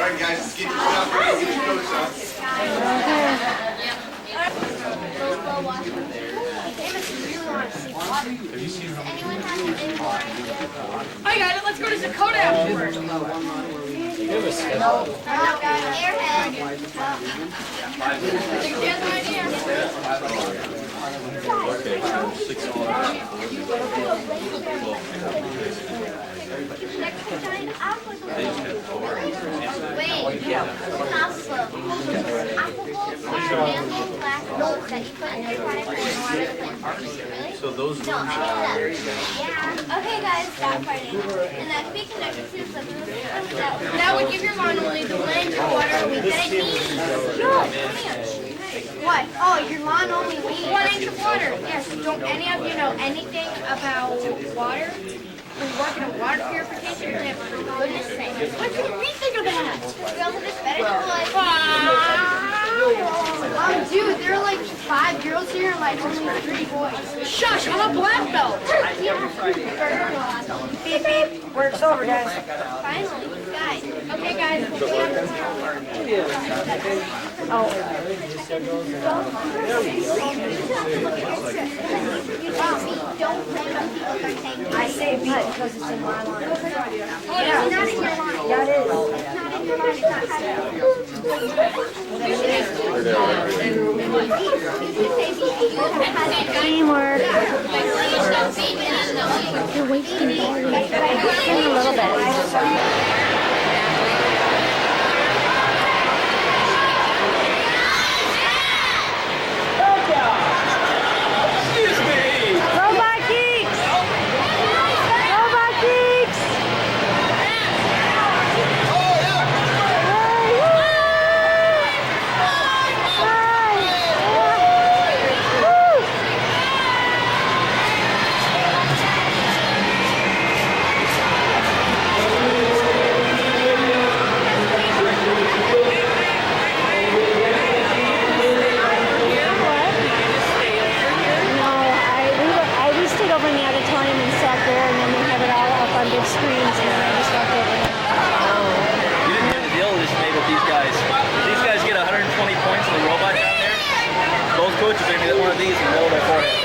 All right, guys, let's get your stuff ready. Get your coats on. I got it. Let's go to Dakota afterwards. So those rooms yeah. Okay, guys, stop fighting. And that can be connected to the That would give your lawn only the length of water we that it needs. No, what? Oh, your lawn only needs 1 inch of water. Yes. Don't any of you know anything about water? We work in a water purification plant, for goodness sake. What did we think of that? Girls are just better than boys. Dude, there are like 5 girls here and like only 3 boys. Shush, I'm a black belt. Beep, beep. Work's over, guys. Finally, guys. Okay, guys. Don't plan on people start saying I say beep because it's in my line. yeah. It's not in your line. Yeah, it is. It's not in your line. It's not happening. Teamwork. You're wasting a little bit. Robot Geeks! Robot Geeks! We stayed over in the auditorium and sat there, and then they have it all up on big screens, and I just walked over now. You didn't hear the deal we just made with these guys. These guys get 120 points in the robot down there. Both coaches are going to get one of these in the middle of their forehead.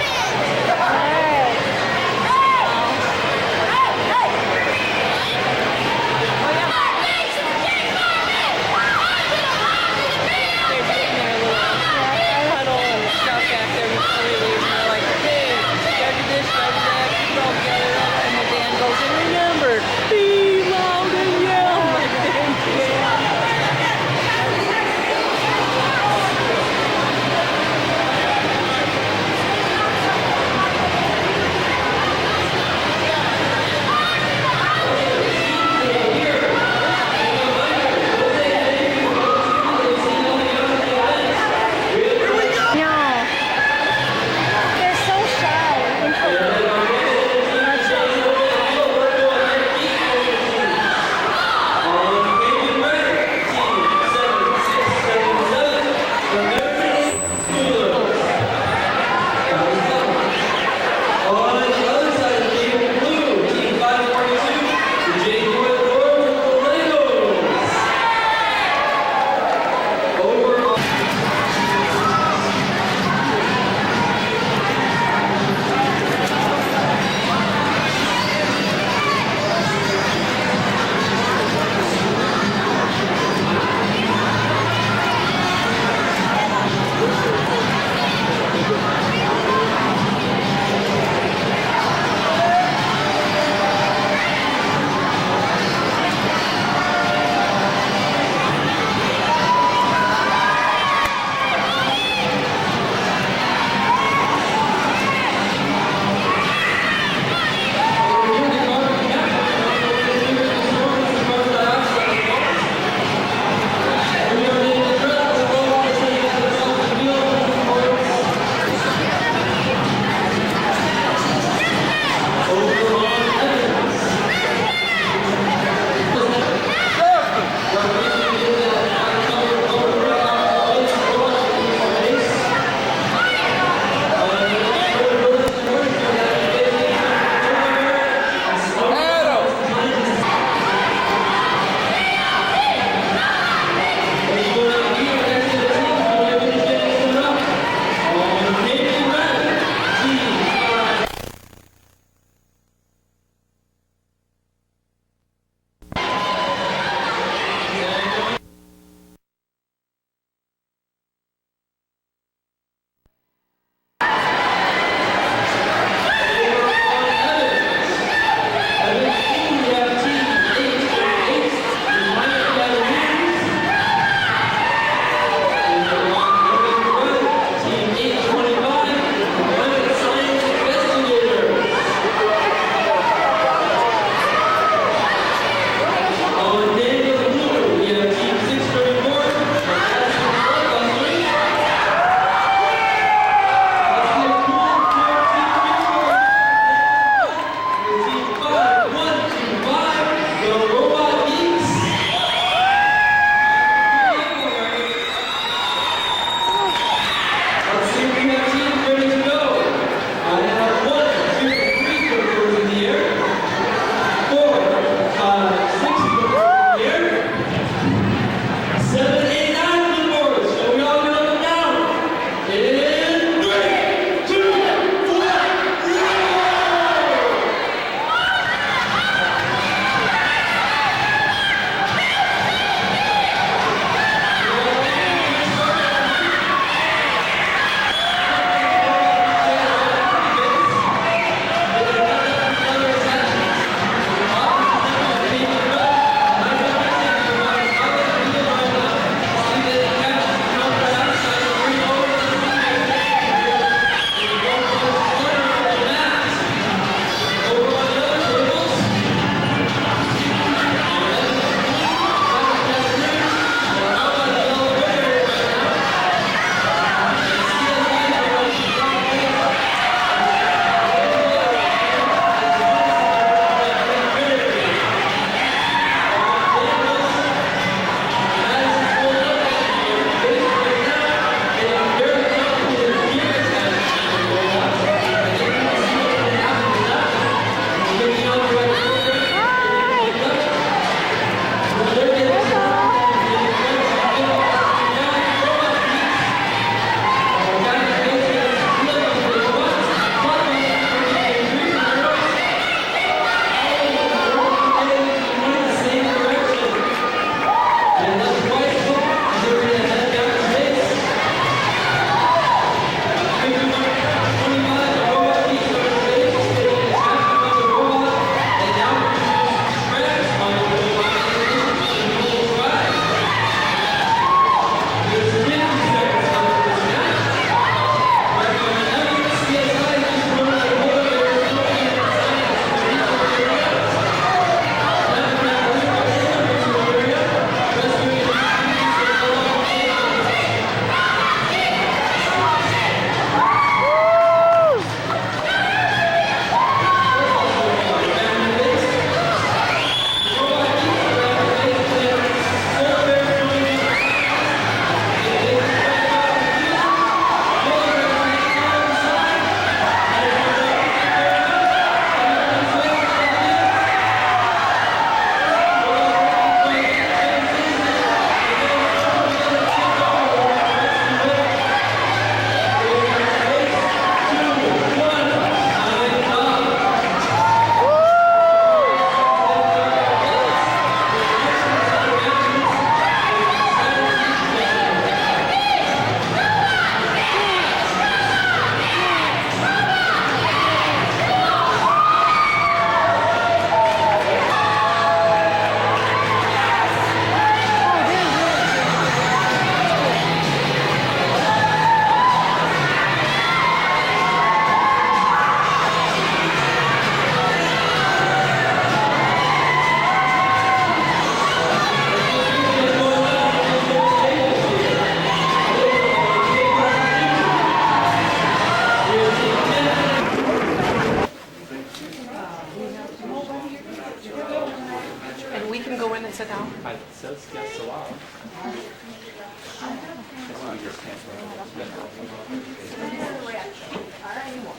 And we can go in and sit down? It says guests allowed.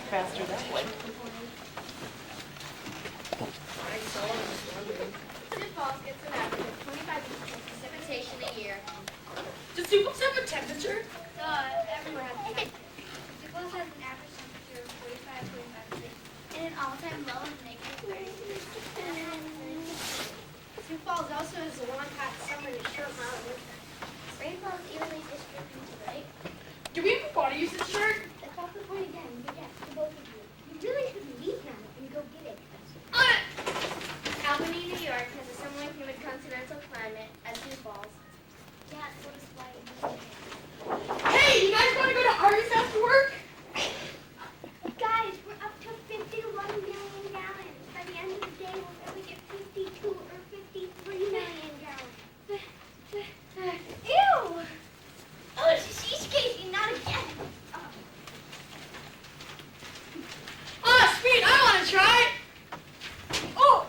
Faster that way. Sioux Falls gets an average of 25 inches of precipitation a year. Does Sioux Falls have a temperature? Everywhere has a temperature. Sioux Falls has an average temperature of 45 degrees and an all-time low of -30. Sioux Falls also has a long hot summer and a short mild winter. Rainfall is evenly distributed, right? Do we have water usage chart? That's off the point again. Yes, to both of you. You really should leave now and go get it. Albany, New York has a similar humid continental climate as Sioux Falls. Yeah, so does Hawaii. Hey, you guys want to go to Arby's after work? Guys, we're up to 51 million gallons. By the end of the day, we'll probably get 52 or 53 million gallons. Ew! Oh, she's Casey, not again. Speed, I want to try it. Oh!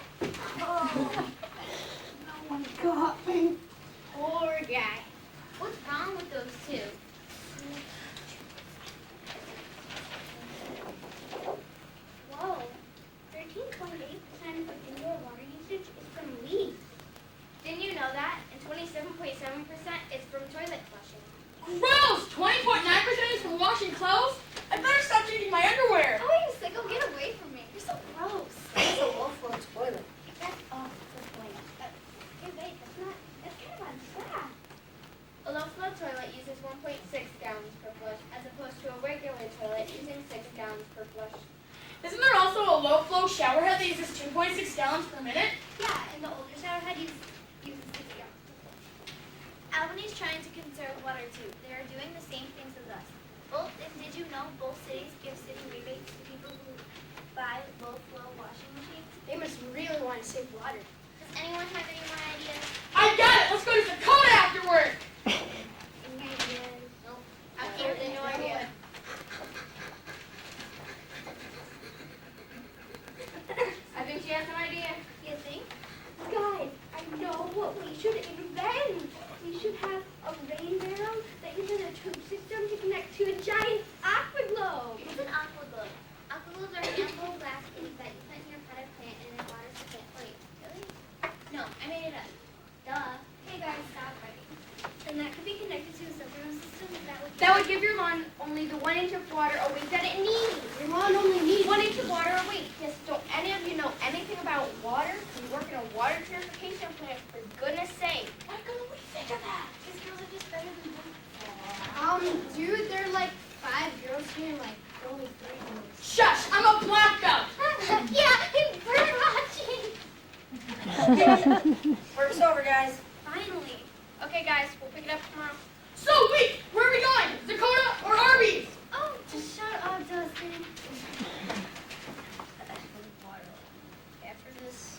No one got me. Poor guy. What's wrong with those two? Whoa. 13.8% of the indoor water usage is from leaks. Didn't you know that? And 27.7% is from toilet flushing. Gross! 20.9% is from washing clothes? I better stop changing my underwear. Oh, you sicko, get away from me. You're so gross. That's a low-flow toilet. That's off the point. Hey, wait, that's kind of on track. A low-flow toilet uses 1.6 gallons per flush, as opposed to a regular toilet using 6 gallons per flush. Isn't there also a low-flow shower head that uses 2.6 gallons per minute? Yeah, and the older shower head uses 6 gallons. Albany's trying to conserve water too. They are doing the same things as us. Did you know both cities give city rebates to people who buy low-flow washing machines? They must really want to save water. Does anyone have any more ideas? I got it! Let's go to Dakota after work! Any ideas? Nope. Absolutely no idea. I think she has an idea. You think? Guys, I know what we should invent. We should have a rain barrel that uses a tube system to connect to a giant aqua globe. What's an aqua globe? Aqua globes are handheld baskets that you put in your potted plant and it waters the plant for you. Really? No, I made it up. Duh. Hey guys, stop writing. And that could be connected to a filtering system That would give your lawn only the 1 inch of water a week that it needs. Your lawn only needs 1 inch of water a week. Yes, don't any of you know anything about water? You work in a water purification plant, for goodness sake. Why couldn't we think of that? These girls are just better than boys. Dude, there are like 5 girls here and like only 3 boys. Shush! I'm a black belt! Yeah, and bird watching! Work's over, guys. Finally. Okay guys, we'll pick it up tomorrow. So, wait! Where are we going? Dakota or Arby's? Oh, just shut up, Dustin. After this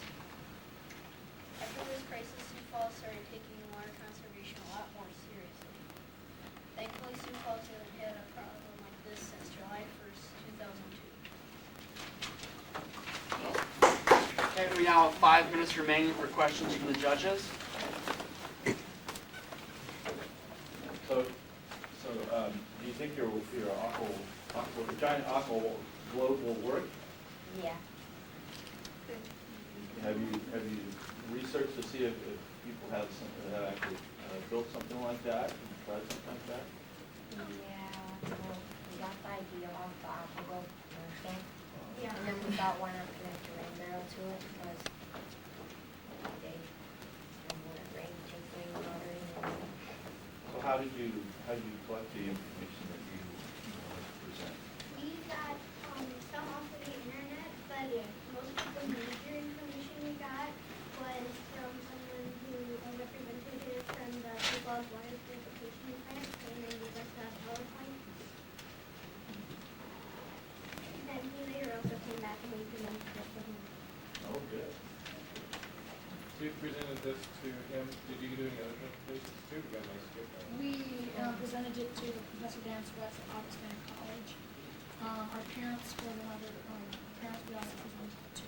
crisis, Sioux Falls started taking water conservation a lot more seriously. Thankfully, Sioux Falls hasn't had a problem like this since July 1st, 2002. Okay, we now have 5 minutes remaining for questions from the judges. Do you think your giant aqua globe will work? Yeah. Have you researched to see if people have actually built something like that and tried something like that? Yeah, we got the idea off the aqua globe, understand? Yeah. And then we thought, why not connect a rain barrel to it, because they when it rains, take rainwater and So how did you collect the information that you present? We got some off of the internet, but most of the major information we got was from someone who represented from the Sioux Falls Water Purification Plant, and they gave us a PowerPoint. And he later also came back and we presented it to him. Oh, good. So you presented this to him. Did you do any other presentations too? We got a nice gift. We presented it to Professor Dan SWETS at Augustine College. Our parents were one of the parents we also presented it to.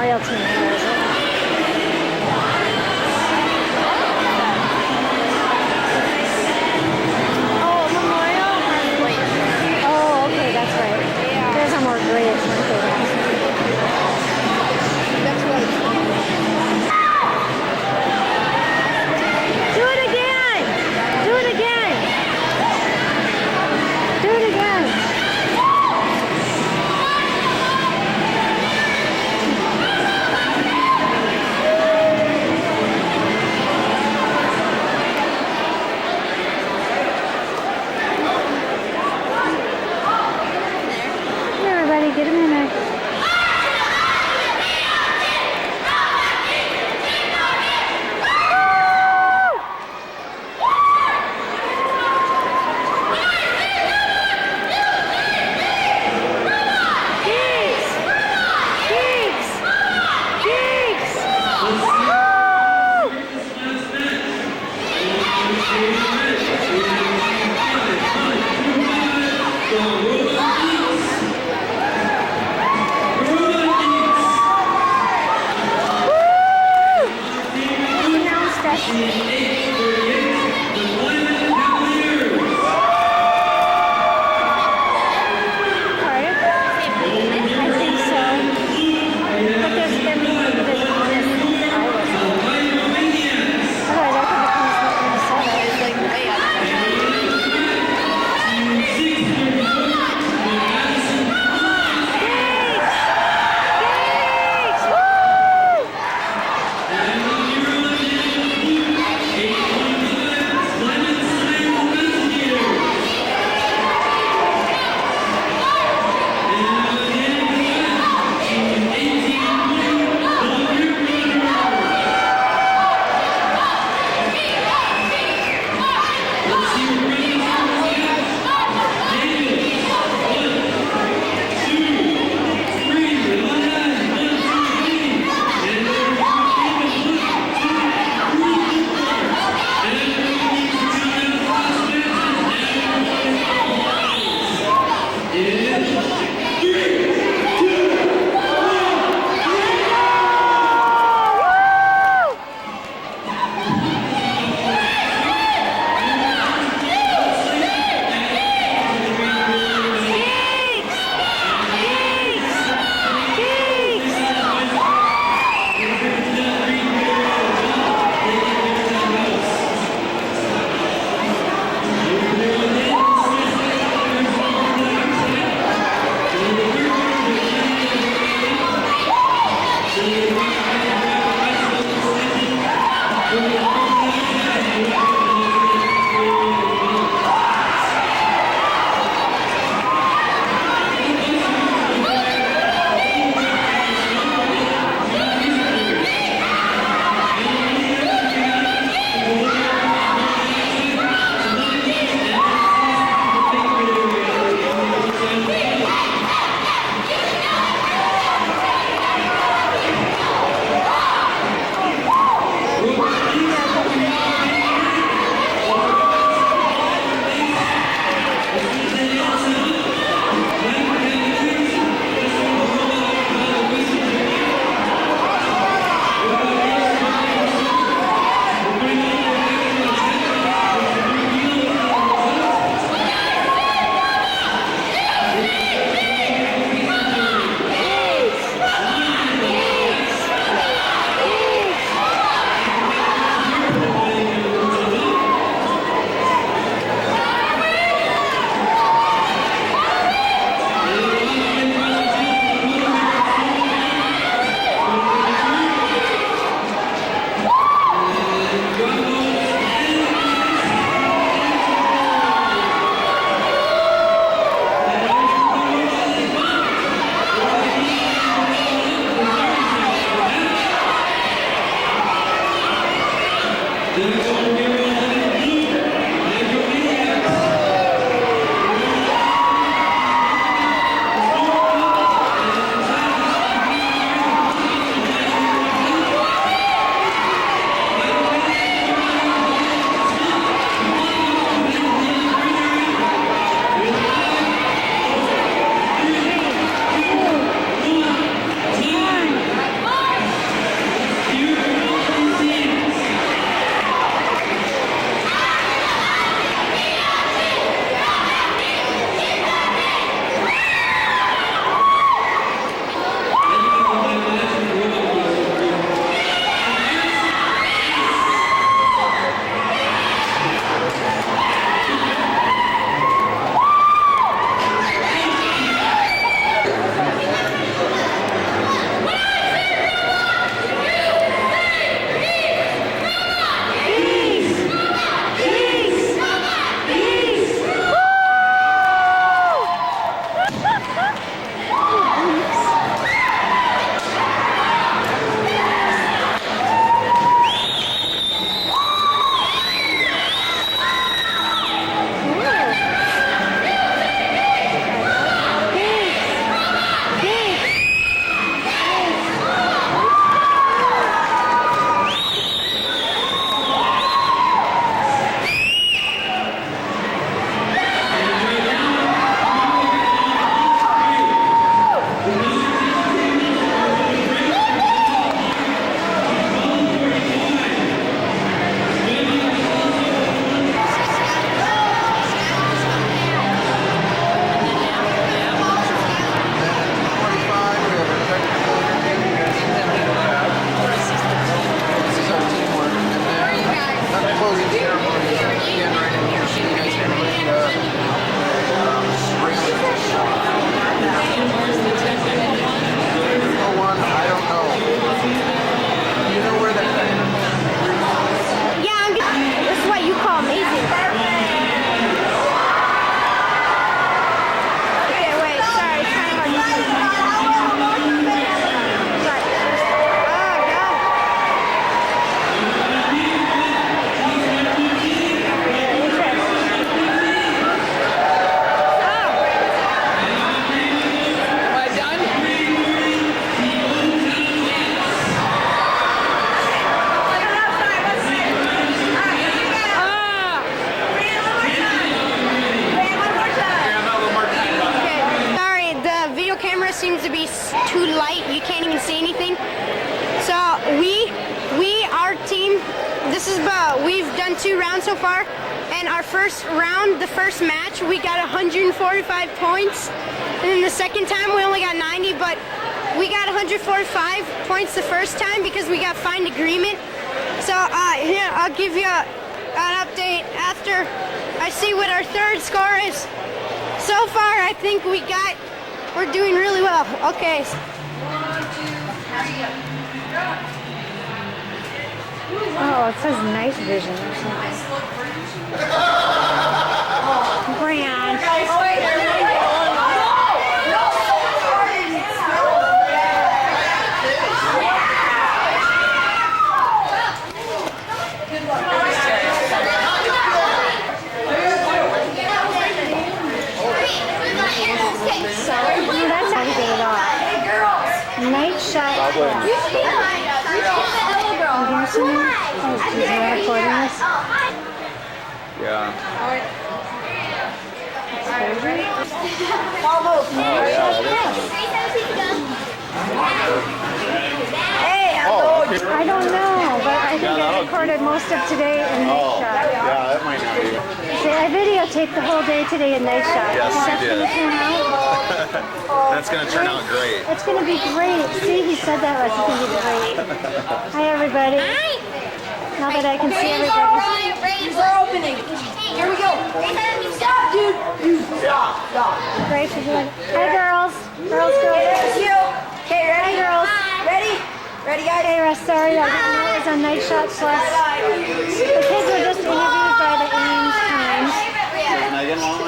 Memorial team here, is it? Oh, Memorial? Wait. Oh, okay, that's right. Yeah. There's some more graves, weren't there? That's what it's called. Do it again! Do it again! Do it again! 2 rounds so far, and our first round, the first match, we got 145 points, and then the second time we only got 90, but we got 145 points the first time because we got fine agreement. So here, I'll give you an update after I see what our third score is. So far, I think we're doing really well. Okay. Oh, it says night vision or something. Grant. That's how we get it off. Night shot. He's recording this. Yeah. I don't know, but I think I recorded most of today in night shot. Yeah, that might not be. See, I videotaped the whole day today in night shot. Yes, you That's did. gonna turn out. That's going to turn out great. It's gonna be great. See, he said that was gonna be great. Hi, everybody. Now that I can see everybody. We're opening. Here we go. Stop, dude. Stop. Great for doing it. Hi, girls. Girls, go. Okay, ready? Hi, girls. Ready? Ready, guys? Hey, Russ, sorry, I didn't know it was on Night Shot Plus. The kids were just interviewed by the Ames Times. Can I get one?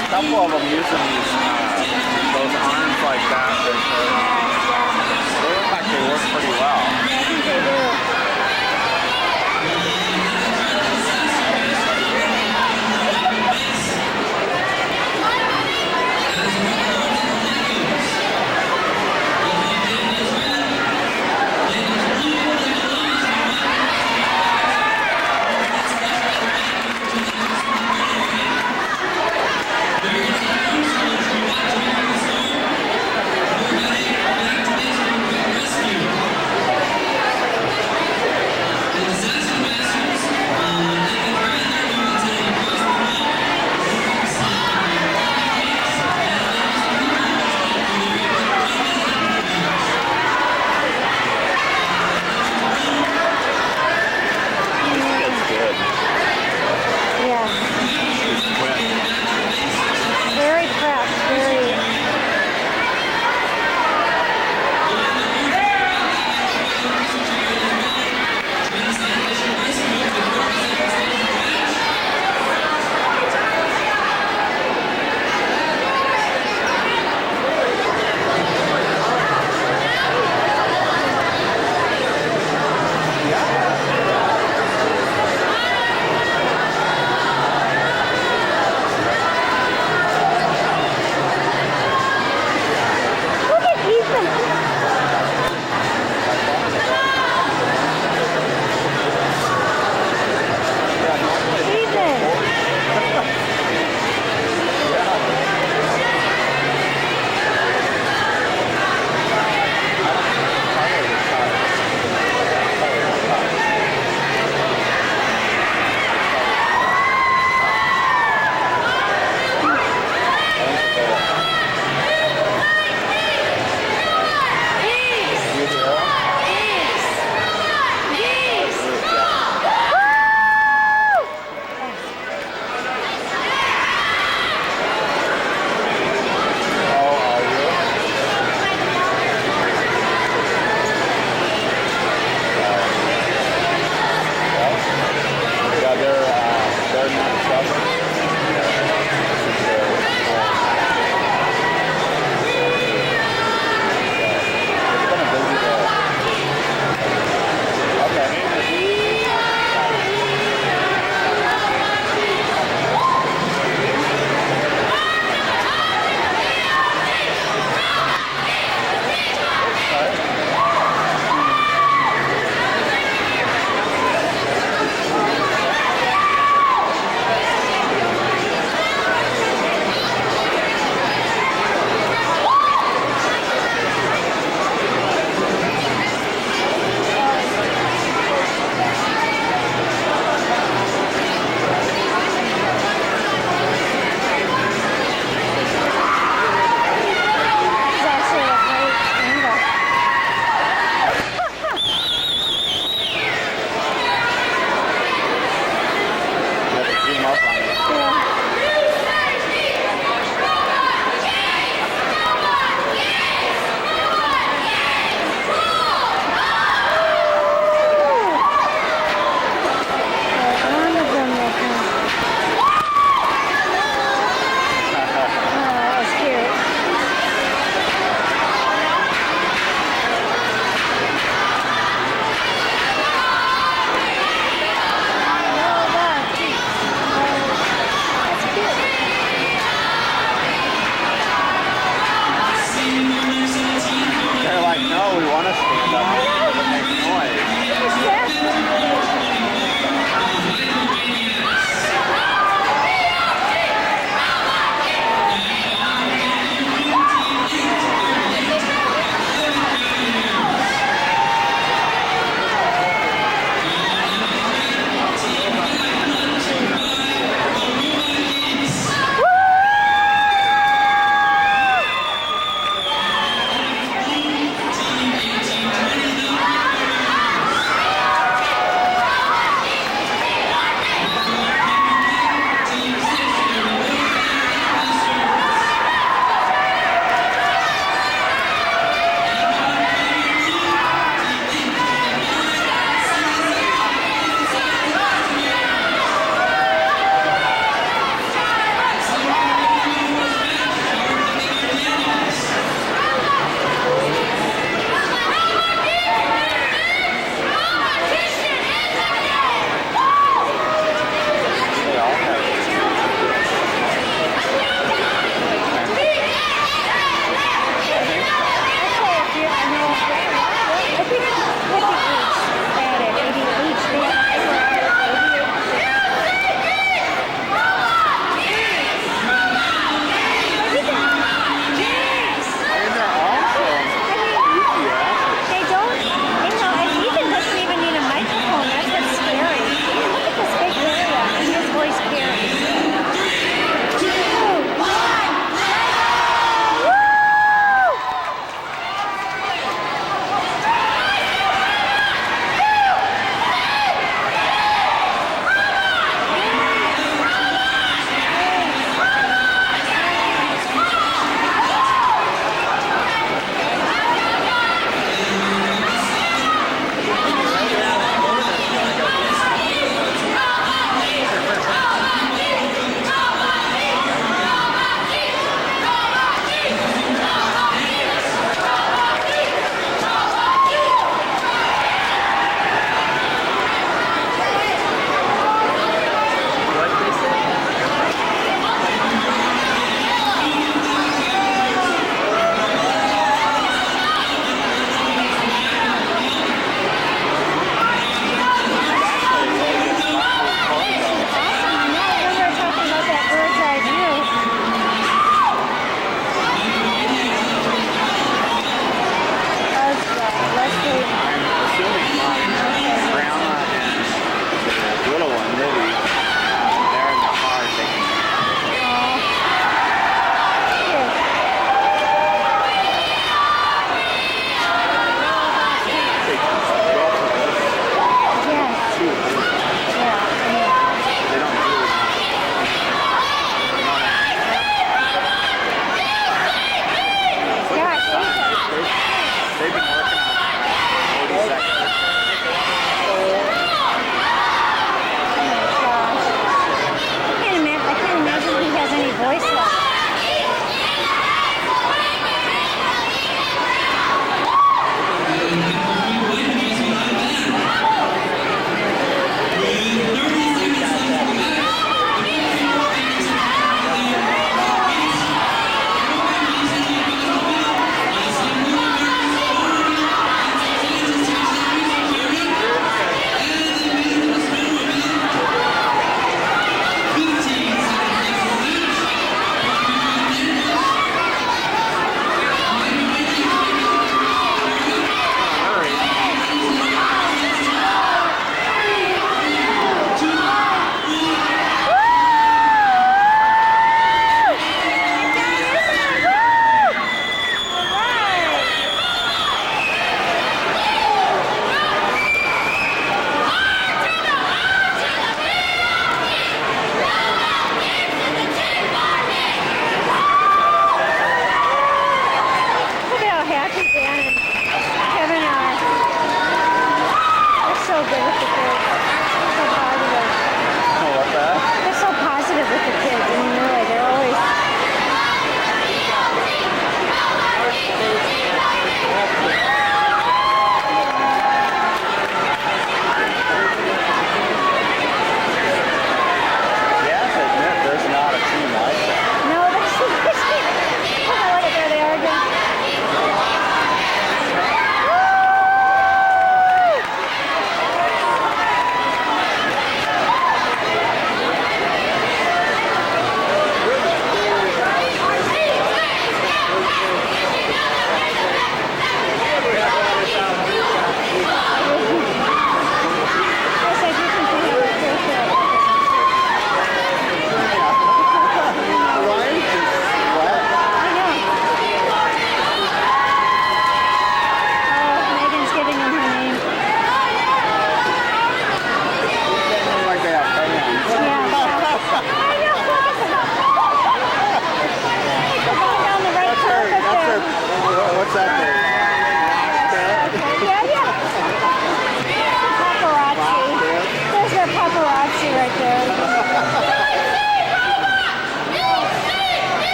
A couple of them using those arms like that. They look like they work pretty well. I think they do.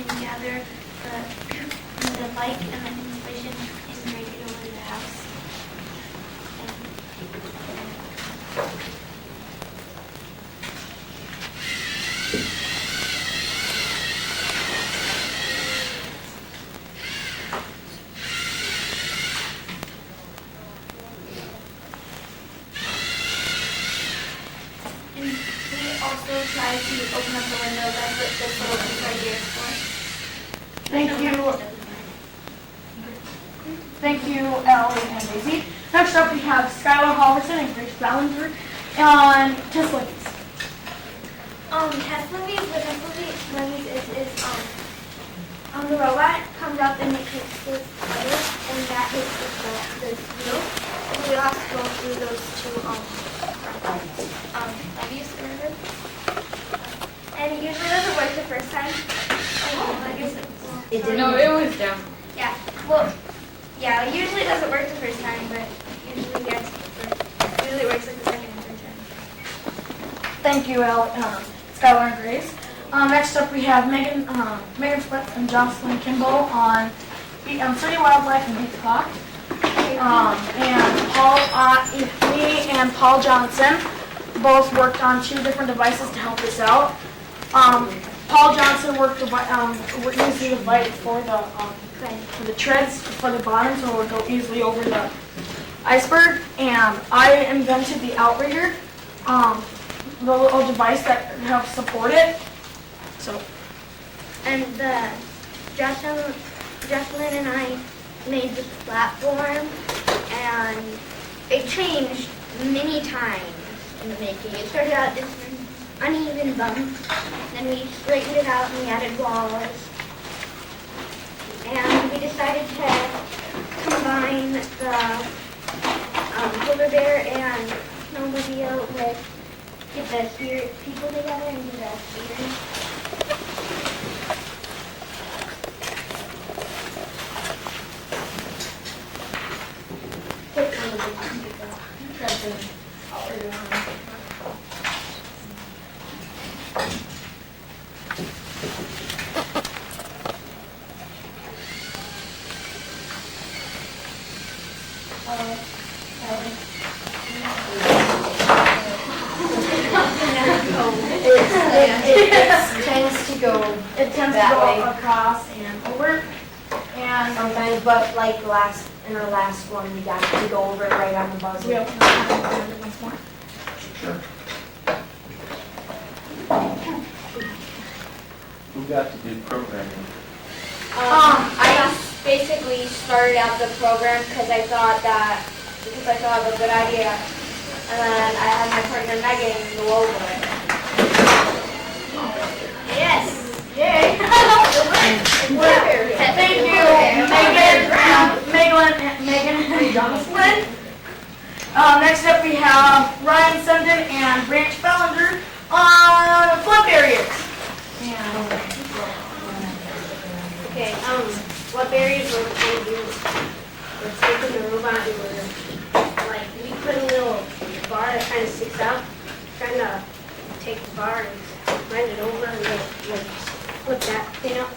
can gather the bike and the insulation and break it over the house. And we also try to open up the window. That's what this little piece right here is for. Thank you. Thank you, Ellie and Daisy. Next up, we have Skylar Halverson and Grace Ballinger on Tesla Geeks. Tesla Geeks, what Tesla Geeks is the robot comes up and it hits this pedal, and that hits this wheel. And we have to go through those two levies or whatever. And it usually doesn't work the first time. I guess it didn't. No, it was down. Yeah. Well, yeah, it usually doesn't work the first time, but usually yes, usually works like the second and third time. Thank you, Skylar and Grace. Next up, we have Megan SWETS and Jocelyn Kimball on City Wildlife and Beat the Clock. And me and Paul Johnson both worked on 2 different devices to help us out. Paul Johnson used the device for the treads for the bottom, so it would go easily over the iceberg. And I invented the outrigger, the little device that helps support it. So, And Jocelyn and I made the platform, and it changed many times in the making. It started out just an uneven bump, then we straightened it out and we added walls. And we decided to combine the polar bear and snowmobile with get the people together and do the ears. It tends to go across and over. And sometimes, but like in our last one, we got to go over it right on the buzzer. Yeah. Sure. Who got to do programming? I basically started out the program because I thought it was a good idea, and then I had my partner Megan go over it. Yes! Yay! Thank you, Megan and Jocelyn. Next up, we have Ryan Sundin and Branch Bellinger on flood barriers. Okay, what barriers were we going to do? We're taking the robot and we put a little bar that kind of sticks out, trying to take the bar and bend it over and flip that thing up,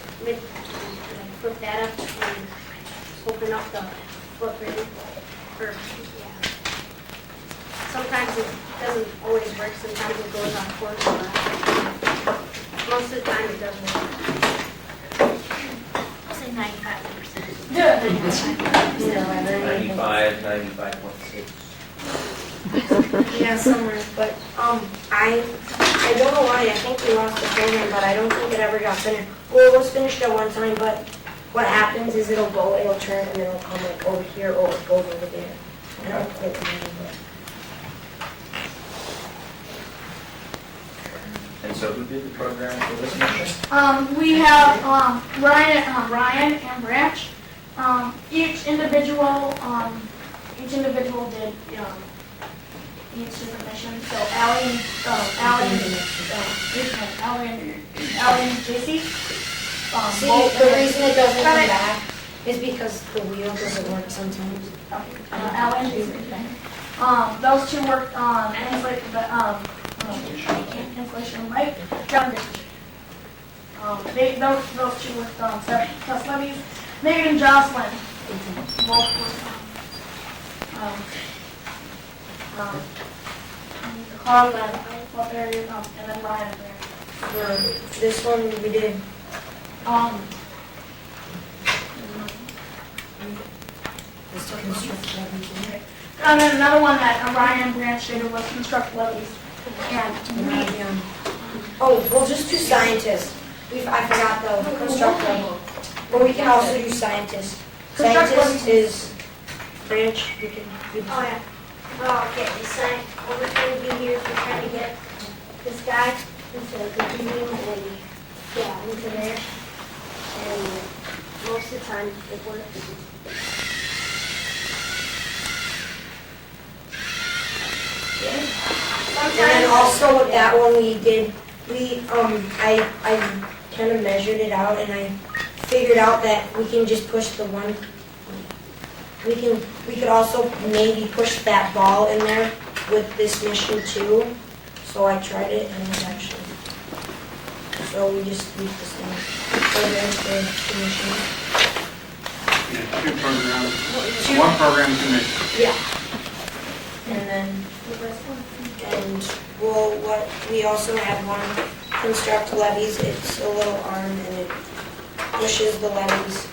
flip that up and open up the foot ring. Sometimes it doesn't always work, sometimes it goes on course, but most of the time it does work. I'll say 95%. Yeah. 95.6. Yeah, somewhere, but I don't know why. I think we lost the program, but I don't think it ever got finished. Well, it was finished at one time, but what happens is it'll turn, and then it'll come like over here, or it goes over there. I don't quite remember. And so who did the program for this mission? We have Ryan and Branch. Each individual did each different mission. So Allie and JC. See, the reason it doesn't come back is because the wheel doesn't work sometimes. Allie and JC. Those two worked on insulation light ground distribution. Those two were test levies. Megan and Jocelyn, both were the cloud lab, what area, and then Ryan there. For this one, we did. And then another one that Ryan Branch did was construct levies. And Oh, we'll just do scientists. I forgot the construct level. But we can also do scientists. Scientist is Branch. We can do Oh, yeah. Oh, okay. The sign, what we're trying to do here is we're trying to get this guy into the beam and, yeah, into there. And most of the time it works. And then also with that one we did, I kind of measured it out and I figured out that we can just push the one, we could also maybe push that ball in there with this mission too. So I tried it and it was actually, so we just used the same program for the mission. Yeah, 2 programs. One program to make. Yeah. And then, what we also have one construct levies. It's a little arm and it pushes the levies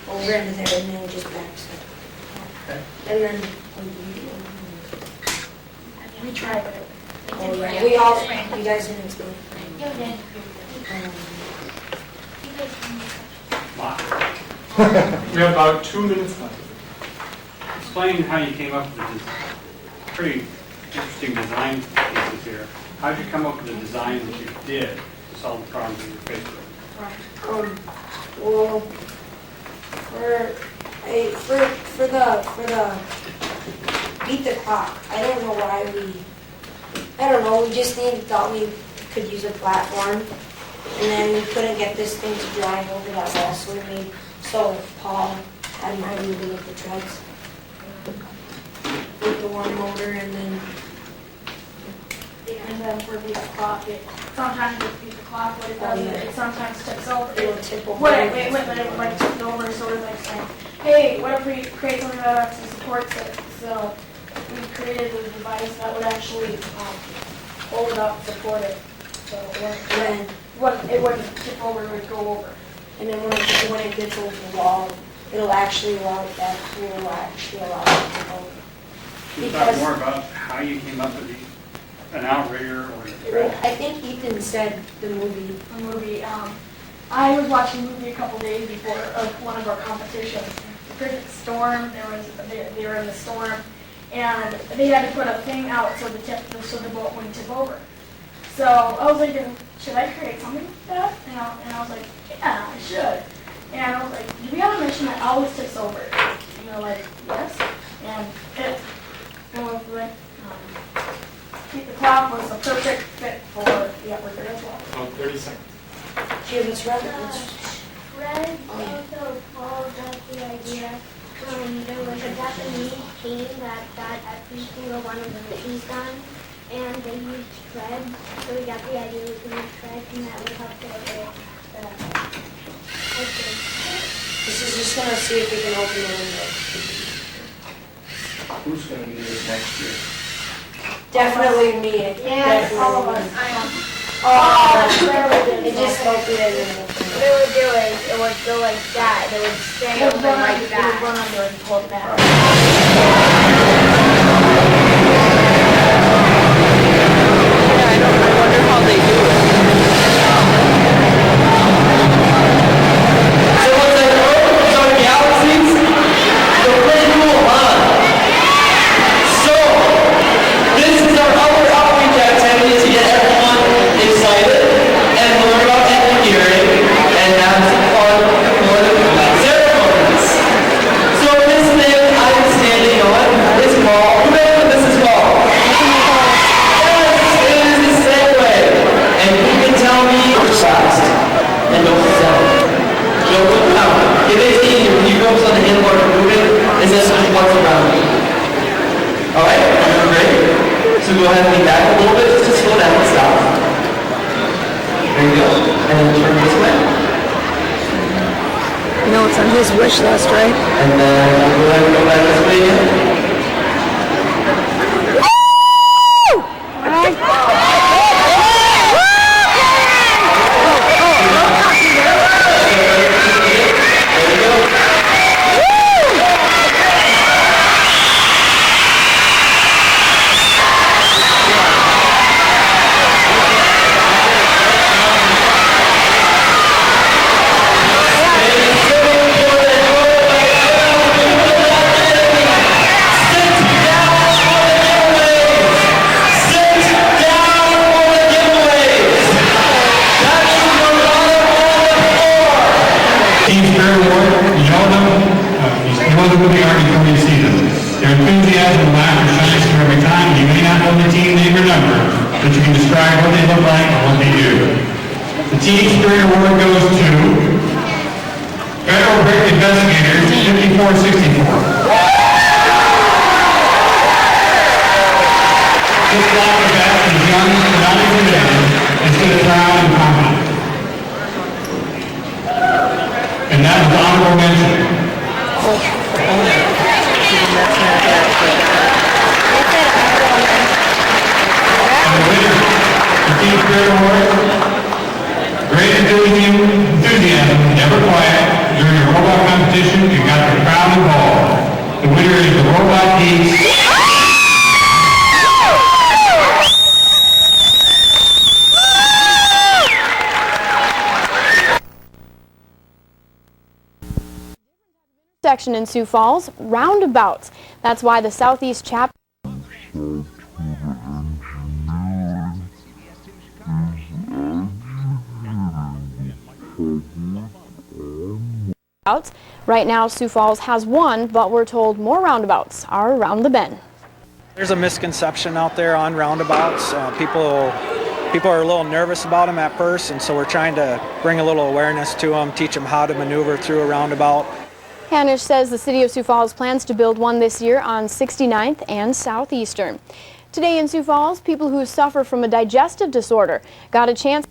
over into there and then it just backs it. Okay. And then we tried it. oh yeah, we all, you guys didn't explain. We have about 2 minutes left. Explain how you came up with this pretty interesting design pieces here. How did you come up with the design that you did to solve the problems that you're faced with? Well, for the beat the clock, I don't know why we just thought we could use a platform, and then we couldn't get this thing to drive over that wall, so Paul had an idea to get the treads with the one motor, and then for beat the clock, sometimes it beats the clock, what it does is it sometimes tips over. it will tip over. But it like tipped over, so it's like saying, hey, what if we create something that actually supports it? So we created a device that would actually hold it up, support it. So it wouldn't tip over, it would go over. And then when it gets over the wall, it'll actually allow it to go. Can you talk more about how you came up with an outrigger or a thread? I think Ethan said the movie. The movie, I was watching a movie a couple days before one of our competitions. The perfect storm, they were in the storm, and they had to put a thing out so the boat wouldn't tip over. So I was thinking, should I create something like that? And I was like, yeah, I should. And I was like, do we have a mission that always tips over? And they're like, yes. And it was like, Keep the Clock was a perfect fit for the outrigger as well. Oh, 30 seconds. Here, let's run. Fred also followed up the idea. There was a Japanese team that got every single one of the missions done, and they used treads. So we got the idea we could use treads, and that would help the This is just going to see if we can open the window. Who's going to do this next year? Definitely me. Yeah, all of us. I am. It just opened it. What it would do is, it would go like that. It would stay open like that. It would run under and pull it back. I wonder how they do it. So what's that called? So galaxies? They're pretty cool, huh? So, this is our other outreach activity to get everyone excited and learn about engineering and have some fun for the ceremonies. So this thing I'm standing on is called, who knows what this is called? And you can tell me fast and don't sound. Don't look down. If it's easier, when you focus on the inward movement, is this what's around you. Alright? Great. So go ahead and lean back a little bit just to slow down and stop. There you go. and turn this way. You know, it's on his wish list, right? And then we'll have to go back this way again. Section in Sioux Falls, roundabouts. That's why the Southeast chapter right now Sioux Falls has one, but we're told more roundabouts are around the bend. There's a misconception out there on roundabouts. People are a little nervous about them at first, and so we're trying to bring a little awareness to them, teach them how to maneuver through a roundabout. Hanisch says the city of Sioux Falls plans to build one this year on 69th and Southeastern. Today in Sioux Falls, people who suffer from a digestive disorder got a chance